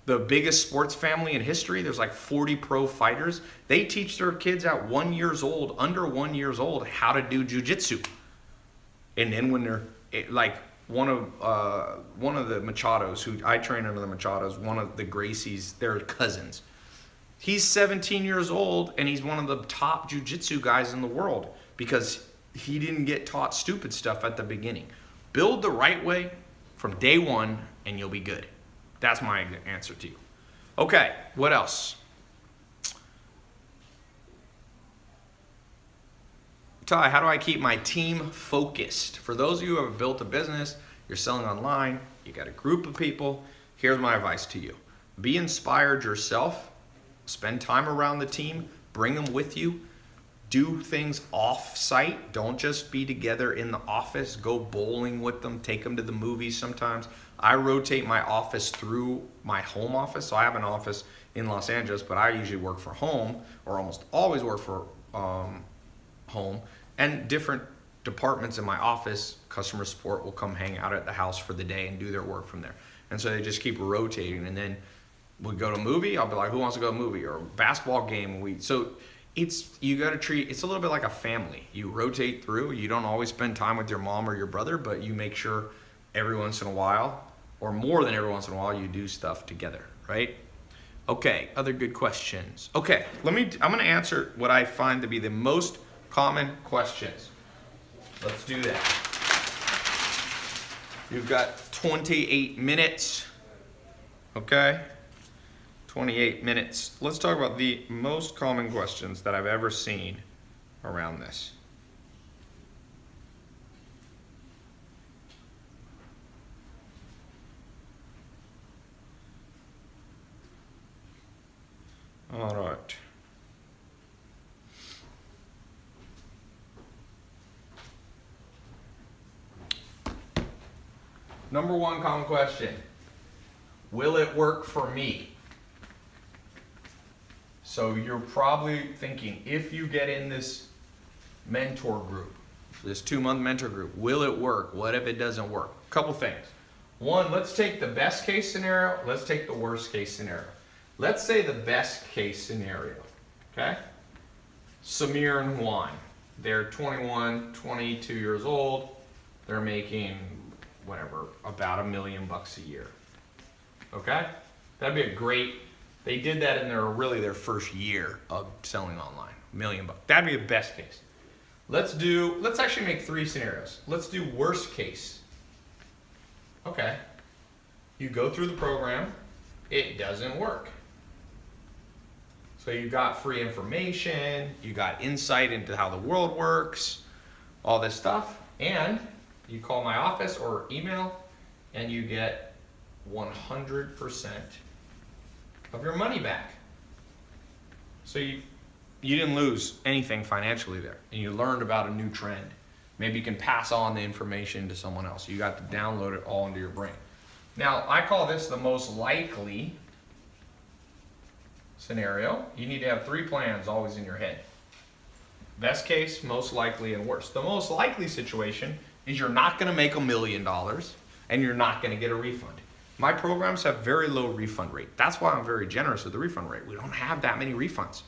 the biggest sports family in history, there's like 40 pro fighters. They teach their kids at 1 year old, under 1 year old, how to do jiu-jitsu. And then when they're like, one of the Machados, who I train under the Machados, one of the Gracies, they're cousins. He's 17 years old, and he's one of the top jiu-jitsu guys in the world because he didn't get taught stupid stuff at the beginning. Build the right way from day one, and you'll be good. That's my answer to you. Okay, what else? Ty, how do I keep my team focused? For those of you who have built a business, you're selling online, you got a group of people, here's my advice to you. Be inspired yourself, spend time around the team, bring them with you, do things off-site. Don't just be together in the office, go bowling with them, take them to the movies sometimes. I rotate my office through my home office, so I have an office in Los Angeles, but I usually work for home, or almost always work for home. And different departments in my office, customer support will come hang out at the house for the day and do their work from there. And so they just keep rotating. And then we go to a movie, I'll be like, who wants to go to a movie? Or a basketball game. So you got to treat, it's a little bit like a family. You rotate through. You don't always spend time with your mom or your brother, but you make sure every once in a while, or more than every once in a while, you do stuff together, right? Okay, other good questions. Okay, I'm going to answer what I find to be the most common questions. Let's do that. You've got 28 minutes. Okay? 28 minutes. Let's talk about the most common questions that I've ever seen around this. All right. Number one common question. Will it work for me? So you're probably thinking, if you get in this mentor group, this 2-month mentor group, will it work? What if it doesn't work? A couple things. One, let's take the best case scenario. Let's take the worst case scenario. Let's say the best case scenario, okay? Samir and Juan, they're 21, 22 years old. They're making whatever, about $1 million a year. Okay? That'd be a great, they did that in their first year of selling online. $1 million. That'd be the best case. Let's actually make 3 scenarios. Let's do worst case. Okay. You go through the program, it doesn't work. So you got free information, you got insight into how the world works, all this stuff, and you call my office or email, and you get 100% of your money back. So you didn't lose anything financially there, and you learned about a new trend. Maybe you can pass on the information to someone else. You got to download it all into your brain. Now, I call this the most likely scenario. You need to have 3 plans always in your head. Best case, most likely, and worst. The most likely situation is you're not going to make $1 million and you're not going to get a refund. My programs have very low refund rate. That's why I'm very generous with the refund rate. We don't have that many refunds.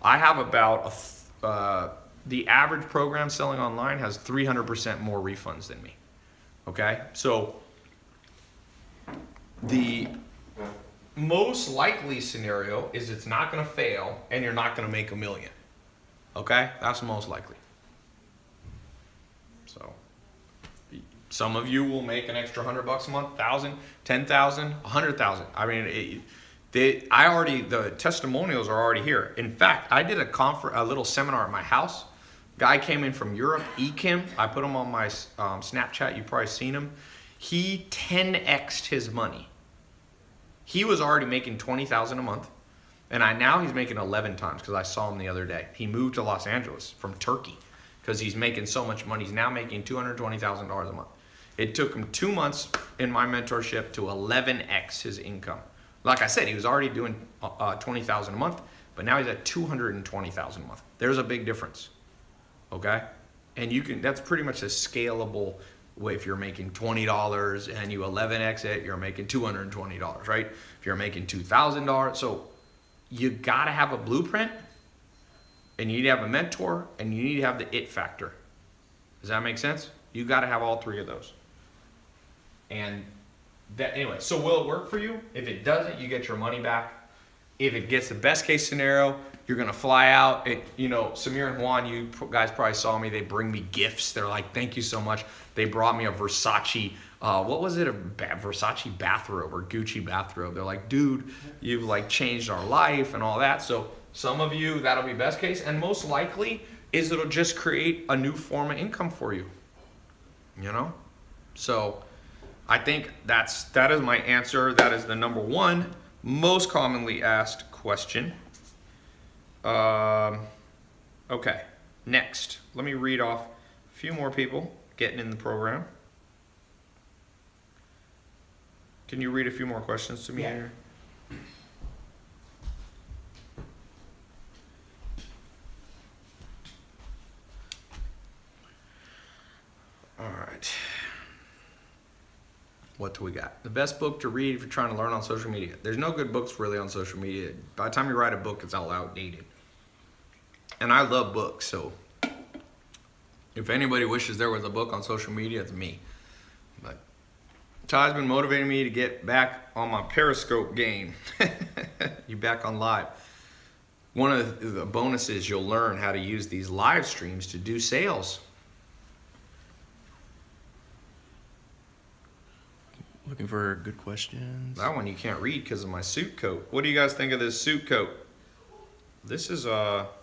I have about the average program selling online has 300% more refunds than me. Okay? So the most likely scenario is it's not going to fail and you're not going to make $1 million. Okay? That's most likely. So some of you will make an extra $100 a month, 1,000, 10,000, 100,000. I mean, the testimonials are already here. In fact, I did a little seminar at my house. Guy came in from Europe, Ekim. I put him on my Snapchat. You've probably seen him. He 10x'd his money. He was already making $20,000 a month, and now he's making 11 times because I saw him the other day. He moved to Los Angeles from Turkey because he's making so much money. He's now making $220,000 a month. It took him 2 months in my mentorship to 11x his income. Like I said, he was already doing $20,000 a month, but now he's at $220,000 a month. There's a big difference, okay? And that's pretty much a scalable way. If you're making $20 and you 11x it, you're making $220, right? If you're making $2,000, so you gotta have a blueprint, and you need to have a mentor, and you need to have the it factor. Does that make sense? You gotta have all three of those. And anyway, so will it work for you? If it doesn't, you get your money back. If it gets the best case scenario, you're gonna fly out. Samir and Juan, you guys probably saw me. They bring me gifts. They're like, thank you so much. They brought me a Versace, what was it? A Versace bathrobe or Gucci bathrobe. They're like, dude, you've like changed our life and all that. So some of you, that'll be best case. And most likely is it'll just create a new form of income for you, So I think that is my answer. That is the number one most commonly asked question. Okay, next. Let me read off a few more people getting in the program. Can you read a few more questions to me here? All right. What do we got? The best book to read if you're trying to learn on social media. There's no good books really on social media. By the time you write a book, it's all outdated. And I love books, so if anybody wishes there was a book on social media, it's me. But Ty's been motivating me to get back on my Periscope game. You back on live. One of the bonuses, you'll learn how to use these live streams to do sales. Looking for good questions. That one you can't read because of my suit coat. What do you guys think of this suit coat? This is what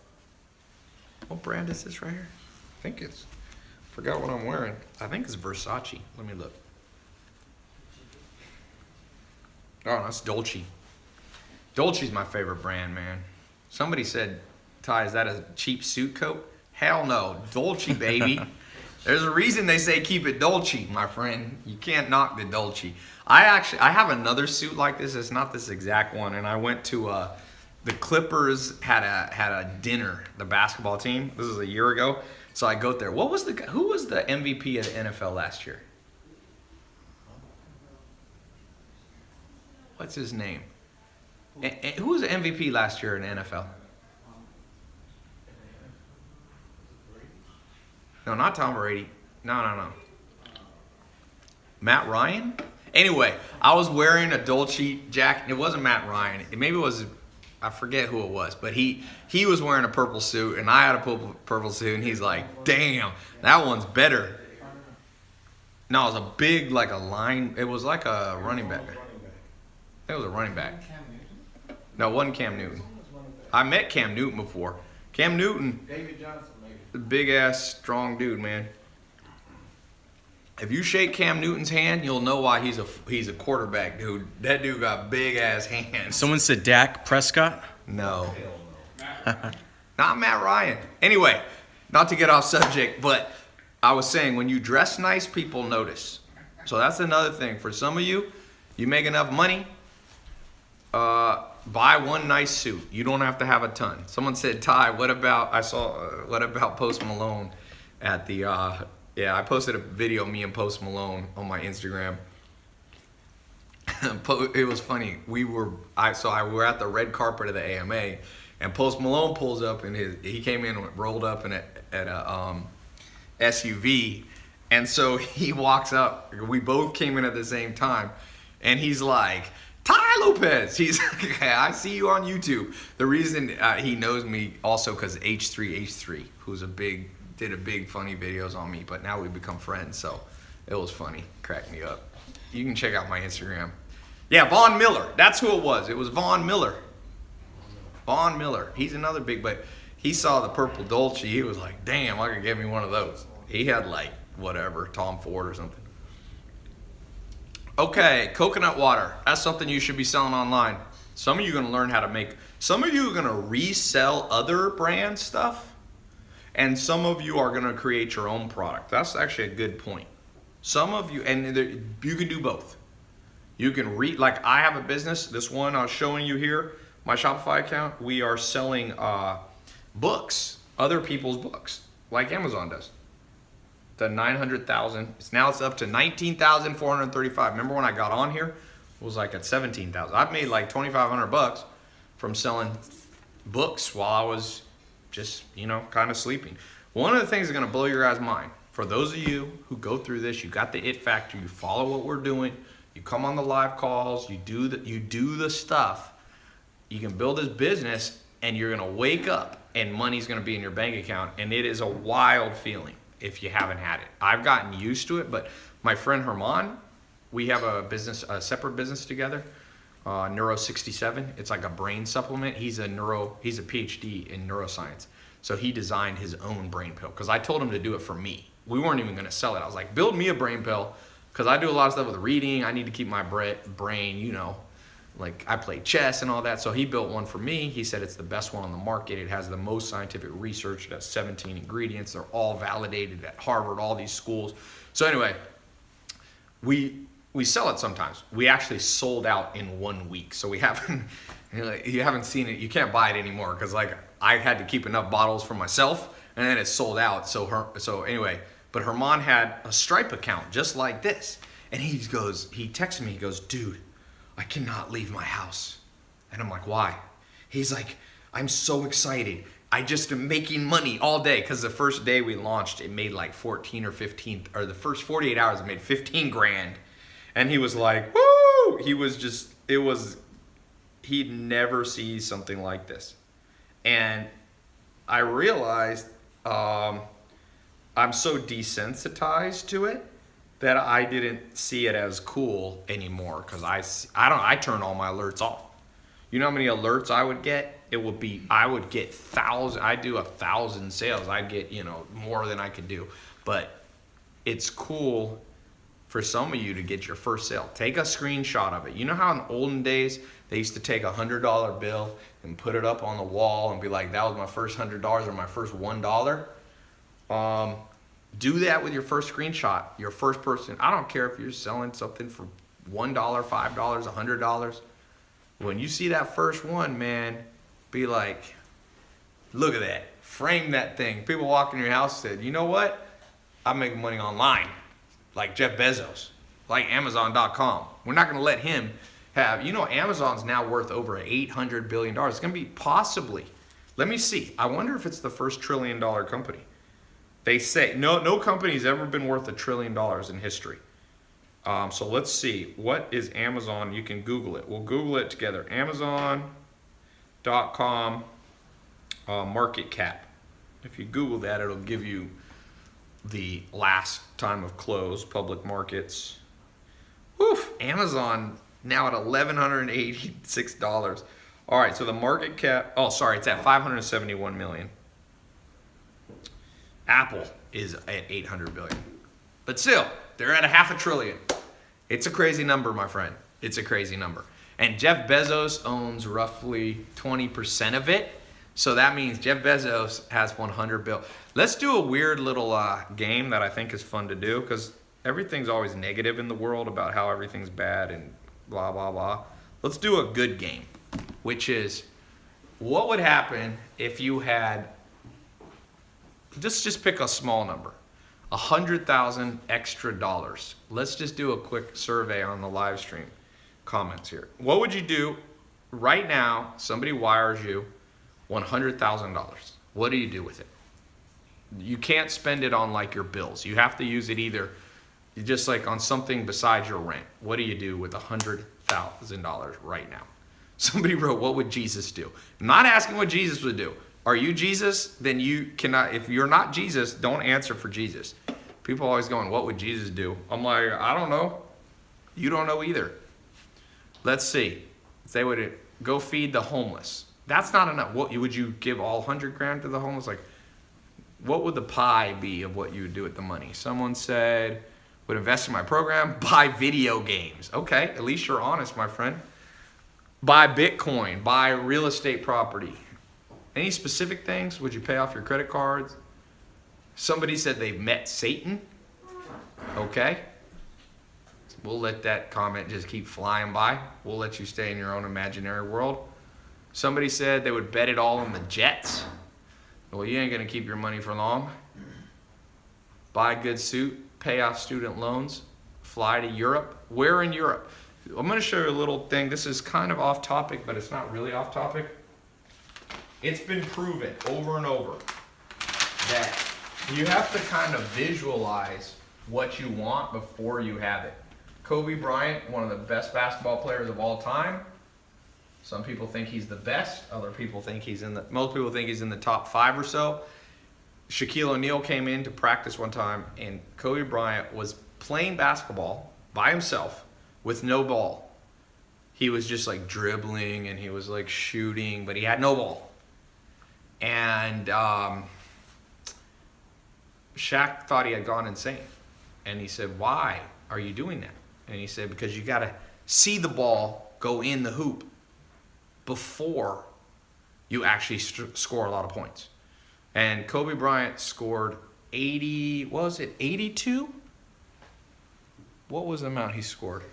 brand is this right here? I think it's, forgot what I'm wearing. I think it's Versace. Let me look. Oh, that's Dolce. Dolce's my favorite brand, man. Somebody said, Ty, is that a cheap suit coat? Hell no, Dolce, baby. There's a reason they say keep it Dolce, my friend. You can't knock the Dolce. I have another suit like this. It's not this exact one. And I went to the Clippers had a dinner, the basketball team. This was a year ago. So I go there. Who was the MVP of the NFL last year? What's his name? Who was the MVP last year in the NFL? No, not Tom Brady. No. Matt Ryan? Anyway, I was wearing a Dolce jacket. It wasn't Matt Ryan. Maybe it was, I forget who it was. But he was wearing a purple suit, and I had a purple suit, and he's like, damn, that one's better. No, it was a big, like a line. It was like a running back. It was a running back. No, it wasn't Cam Newton. I met Cam Newton before. Cam Newton. David Johnson, maybe. Big ass, strong dude, man. If you shake Cam Newton's hand, you'll know why he's a quarterback, dude. That dude got big ass hands. Someone said Dak Prescott? No. Not Matt Ryan. Anyway, not to get off subject, but I was saying when you dress nice, people notice. So that's another thing. For some of you, you make enough money, buy one nice suit. You don't have to have a ton. Someone said, Ty, what about Post Malone at the, I posted a video of me and Post Malone on my Instagram. It was funny. We were at the red carpet of the AMA, And Post Malone pulls up in he came in rolled up in at a SUV, and so he walks up. We both came in at the same time, and he's like, TAILOPEZ. He's like, okay, I see you on YouTube. The reason he knows me also because H3H3, who's did a big funny videos on me, but now we've become friends, so it was funny, cracked me up. You can check out my Instagram. Yeah, Von Miller. That's who it was. It was Von Miller. Von Miller. He's another big, but he saw the purple Dolce. He was like, damn, I could get me one of those. He had like, whatever, Tom Ford or something. Okay, coconut water. That's something you should be selling online. Some of you are going to learn how to make, some of you are going to resell other brand stuff, and some of you are going to create your own product. That's actually a good point. Some of you, and you can do both. You can like I have a business, this one I was showing you here, my Shopify account, we are selling books, other people's books, like Amazon does. The 900,000, now it's up to 19,435. Remember when I got on here, it was like at 17,000. I've made like 2,500 bucks from selling books while I was just, kind of sleeping. One of the things that's gonna blow your guys' mind, for those of you who go through this, you got the it factor, you follow what we're doing, you come on the live calls, you do the stuff, you can build this business, and you're gonna wake up and money's gonna be in your bank account, and it is a wild feeling if you haven't had it. I've gotten used to it, but my friend Herman, we have a separate business together, Neuro 67. It's like a brain supplement. He's a PhD in neuroscience. So he designed his own brain pill because I told him to do it for me. We weren't even gonna sell it. I was like, build me a brain pill because I do a lot of stuff with reading. I need to keep my brain, like I play chess and all that. So he built one for me. He said it's the best one on the market. It has the most scientific research. It has 17 ingredients. They're all validated at Harvard, all these schools. So anyway, we sell it sometimes. We actually sold out in 1 week. So we haven't, you haven't seen it. You can't buy it anymore because like I had to keep enough bottles for myself and then it sold out. So anyway, but Herman had a Stripe account just like this. And he texted me, he goes, dude, I cannot leave my house. And I'm like, why? He's like, I'm so excited. I just am making money all day. Because the first day we launched, it made like 14 or 15, or the first 48 hours it made 15 grand. And he was like, woo! He'd never see something like this. And I realized I'm so desensitized to it that I didn't see it as cool anymore because I turn all my alerts off. You know how many alerts I would get? I would get thousands. I do 1,000 sales. I'd get, more than I could do. But it's cool for some of you to get your first sale. Take a screenshot of it. You know how in olden days, they used to take a $100 bill and put it up on the wall and be like, that was my first $100 or my first $1? Do that with your first screenshot, your first person. I don't care if you're selling something for $1, $5, $100. When you see that first one, man, be like, look at that. Frame that thing. People walk in your house said, you know what? I'm making money online. Like Jeff Bezos, like Amazon.com. We're not going to let him have, Amazon's now worth over $800 billion. It's going to be possibly, let me see. I wonder if it's the first $1 trillion company. They say no company's ever been worth $1 trillion in history. So let's see. What is Amazon? You can Google it. We'll Google it together. Amazon.com market cap. If you Google that, it'll give you the last time of close, public markets. Woof, Amazon now at $1,186. All right, so the market cap, it's at 571 million. Apple is at 800 billion. But still, they're at $500 billion. It's a crazy number, my friend. It's a crazy number. And Jeff Bezos owns roughly 20% of it. So that means Jeff Bezos has 100 billion. Let's do a weird little game that I think is fun to do because everything's always negative in the world about how everything's bad and blah, blah, blah. Let's do a good game, which is what would happen if you had, just pick a small number, 100,000 extra dollars. Let's just do a quick survey on the live stream comments here. What would you do right now? Somebody wires you $100,000. What do you do with it? You can't spend it on like your bills. You have to use it either just like on something besides your rent. What do you do with $100,000 right now? Somebody wrote, what would Jesus do? I'm not asking what Jesus would do. Are you Jesus? Then you cannot, if you're not Jesus, don't answer for Jesus. People are always going, what would Jesus do? I'm like, I don't know. You don't know either. Let's see. If they would go feed the homeless. That's not enough. What would you give all 100 grand to the homeless? Like, what would the pie be of what you would do with the money? Someone said, would invest in my program, buy video games. Okay, at least you're honest, my friend. Buy Bitcoin, buy real estate property. Any specific things? Would you pay off your credit cards? Somebody said they've met Satan. Okay. We'll let that comment just keep flying by. We'll let you stay in your own imaginary world. Somebody said they would bet it all on the Jets. Well, you ain't going to keep your money for long. Buy a good suit, pay off student loans, fly to Europe. Where in Europe? I'm going to show you a little thing. This is kind of off topic, but it's not really off topic. It's been proven over and over that you have to kind of visualize what you want before you have it. Kobe Bryant, one of the best basketball players of all time. Some people think he's the best. Other people think most people think he's in the top 5 or so. Shaquille O'Neal came in to practice one time, and Kobe Bryant was playing basketball by himself with no ball. He was just like dribbling and he was like shooting, but he had no ball. And Shaq thought he had gone insane. And he said, why are you doing that? And he said, because you got to see the ball go in the hoop before you actually score a lot of points. And Kobe Bryant scored 82? What was the amount he scored?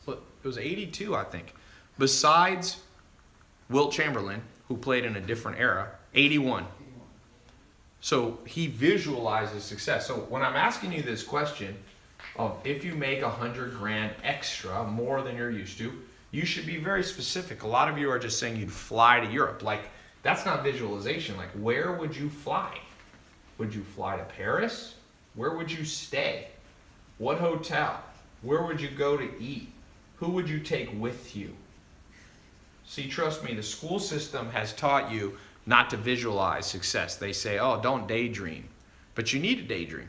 It was 82, I think. Besides Wilt Chamberlain, who played in a different era, 81. So he visualizes success. So when I'm asking you this question of if you make 100 grand extra, more than you're used to, you should be very specific. A lot of you are just saying you'd fly to Europe. Like, that's not visualization. Like, where would you fly? Would you fly to Paris? Where would you stay? What hotel? Where would you go to eat? Who would you take with you? See, trust me, the school system has taught you not to visualize success. They say, oh, don't daydream. But you need to daydream.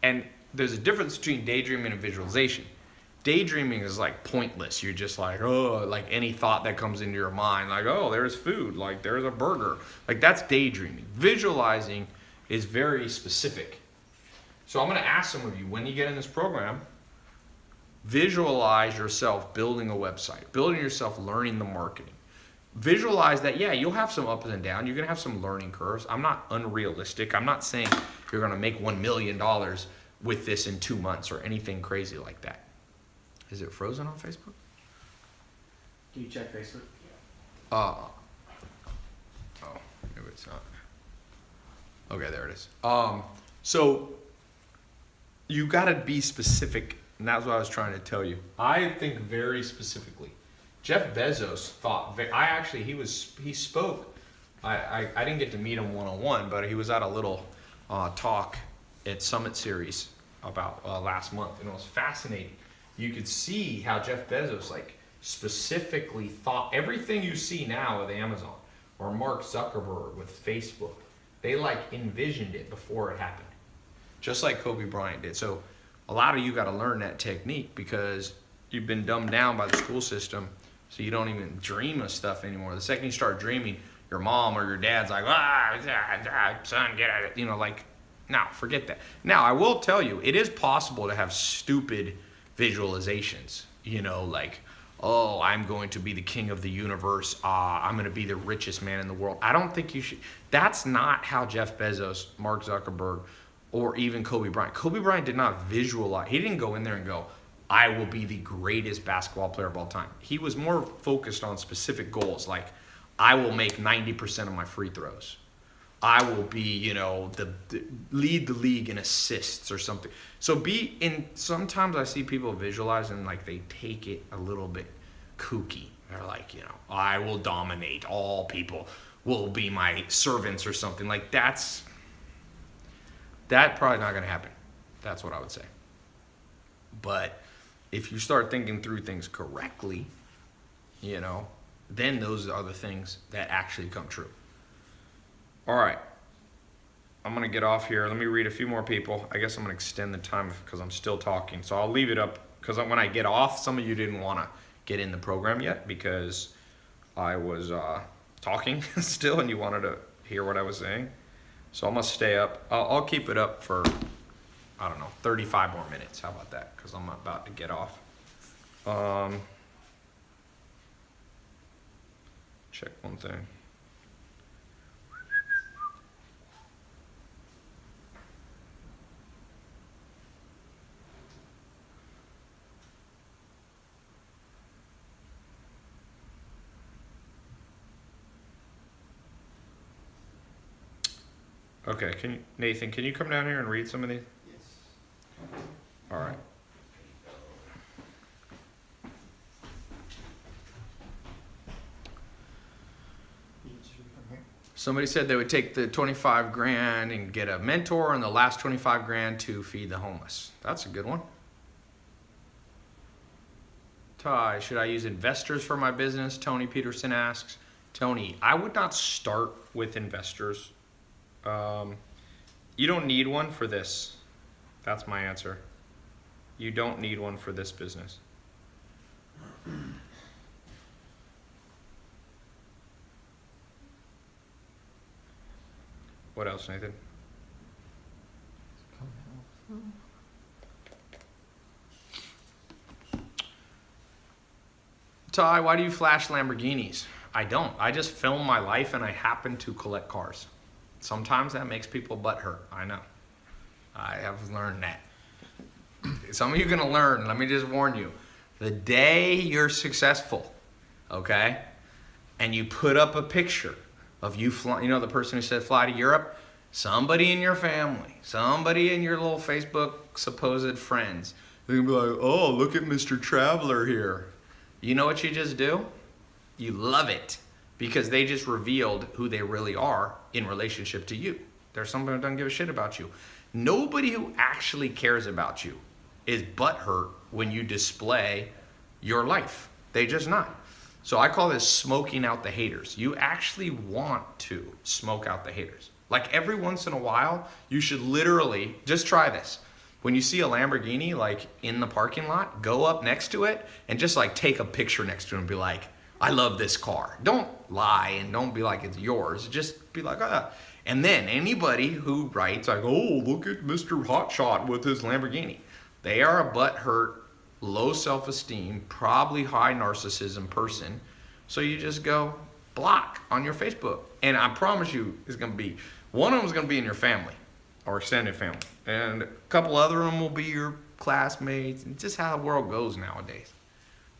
And there's a difference between daydreaming and visualization. Daydreaming is like pointless. You're just like, oh, like any thought that comes into your mind, like, oh, there's food, like there's a burger. Like, that's daydreaming. Visualizing is very specific. So I'm going to ask some of you, when you get in this program, visualize yourself building a website, building yourself learning the marketing. Visualize that, yeah, you'll have some ups and downs. You're going to have some learning curves. I'm not unrealistic. I'm not saying you're going to make $1 million with this in 2 months or anything crazy like that. Is it frozen on Facebook? Can you check Facebook? Oh, maybe it's not. Okay, there it is. So you got to be specific, and that's what I was trying to tell you. I think very specifically. Jeff Bezos thought, he spoke. I didn't get to meet him one-on-one, but he was at a little talk at Summit Series about last month, and it was fascinating. You could see how Jeff Bezos specifically thought everything you see now with Amazon or Mark Zuckerberg with Facebook. They envisioned it before it happened, just like Kobe Bryant did. So a lot of you got to learn that technique because you've been dumbed down by the school system, so you don't even dream of stuff anymore. The second you start dreaming, your mom or your dad's like, son, get out of it. No, forget that. Now, I will tell you, it is possible to have stupid visualizations, oh, I'm going to be the king of the universe. I'm going to be the richest man in the world. I don't think you should. That's not how Jeff Bezos, Mark Zuckerberg, or even Kobe Bryant. Kobe Bryant did not visualize. He didn't go in there and go, I will be the greatest basketball player of all time. He was more focused on specific goals, like I will make 90% of my free throws. I will be, lead the league in assists or something. So sometimes I see people visualize and they take it a little bit kooky. They're like, I will dominate all people. will be my servants or something. Like that probably not going to happen. That's what I would say. But if you start thinking through things correctly, you know, then those are the things that actually come true. All right. I'm going to get off here. Let me read a few more people. I guess I'm going to extend the time because I'm still talking. So I'll leave it up because when I get off, some of you didn't want to get in the program yet because I was talking still and you wanted to hear what I was saying. So I'm going to stay up. I'll keep it up for, I don't know, 35 more minutes. How about that? Because I'm about to get off. Check one thing. Okay, Nathan, can you come down here and read some of these? Yes. All right. You just read from here. Somebody said they would take the 25 grand and get a mentor and the last 25 grand to feed the homeless. That's a good one. Ty, should I use investors for my business? Tony Peterson asks. Tony, I would not start with investors. You don't need one for this. That's my answer. You don't need one for this business. What else, Nathan? Ty, why do you flash Lamborghinis? I don't. I just film my life and I happen to collect cars. Sometimes that makes people butthurt. I know. I have learned that. Some of you are going to learn. Let me just warn you. The day you're successful, okay, and you put up a picture of you flying, you know the person who said fly to Europe? Somebody in your family, somebody in your little Facebook supposed friends, they're going to be like, oh, look at Mr. Traveler here. You know what you just do? You love it because they just revealed who they really are in relationship to you. There's somebody who doesn't give a shit about you. Nobody who actually cares about you is butthurt when you display your life. They just not. So I call this smoking out the haters. You actually want to smoke out the haters. Like every once in a while, you should literally, just try this. When you see a Lamborghini like in the parking lot, go up next to it and just like take a picture next to it and be like, I love this car. Don't lie and don't be like it's yours. Just be like, ah. And then anybody who writes like, oh, look at Mr. Hotshot with his Lamborghini. They are a butthurt, low self-esteem, probably high narcissism person. So you just go block on your Facebook. And I promise you it's going to be, one of them is going to be in your family or extended family. And a couple other of them will be your classmates. It's just how the world goes nowadays.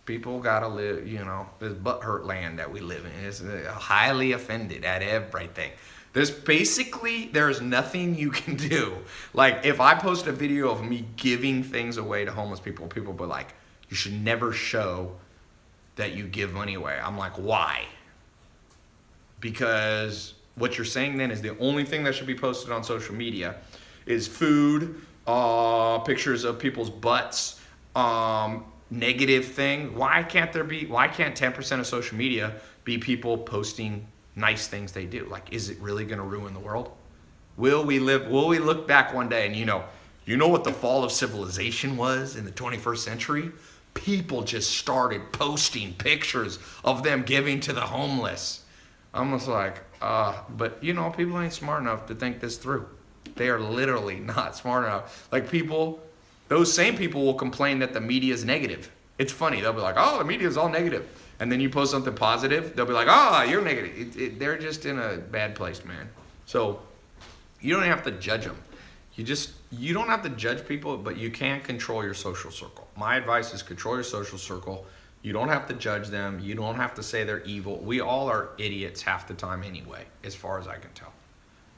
People gotta live, you know, this butthurt land that we live in. It's highly offended at everything. There's nothing you can do. Like if I post a video of me giving things away to homeless people, people will be like, you should never show that you give money away. I'm like, why? Because what you're saying then is the only thing that should be posted on social media is food, pictures of people's butts, negative thing. Why can't 10% of social media be people posting nice things they do? Like, is it really going to ruin the world? Will we look back one day and you know what the fall of civilization was in the 21st century? People just started posting pictures of them giving to the homeless. I'm just like, but you know, people ain't smart enough to think this through. They are literally not smart enough. Like those same people will complain that the media is negative. It's funny. They'll be like, oh, the media is all negative. And then you post something positive, they'll be like, oh, you're negative. They're just in a bad place, man. So you don't have to judge them. You don't have to judge people, but you can control your social circle. My advice is control your social circle. You don't have to judge them. You don't have to say they're evil. We all are idiots half the time anyway, as far as I can tell.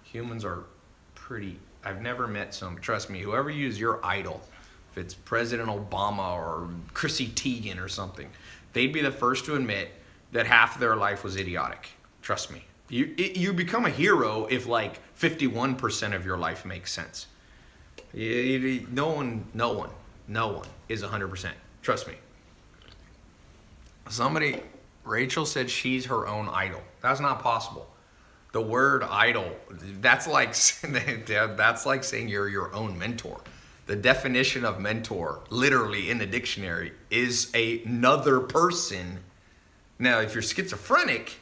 Humans are I've never met trust me, whoever you use your idol, if it's President Obama or Chrissy Teigen or something, they'd be the first to admit that half of their life was idiotic. Trust me. You become a hero if like 51% of your life makes sense. No one is 100%. Trust me. Rachel said she's her own idol. That's not possible. The word idol, that's like saying you're your own mentor. The definition of mentor, literally in the dictionary, is another person. Now, if you're schizophrenic,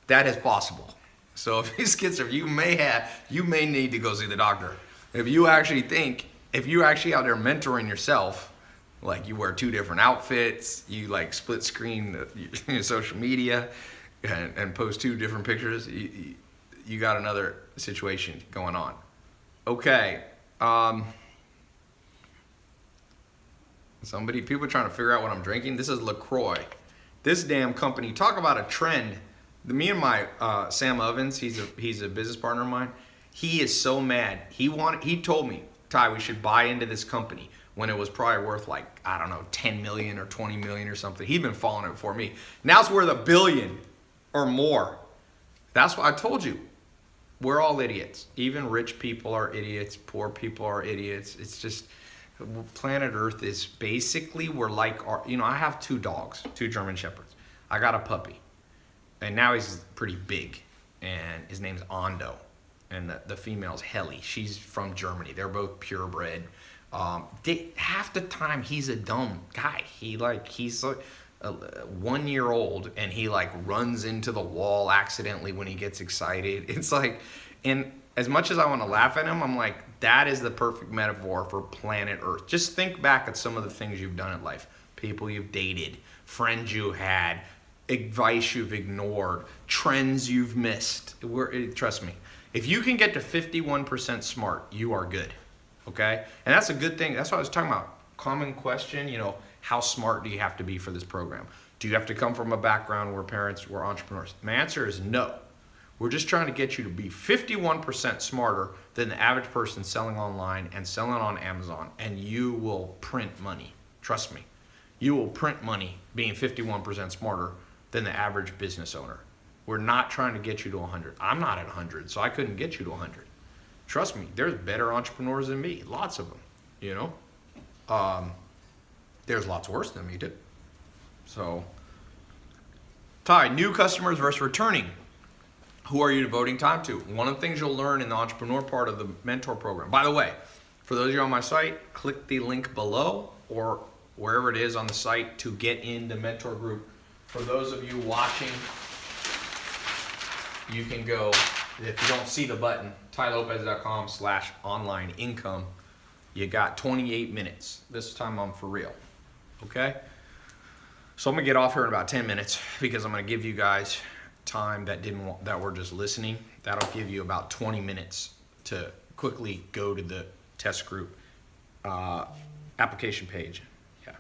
that is possible. So if you're schizophrenic, you may need to go see the doctor. If you actually out there mentoring yourself, like you wear 2 different outfits, you like split screen your social media and post 2 different pictures, you got another situation going on. Okay. People are trying to figure out what I'm drinking. This is LaCroix. This damn company, talk about a trend. Me and my Sam Ovens, he's a business partner of mine. He is so mad. He told me, Ty, we should buy into this company when it was probably worth like, I don't know, 10 million or 20 million or something. He'd been following it for me. Now it's worth $1 billion or more. That's what I told you. We're all idiots. Even rich people are idiots. Poor people are idiots. It's just, planet Earth is basically, we're like, I have 2 dogs, 2 German Shepherds. I got a puppy. And now he's pretty big. And his name's Ando. And the female's Helly. She's from Germany. They're both purebred. Half the time he's a dumb guy. He's like 1 year old and he like runs into the wall accidentally when he gets excited. It's like, and as much as I want to laugh at him, I'm like, that is the perfect metaphor for planet Earth. Just think back at some of the things you've done in life. People you've dated, friends you had, advice you've ignored, trends you've missed. Trust me, if you can get to 51% smart, you are good. Okay? And that's a good thing. That's what I was talking about. Common question, how smart do you have to be for this program? Do you have to come from a background where parents were entrepreneurs? My answer is no. We're just trying to get you to be 51% smarter than the average person selling online and selling on Amazon, and you will print money. Trust me. You will print money being 51% smarter than the average business owner. We're not trying to get you to 100. I'm not at 100, so I couldn't get you to 100. Trust me, there's better entrepreneurs than me. Lots of them, There's lots worse than me, too. So, Ty, new customers versus returning. Who are you devoting time to? One of the things you'll learn in the entrepreneur part of the mentor program. By the way, for those of you on my site, click the link below or wherever it is on the site to get in the mentor group. For those of you watching, you can go, if you don't see the button, TAILOPEZ.com/online income. You got 28 minutes. This time I'm for real. Okay? So I'm gonna get off here in about 10 minutes because I'm gonna give you guys time that were just listening. That'll give you about 20 minutes to quickly go to the test group application page. Yeah.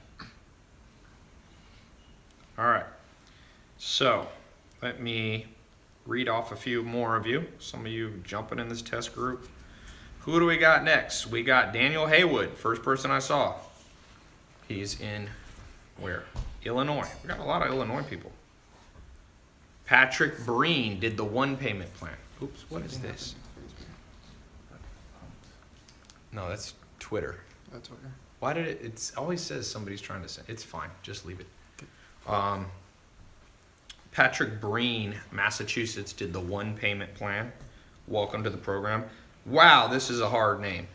All right. So let me read off a few more of you. Some of you jumping in this test group. Who do we got next? We got Daniel Haywood, first person I saw. He's in where? Illinois. We got a lot of Illinois people. Patrick Breen did the 1 payment plan. Oops, what is this? No, that's Twitter. That's Twitter. Why did it always says somebody's trying to send. It's fine, just leave it. Patrick Breen, Massachusetts, did the 1 payment plan. Welcome to the program. Wow, this is a hard name.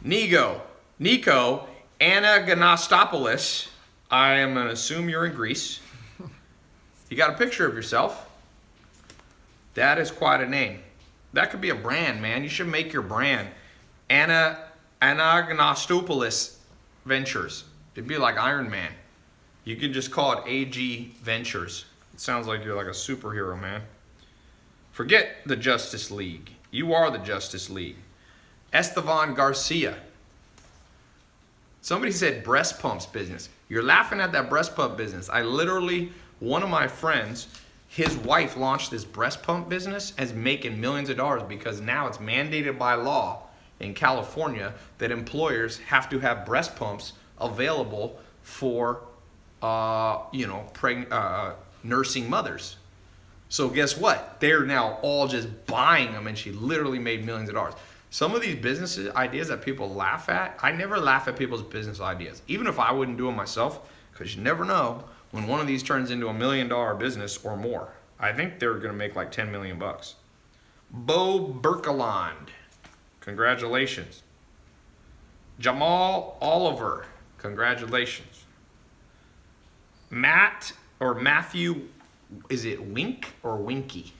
Nico Anagastopoulos. I am going to assume you're in Greece. You got a picture of yourself. That is quite a name. That could be a brand, man. You should make your brand. Anagastopoulos Ventures. It'd be like Iron Man. You can just call it AG Ventures. It sounds like you're like a superhero, man. Forget the Justice League. You are the Justice League. Estevan Garcia. Somebody said breast pumps business. You're laughing at that breast pump business. One of my friends, his wife launched this breast pump business and is making millions of dollars because now it's mandated by law in California that employers have to have breast pumps available for, nursing mothers. So guess what? They're now all just buying them, and she literally made millions of dollars. Some of these business ideas that people laugh at, I never laugh at people's business ideas, even if I wouldn't do them myself, because you never know when one of these turns into $1 million business or more. I think they're going to make like 10 million bucks. Bo Berkeland, congratulations. Jamal Oliver, congratulations. Matthew, is it Wink or Winky?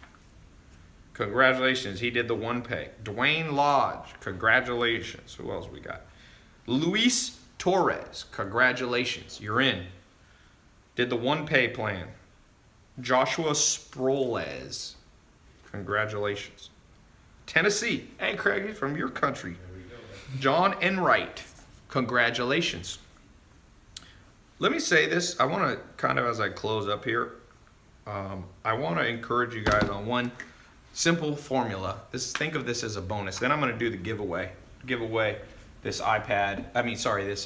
Congratulations, he did the one pay. Dwayne Lodge, congratulations. Who else we got? Luis Torres, congratulations, you're in. Did the one pay plan. Joshua Sproles, congratulations. Tennessee, hey Craig, he's from your country. There we go. John Enright, congratulations. Let me say this, I want to kind of, as I close up here, I want to encourage you guys on one simple formula. Think of this as a bonus. Then I'm going to do the giveaway. Give away this this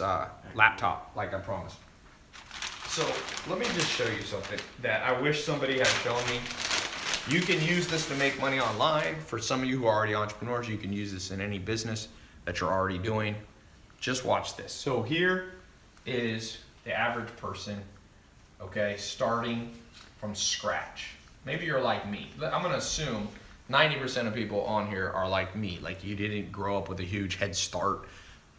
laptop, like I promised. So let me just show you something that I wish somebody had shown me. You can use this to make money online. For some of you who are already entrepreneurs, you can use this in any business that you're already doing. Just watch this. So here is the average person, okay, starting from scratch. Maybe you're like me. I'm gonna assume 90% of people on here are like me. Like you didn't grow up with a huge head start.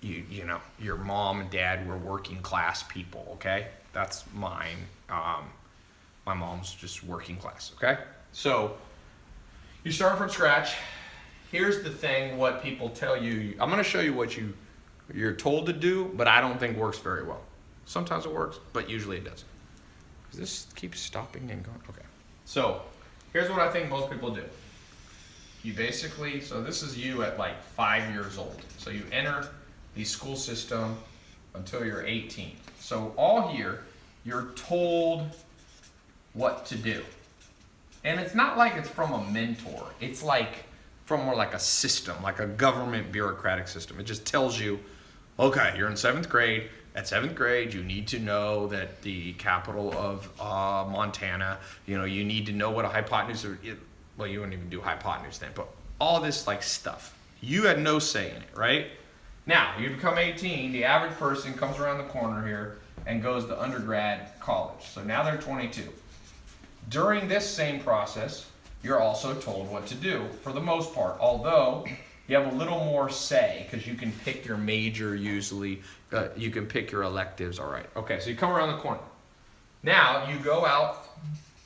You know, your mom and dad were working class people, okay? That's mine. My mom's just working class, okay? So you start from scratch. Here's the thing, what people tell you. I'm gonna show you what you're told to do, but I don't think works very well. Sometimes it works, but usually it doesn't. Does this keep stopping and going? Okay. So here's what I think most people do. You basically, so this is you at like 5 years old. So you enter the school system until you're 18. So all year, you're told what to do. And it's not like it's from a mentor. It's like from more like a system, like a government bureaucratic system. It just tells you, okay, you're in 7th grade. At 7th grade, you need to know that the capital of Montana, you need to know what a hypotenuse, well, you wouldn't even do hypotenuse then, but all this like stuff. You had no say in it, right? Now, you become 18, the average person comes around the corner here and goes to undergrad college. So now they're 22. During this same process, you're also told what to do for the most part, although you have a little more say because you can pick your major usually. You can pick your electives, all right. Okay, so you come around the corner. Now you go out,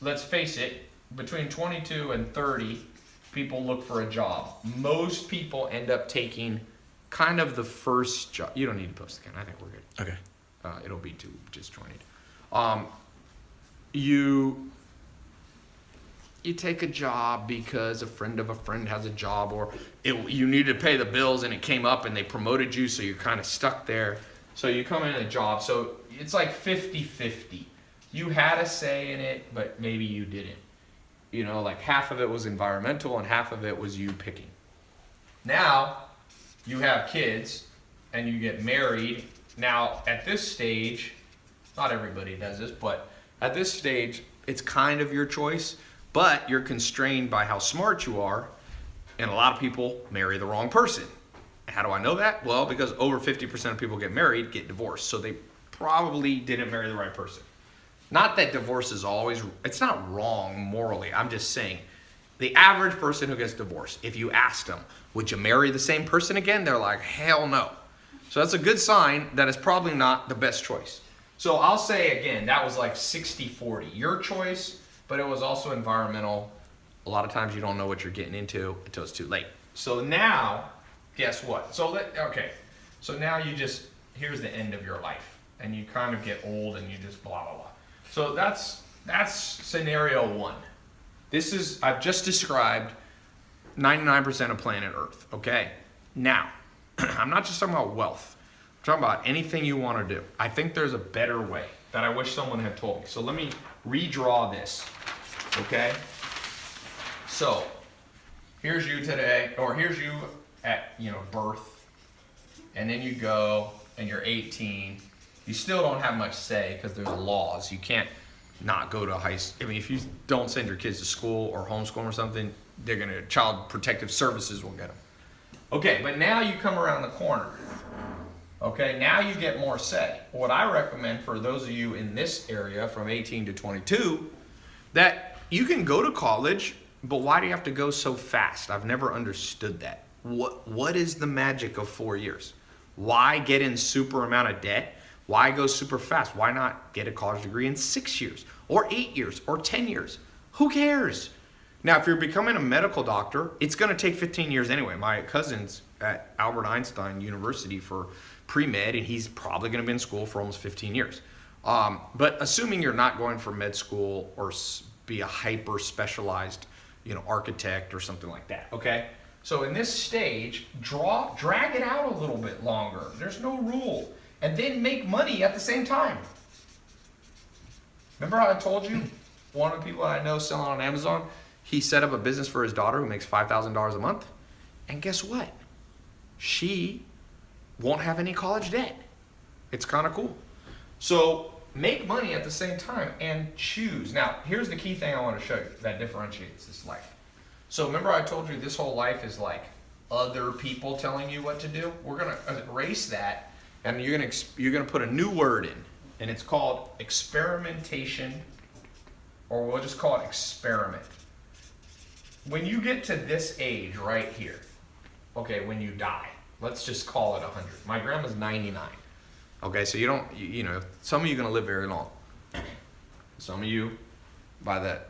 let's face it, between 22 and 30, people look for a job. Most people end up taking kind of the first job. You don't need to post again, I think we're good. Okay. It'll be too disjointed. You take a job because a friend of a friend has a job, or you need to pay the bills and it came up and they promoted you, so you're kind of stuck there. So you come in a job, so it's like 50-50. You had a say in it, but maybe you didn't. Like half of it was environmental and half of it was you picking. Now, you have kids and you get married. Now, at this stage, not everybody does this, but at this stage, it's kind of your choice, but you're constrained by how smart you are, and a lot of people marry the wrong person. How do I know that? Well, because over 50% of people get married, get divorced, so they probably didn't marry the right person. Not that divorce is always, it's not wrong morally, I'm just saying, the average person who gets divorced, if you asked them, would you marry the same person again? They're like, hell no. So that's a good sign that it's probably not the best choice. So I'll say again, that was like 60-40. Your choice, but it was also environmental. A lot of times you don't know what you're getting into until it's too late. So now, guess what? So now here's the end of your life. And you kind of get old and you just blah, blah, blah. So that's scenario one. I've just described 99% of planet Earth, okay? Now, I'm not just talking about wealth. I'm talking about anything you want to do. I think there's a better way that I wish someone had told me. So let me redraw this, okay? So here's you today, or here's you at birth, and then you go and you're 18. You still don't have much say because there's laws. You can't not go to I mean, if you don't send your kids to school or homeschool them or something, they're gonna, Child Protective Services will get them. Okay, but now you come around the corner. Okay, now you get more say. What I recommend for those of you in this area from 18 to 22, that you can go to college, but why do you have to go so fast? I've never understood that. What is the magic of 4 years? Why get in super amount of debt? Why go super fast? Why not get a college degree in 6 years or 8 years or 10 years? Who cares? Now, if you're becoming a medical doctor, it's going to take 15 years anyway. My cousin's at Albert Einstein University for pre-med, and he's probably going to be in school for almost 15 years. But assuming you're not going for med school or be a hyper specialized, architect or something like that, okay? So in this stage, drag it out a little bit longer. There's no rule. And then make money at the same time. Remember how I told you one of the people I know selling on Amazon, he set up a business for his daughter who makes $5,000 a month. And guess what? She won't have any college debt. It's kind of cool. So make money at the same time and choose. Now, here's the key thing I want to show you that differentiates this life. So remember I told you this whole life is like other people telling you what to do? We're going to erase that, and you're going to put a new word in, and it's called experimentation, or we'll just call it experiment. When you get to this age right here, okay, when you die, let's just call it 100. My grandma's 99. Okay, so some of you are going to live very long. Some of you, by the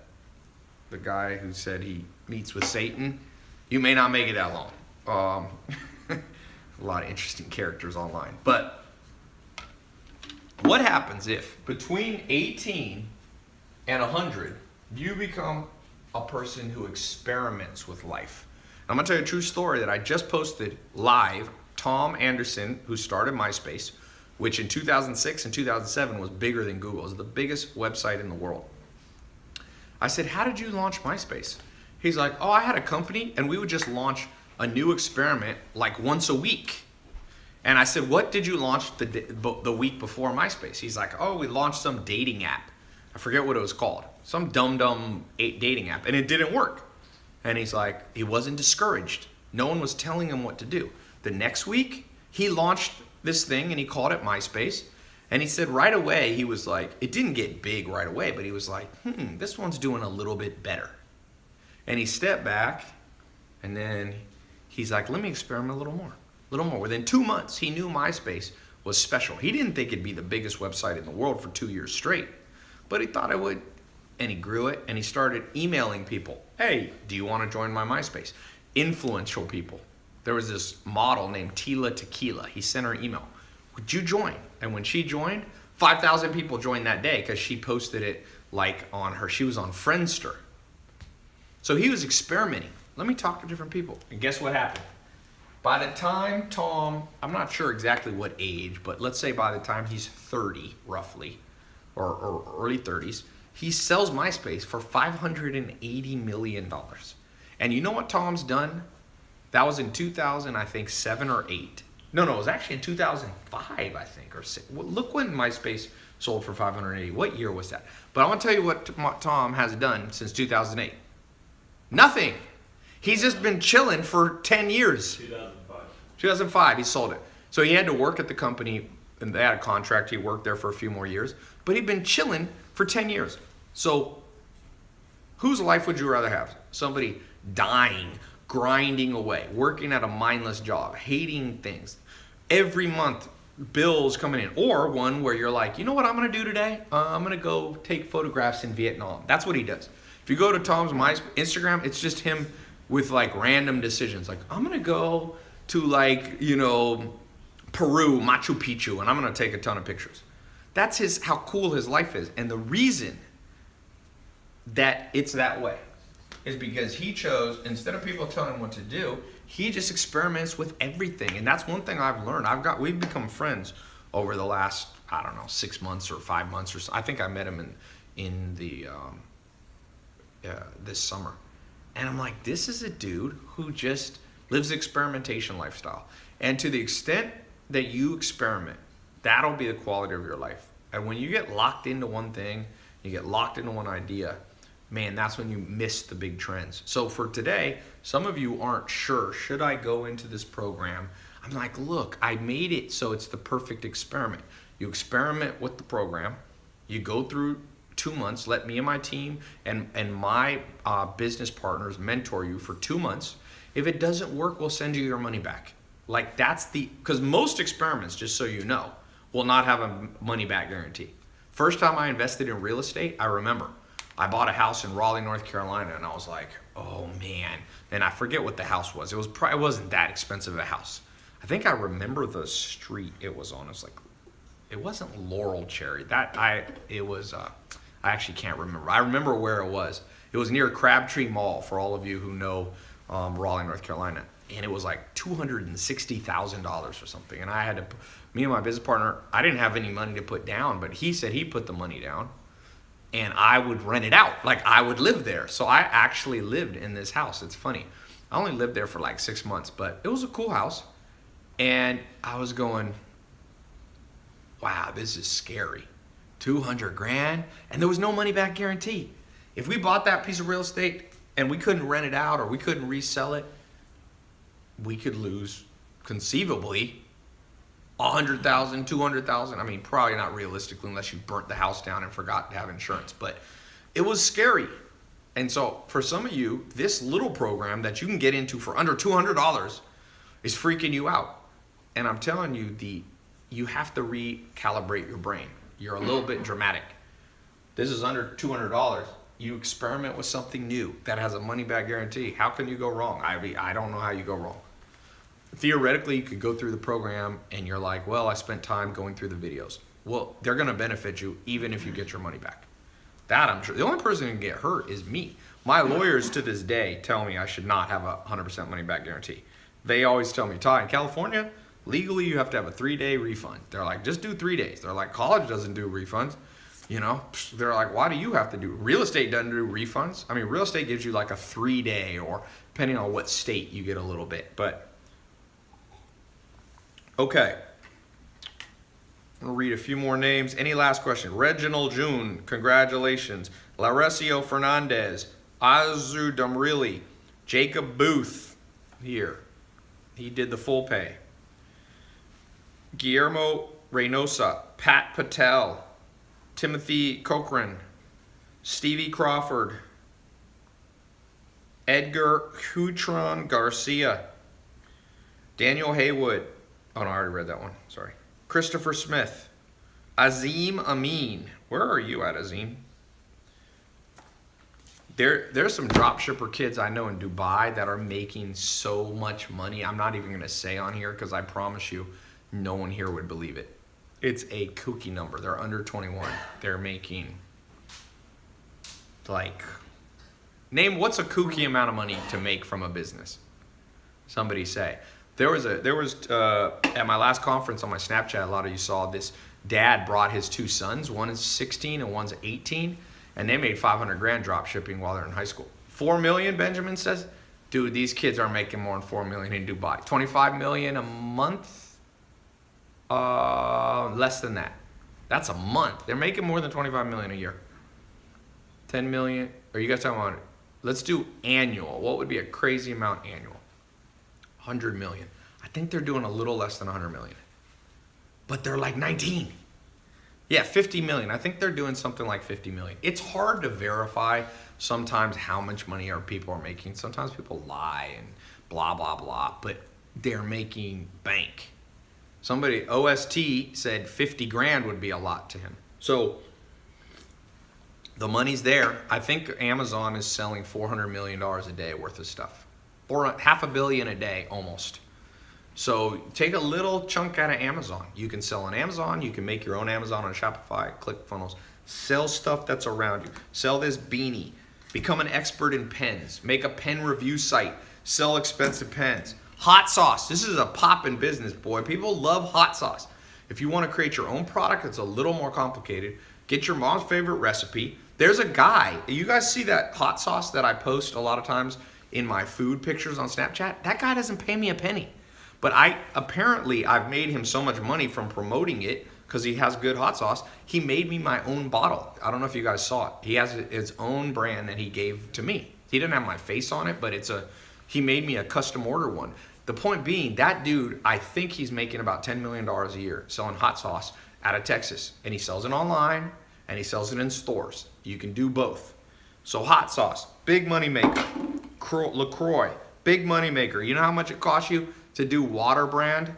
guy who said he meets with Satan, you may not make it that long. A lot of interesting characters online. But what happens if between 18 and 100, you become a person who experiments with life? I'm going to tell you a true story that I just posted live. Tom Anderson, who started MySpace, which in 2006 and 2007 was bigger than Google. It was the biggest website in the world. I said, how did you launch MySpace? He's like, I had a company and we would just launch a new experiment like once a week. And I said, what did you launch the week before MySpace? He's like, we launched some dating app. I forget what it was called. Some dumb dating app. And it didn't work. And he's like, he wasn't discouraged. No one was telling him what to do. The next week, he launched this thing and he called it MySpace. And he said right away, he was like, it didn't get big right away, but he was like, this one's doing a little bit better. And he stepped back and then he's like, let me experiment a little more. Within 2 months, he knew MySpace was special. He didn't think it'd be the biggest website in the world for 2 years straight, but he thought it would. And he grew it and he started emailing people. Hey, do you want to join my MySpace? Influential people. There was this model named Tila Tequila. He sent her an email. Would you join? And when she joined, 5,000 people joined that day because she posted it she was on Friendster. So he was experimenting. Let me talk to different people. And guess what happened? By the time Tom, I'm not sure exactly what age, but let's say by the time he's 30 roughly, or early 30s, he sells MySpace for $580 million. And you know what Tom's done? That was in 2000, I think, 7 or 8. No, it was actually in 2005, I think, or 6. Well, look when MySpace sold for 580. What year was that? But I want to tell you what Tom has done since 2008. Nothing. He's just been chilling for 10 years. 2005, he sold it. So he had to work at the company, and they had a contract. He worked there for a few more years. But he'd been chilling for 10 years. So whose life would you rather have? Somebody dying, grinding away, working at a mindless job, hating things. Every month, bills coming in. Or one where you're like, you know what I'm going to do today? I'm going to go take photographs in Vietnam. That's what he does. If you go to Tom's Instagram, it's just him with like random decisions. Like, I'm going to go to Peru, Machu Picchu, and I'm going to take a ton of pictures. That's how cool his life is. And the reason that it's that way is because he chose, instead of people telling him what to do, he just experiments with everything. And that's one thing I've learned. We've become friends over the last, 6 months or 5 months or so. I think I met him in this summer. And I'm like, this is a dude who just lives the experimentation lifestyle. And to the extent that you experiment, that'll be the quality of your life. And when you get locked into one thing, you get locked into one idea, man, that's when you miss the big trends. So for today, some of you aren't sure, should I go into this program? I'm like, look, I made it so it's the perfect experiment. You experiment with the program, you go through 2 months, let me and my team and my business partners mentor you for 2 months. If it doesn't work, we'll send you your money back. Like that's because most experiments, just so you know, will not have a money back guarantee. First time I invested in real estate, I remember I bought a house in Raleigh, North Carolina, and I was like, oh man. And I forget what the house was. It wasn't that expensive a house. I think I remember the street it was on. It was like, it wasn't Laurel Cherry. I actually can't remember. I remember where it was. It was near Crabtree Mall, for all of you who know Raleigh, North Carolina. And it was like $260,000 or something. And I had to, me and my business partner, I didn't have any money to put down, but he said he put the money down and I would rent it out. Like I would live there. So I actually lived in this house. It's funny. I only lived there for like 6 months, but it was a cool house. And I was going, wow, this is scary. 200 grand, and there was no money back guarantee. If we bought that piece of real estate and we couldn't rent it out or we couldn't resell it, we could lose conceivably 100,000, 200,000. I mean, probably not realistically unless you burnt the house down and forgot to have insurance, but it was scary. And so for some of you, this little program that you can get into for under $200 is freaking you out. And I'm telling you, you have to recalibrate your brain. You're a little bit dramatic. This is under $200. You experiment with something new that has a money back guarantee. How can you go wrong? I don't know how you go wrong. Theoretically, you could go through the program and you're like, well, I spent time going through the videos. Well, they're going to benefit you even if you get your money back. That I'm sure. The only person who can get hurt is me. My lawyers to this day tell me I should not have a 100% money back guarantee. They always tell me, Ty, in California, legally you have to have a 3-day refund. They're like, just do 3 days. They're like, college doesn't do refunds. You know, they're like, why do you have to do? Real estate doesn't do refunds. I mean, real estate gives you like a 3-day, or depending on what state, you get a little bit. But okay, I'm gonna read a few more names. Any last question? Reginald June, congratulations. Laresio Fernandez, Azu Damrili, Jacob Booth here. He did the full pay. Guillermo Reynosa, Pat Patel, Timothy Cochran, Stevie Crawford, Edgar Hutron Garcia, Daniel Haywood. Oh no, I already read that one. Sorry. Christopher Smith, Azim Amin. Where are you at, Azim? There's some dropshipper kids I know in Dubai that are making so much money. I'm not even going to say on here because I promise you no one here would believe it. It's a kooky number. They're under 21. They're making like, name what's a kooky amount of money to make from a business? Somebody say. There was at my last conference on my Snapchat, a lot of you saw this. Dad brought his 2 sons. One is 16 and one's 18. And they made 500 grand drop shipping while they're in high school. 4 million, Benjamin says. Dude, these kids are making more than 4 million in Dubai. 25 million a month? Less than that. That's a month. They're making more than 25 million a year. 10 million. Are you guys talking about it? Let's do annual. What would be a crazy amount annual? 100 million. I think they're doing a little less than 100 million. But they're like 19. Yeah, 50 million. I think they're doing something like 50 million. It's hard to verify sometimes how much money our people are making. Sometimes people lie and blah, blah, blah. But they're making bank. Somebody, OST, said 50 grand would be a lot to him. So the money's there. I think Amazon is selling $400 million a day worth of stuff. Or $500 million a day almost. So take a little chunk out of Amazon. You can sell on Amazon. You can make your own Amazon on Shopify, ClickFunnels. Sell stuff that's around you. Sell this beanie. Become an expert in pens. Make a pen review site. Sell expensive pens. Hot sauce. This is a poppin' business, boy. People love hot sauce. If you want to create your own product, it's a little more complicated. Get your mom's favorite recipe. There's a guy. You guys see that hot sauce that I post a lot of times in my food pictures on Snapchat? That guy doesn't pay me a penny. But I've made him so much money from promoting it. because he has good hot sauce. He made me my own bottle. I don't know if you guys saw it. He has his own brand that he gave to me. He didn't have my face on it, but he made me a custom order one. The point being, that dude, I think he's making about $10 million a year selling hot sauce out of Texas. And he sells it online and he sells it in stores. You can do both. So hot sauce, big money maker. LaCroix, big money maker. You know how much it costs you to do water brand?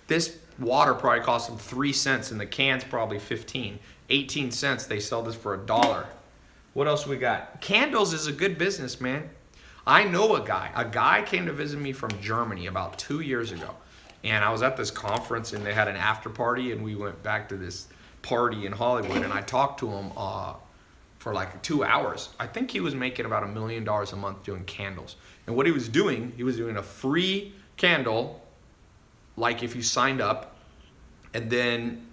This water probably costs them 3 cents and the can's probably 15. 18 cents, they sell this for $1. What else we got? Candles is a good business, man. I know a guy. A guy came to visit me from Germany about 2 years ago. And I was at this conference and they had an after party and we went back to this party in Hollywood and I talked to him for like 2 hours. I think he was making about $1 million a month doing candles. And what he was doing a free candle, like if you signed up, and then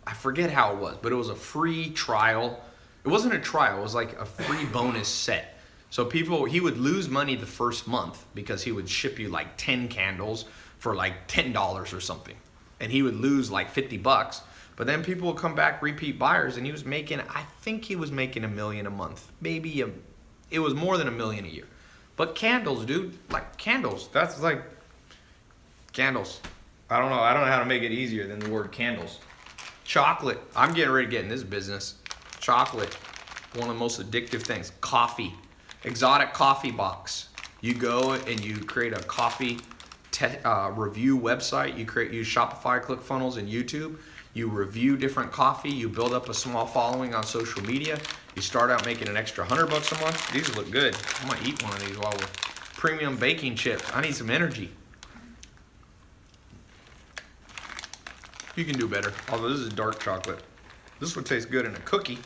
I forget how it was, but it was a free trial. It wasn't a trial, it was like a free bonus set. So he would lose money the first month because he would ship you like 10 candles for like $10 or something. And he would lose like 50 bucks. But then people would come back, repeat buyers, and I think he was making $1 million a month. It was more than $1 million a year. But candles, dude, like candles, that's like candles. I don't know how to make it easier than the word candles. Chocolate, I'm getting ready to get in this business. Chocolate, one of the most addictive things. Coffee, exotic coffee box. You go and you create a coffee review website. You use Shopify, ClickFunnels, and YouTube. You review different coffee. You build up a small following on social media. You start out making an extra $100 a month. These look good. I'm gonna eat one of these while we're premium baking chips. I need some energy. You can do better. Although this is dark chocolate. This would taste good in a cookie.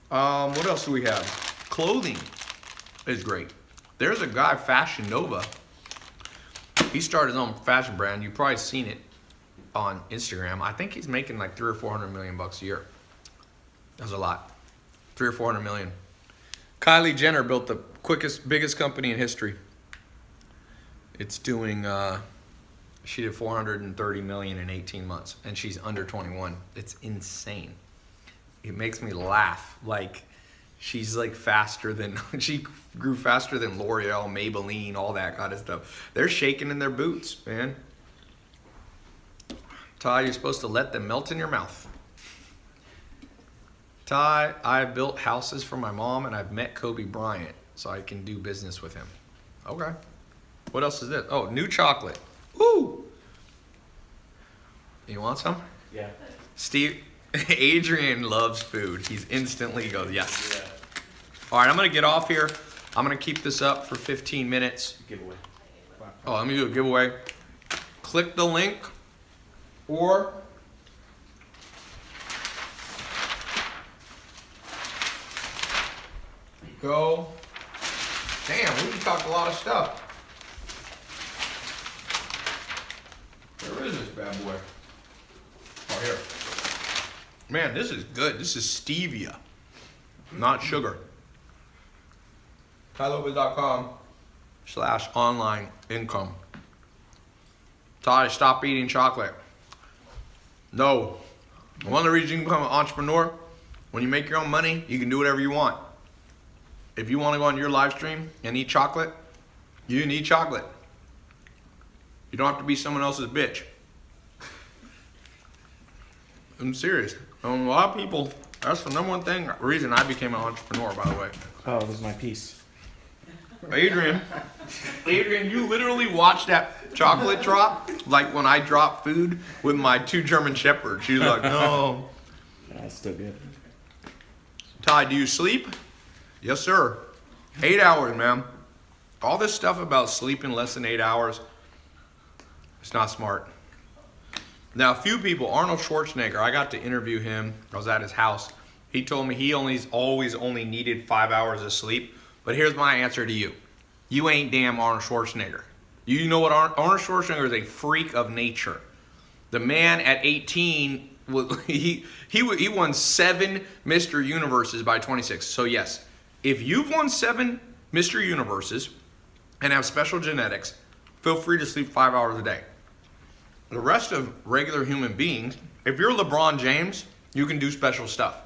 What else do we have? Clothing is great. There's a guy, Fashion Nova. He started his own fashion brand. You've probably seen it on Instagram. I think he's making like 300 or 400 million bucks a year. That's a lot. 300 or 400 million. Kylie Jenner built the biggest company in history. It's doing, she did 430 million in 18 months and she's under 21. It's insane. It makes me laugh. Like, she's like she grew faster than L'Oreal, Maybelline, all that kind of stuff. They're shaking in their boots, man. Ty, you're supposed to let them melt in your mouth. Ty, I've built houses for my mom and I've met Kobe Bryant, so I can do business with him. Okay. What else is this? Oh, new chocolate. Woo! You want some? Yeah. Adrian loves food. He's instantly goes, yes. Yeah. All right, I'm going to get off here. I'm going to keep this up for 15 minutes. Giveaway. Oh, let me do a giveaway. Click the link or go. Damn, we just talked a lot of stuff. Where is this bad boy? Oh, here. Man, this is good. This is stevia, not sugar. TAILOPEZ.com/online income. Ty, stop eating chocolate. No. One of the reasons you can become an entrepreneur, when you make your own money, you can do whatever you want. If you want to go on your live stream and eat chocolate, you can eat chocolate. You don't have to be someone else's bitch. I'm serious. A lot of people, that's the number one reason I became an entrepreneur, by the way. Oh, this is my piece. Adrian, you literally watched that chocolate drop like when I drop food with my 2 German Shepherds. She's like, no. That's still good. Ty, do you sleep? Yes, sir. 8 hours, man. All this stuff about sleeping less than 8 hours, it's not smart. Now, a few people, Arnold Schwarzenegger, I got to interview him. I was at his house. He told me he always only needed 5 hours of sleep. But here's my answer to you. You ain't damn Arnold Schwarzenegger. You know what? Arnold Schwarzenegger is a freak of nature. The man at 18, he won 7 Mr. Universes by 26. So yes, if you've won 7 Mr. Universes and have special genetics, feel free to sleep 5 hours a day. The rest of regular human beings, If you're LeBron James, you can do special stuff.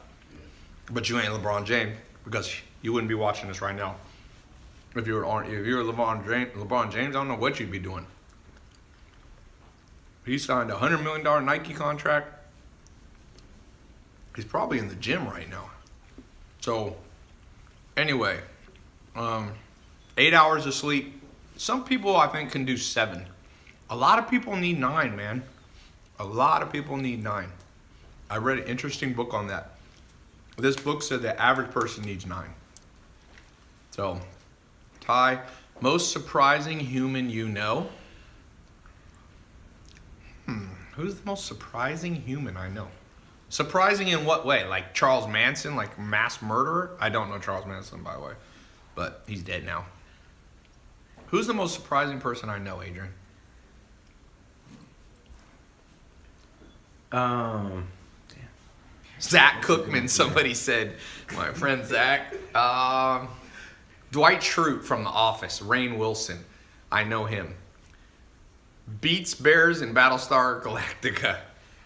But you ain't LeBron James because you wouldn't be watching this right now. If you were LeBron James, I don't know what you'd be doing. He signed a $100 million Nike contract. He's probably in the gym right now. So, anyway, 8 hours of sleep. Some people, I think, can do 7. A lot of people need 9, man. A lot of people need 9. I read an interesting book on that. This book said the average person needs 9. So, Ty, most surprising human you know? Who's the most surprising human I know? Surprising in what way? Like Charles Manson, like mass murderer? I don't know Charles Manson, by the way, but he's dead now. Who's the most surprising person I know, Adrian? Zach Cookman, somebody said. My friend Zach. Dwight Schrute from The Office. Rainn Wilson. I know him. Beats Bears in Battlestar Galactica.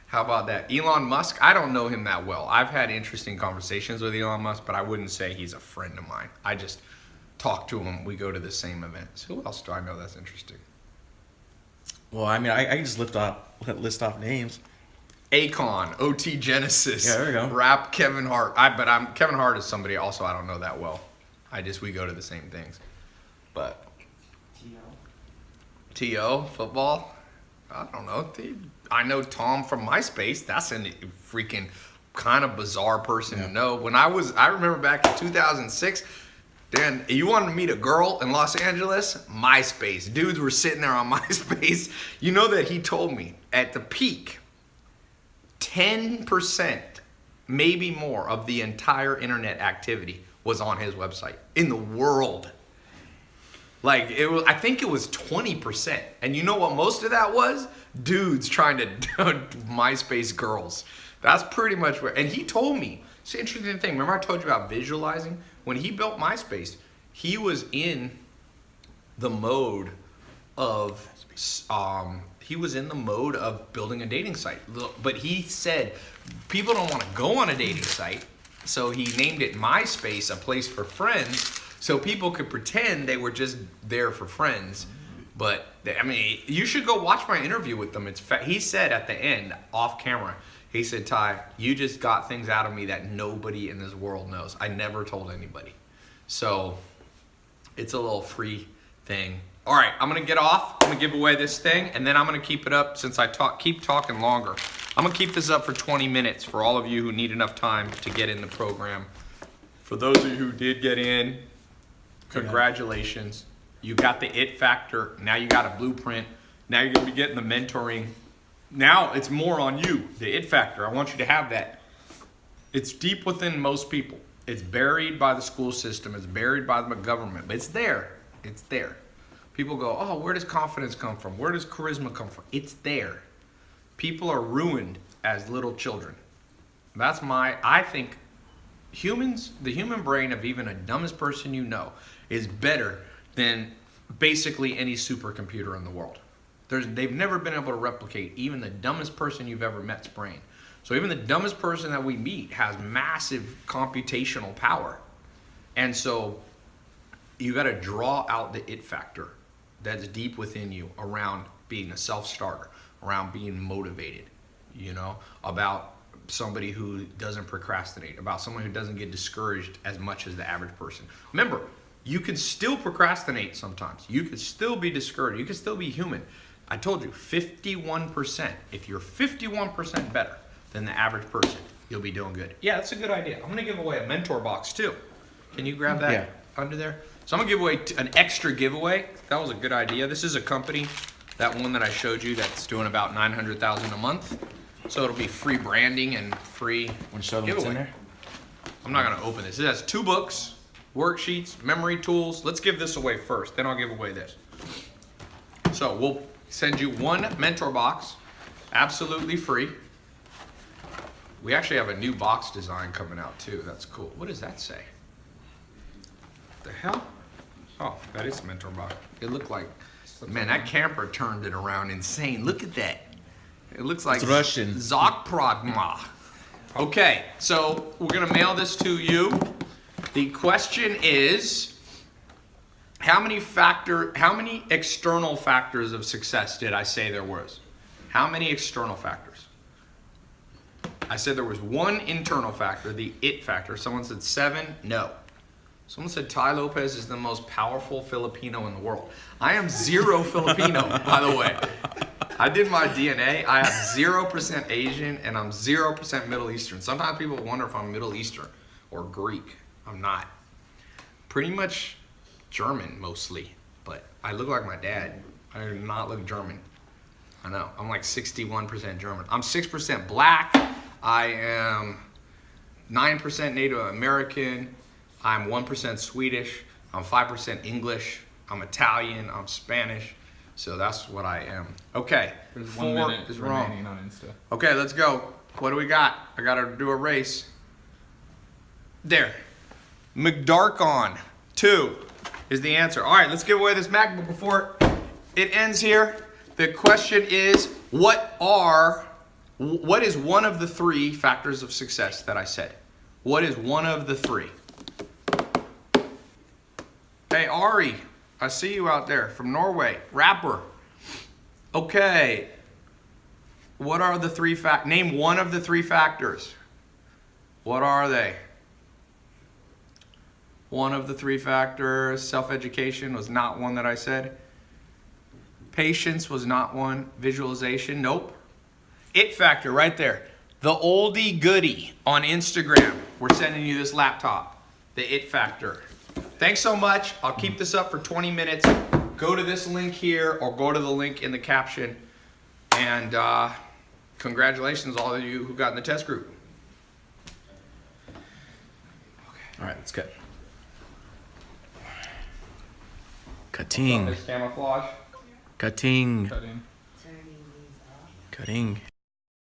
How about that? Elon Musk, I don't know him that well. I've had interesting conversations with Elon Musk, but I wouldn't say he's a friend of mine. I just talk to him. We go to the same events. Who else do I know that's interesting? Well, I mean, I can just list off names. Akon, OT Genesis. Yeah, there we go. Rap Kevin Hart. Kevin Hart is somebody also I don't know that well. We go to the same things. But T.O. football? I don't know. I know Tom from MySpace. That's a freaking kind of bizarre person to know. I remember back in 2006, Dan, you wanted to meet a girl in Los Angeles? MySpace. Dudes were sitting there on MySpace. You know that he told me at the peak, 10%, maybe more, of the entire internet activity was on his website in the world. Like, I think it was 20%. And you know what most of that was? Dudes trying to MySpace girls. That's pretty much where, and he told me, it's an interesting thing. Remember I told you about visualizing? When he built MySpace, he was in the mode of, building a dating site. But he said, people don't want to go on a dating site. So he named it MySpace, a place for friends. So people could pretend they were just there for friends. But, I mean, you should go watch my interview with them. He said at the end, off camera, he said, Ty, you just got things out of me that nobody in this world knows. I never told anybody. So, it's a little free thing. All right, I'm going to get off. I'm going to give away this thing, and then I'm going to keep it up since I keep talking longer. I'm going to keep this up for 20 minutes for all of you who need enough time to get in the program. For those of you who did get in, congratulations. You got the it factor. Now you got a blueprint. Now you're going to be getting the mentoring. Now it's more on you, the it factor. I want you to have that. It's deep within most people. It's buried by the school system. It's buried by the government. But it's there. It's there. People go, oh, where does confidence come from? Where does charisma come from? It's there. People are ruined as little children. I think humans, the human brain of even the dumbest person you know is better than basically any supercomputer in the world. They've never been able to replicate even the dumbest person you've ever met's brain. So even the dumbest person that we meet has massive computational power. And so you got to draw out the it factor that's deep within you around being a self-starter, around being motivated, about somebody who doesn't procrastinate, about someone who doesn't get discouraged as much as the average person. Remember, you can still procrastinate sometimes. You can still be discouraged. You can still be human. I told you, 51%. If you're 51% better than the average person, you'll be doing good. Yeah, that's a good idea. I'm going to give away a mentor box too. Can you grab that under there? So I'm going to give away an extra giveaway. That was a good idea. This is a company, that one that I showed you, that's doing about $900,000 a month. So it'll be free branding and free giveaway. I'm not going to open this. It has 2 books, worksheets, memory tools. Let's give this away first. Then I'll give away this. So we'll send you 1 mentor box, absolutely free. We actually have a new box design coming out too. That's cool. What does that say? What the hell? Oh, that is a mentor box. It looked like, man, that camper turned it around insane. Look at that. It looks like It's Russian. Zakpragma. Okay, so we're gonna mail this to you. The question is, how many external factors of success did I say there was? How many external factors? I said there was one internal factor, the it factor. Someone said 7. No. Someone said TAILOPEZ is the most powerful Filipino in the world. I am 0 Filipino, by the way. I did my DNA. I have 0% Asian and I'm 0% Middle Eastern. Sometimes people wonder if I'm Middle Eastern or Greek. I'm not. Pretty much German mostly, but I look like my dad. I do not look German. I know. I'm like 61% German. I'm 6% black. I am 9% Native American. I'm 1% Swedish. I'm 5% English. I'm Italian. I'm Spanish. So that's what I am. Okay. There's 4 1 minute is remaining wrong. on Insta. Okay, let's go. What do we got? I got to do a race. There. McDarkon 2 is the answer. All right, let's give away this MacBook before it ends here. The question is, what is one of the 3 factors of success that I said? What is one of the 3? Hey, Ari, I see you out there from Norway. Rapper. Okay. What are the 3 name one of the 3 factors. What are they? One of the 3 factors. Self-education was not one that I said. Patience was not one. Visualization, nope. It factor right there. The oldie goodie on Instagram. We're sending you this laptop. The it factor. Thanks so much. I'll keep this up for 20 minutes. Go to this link here or go to the link in the caption. And congratulations all of you who got in the test group. All right, let's go. Cutting. Camouflage. Cutting. Cutting. Cutting.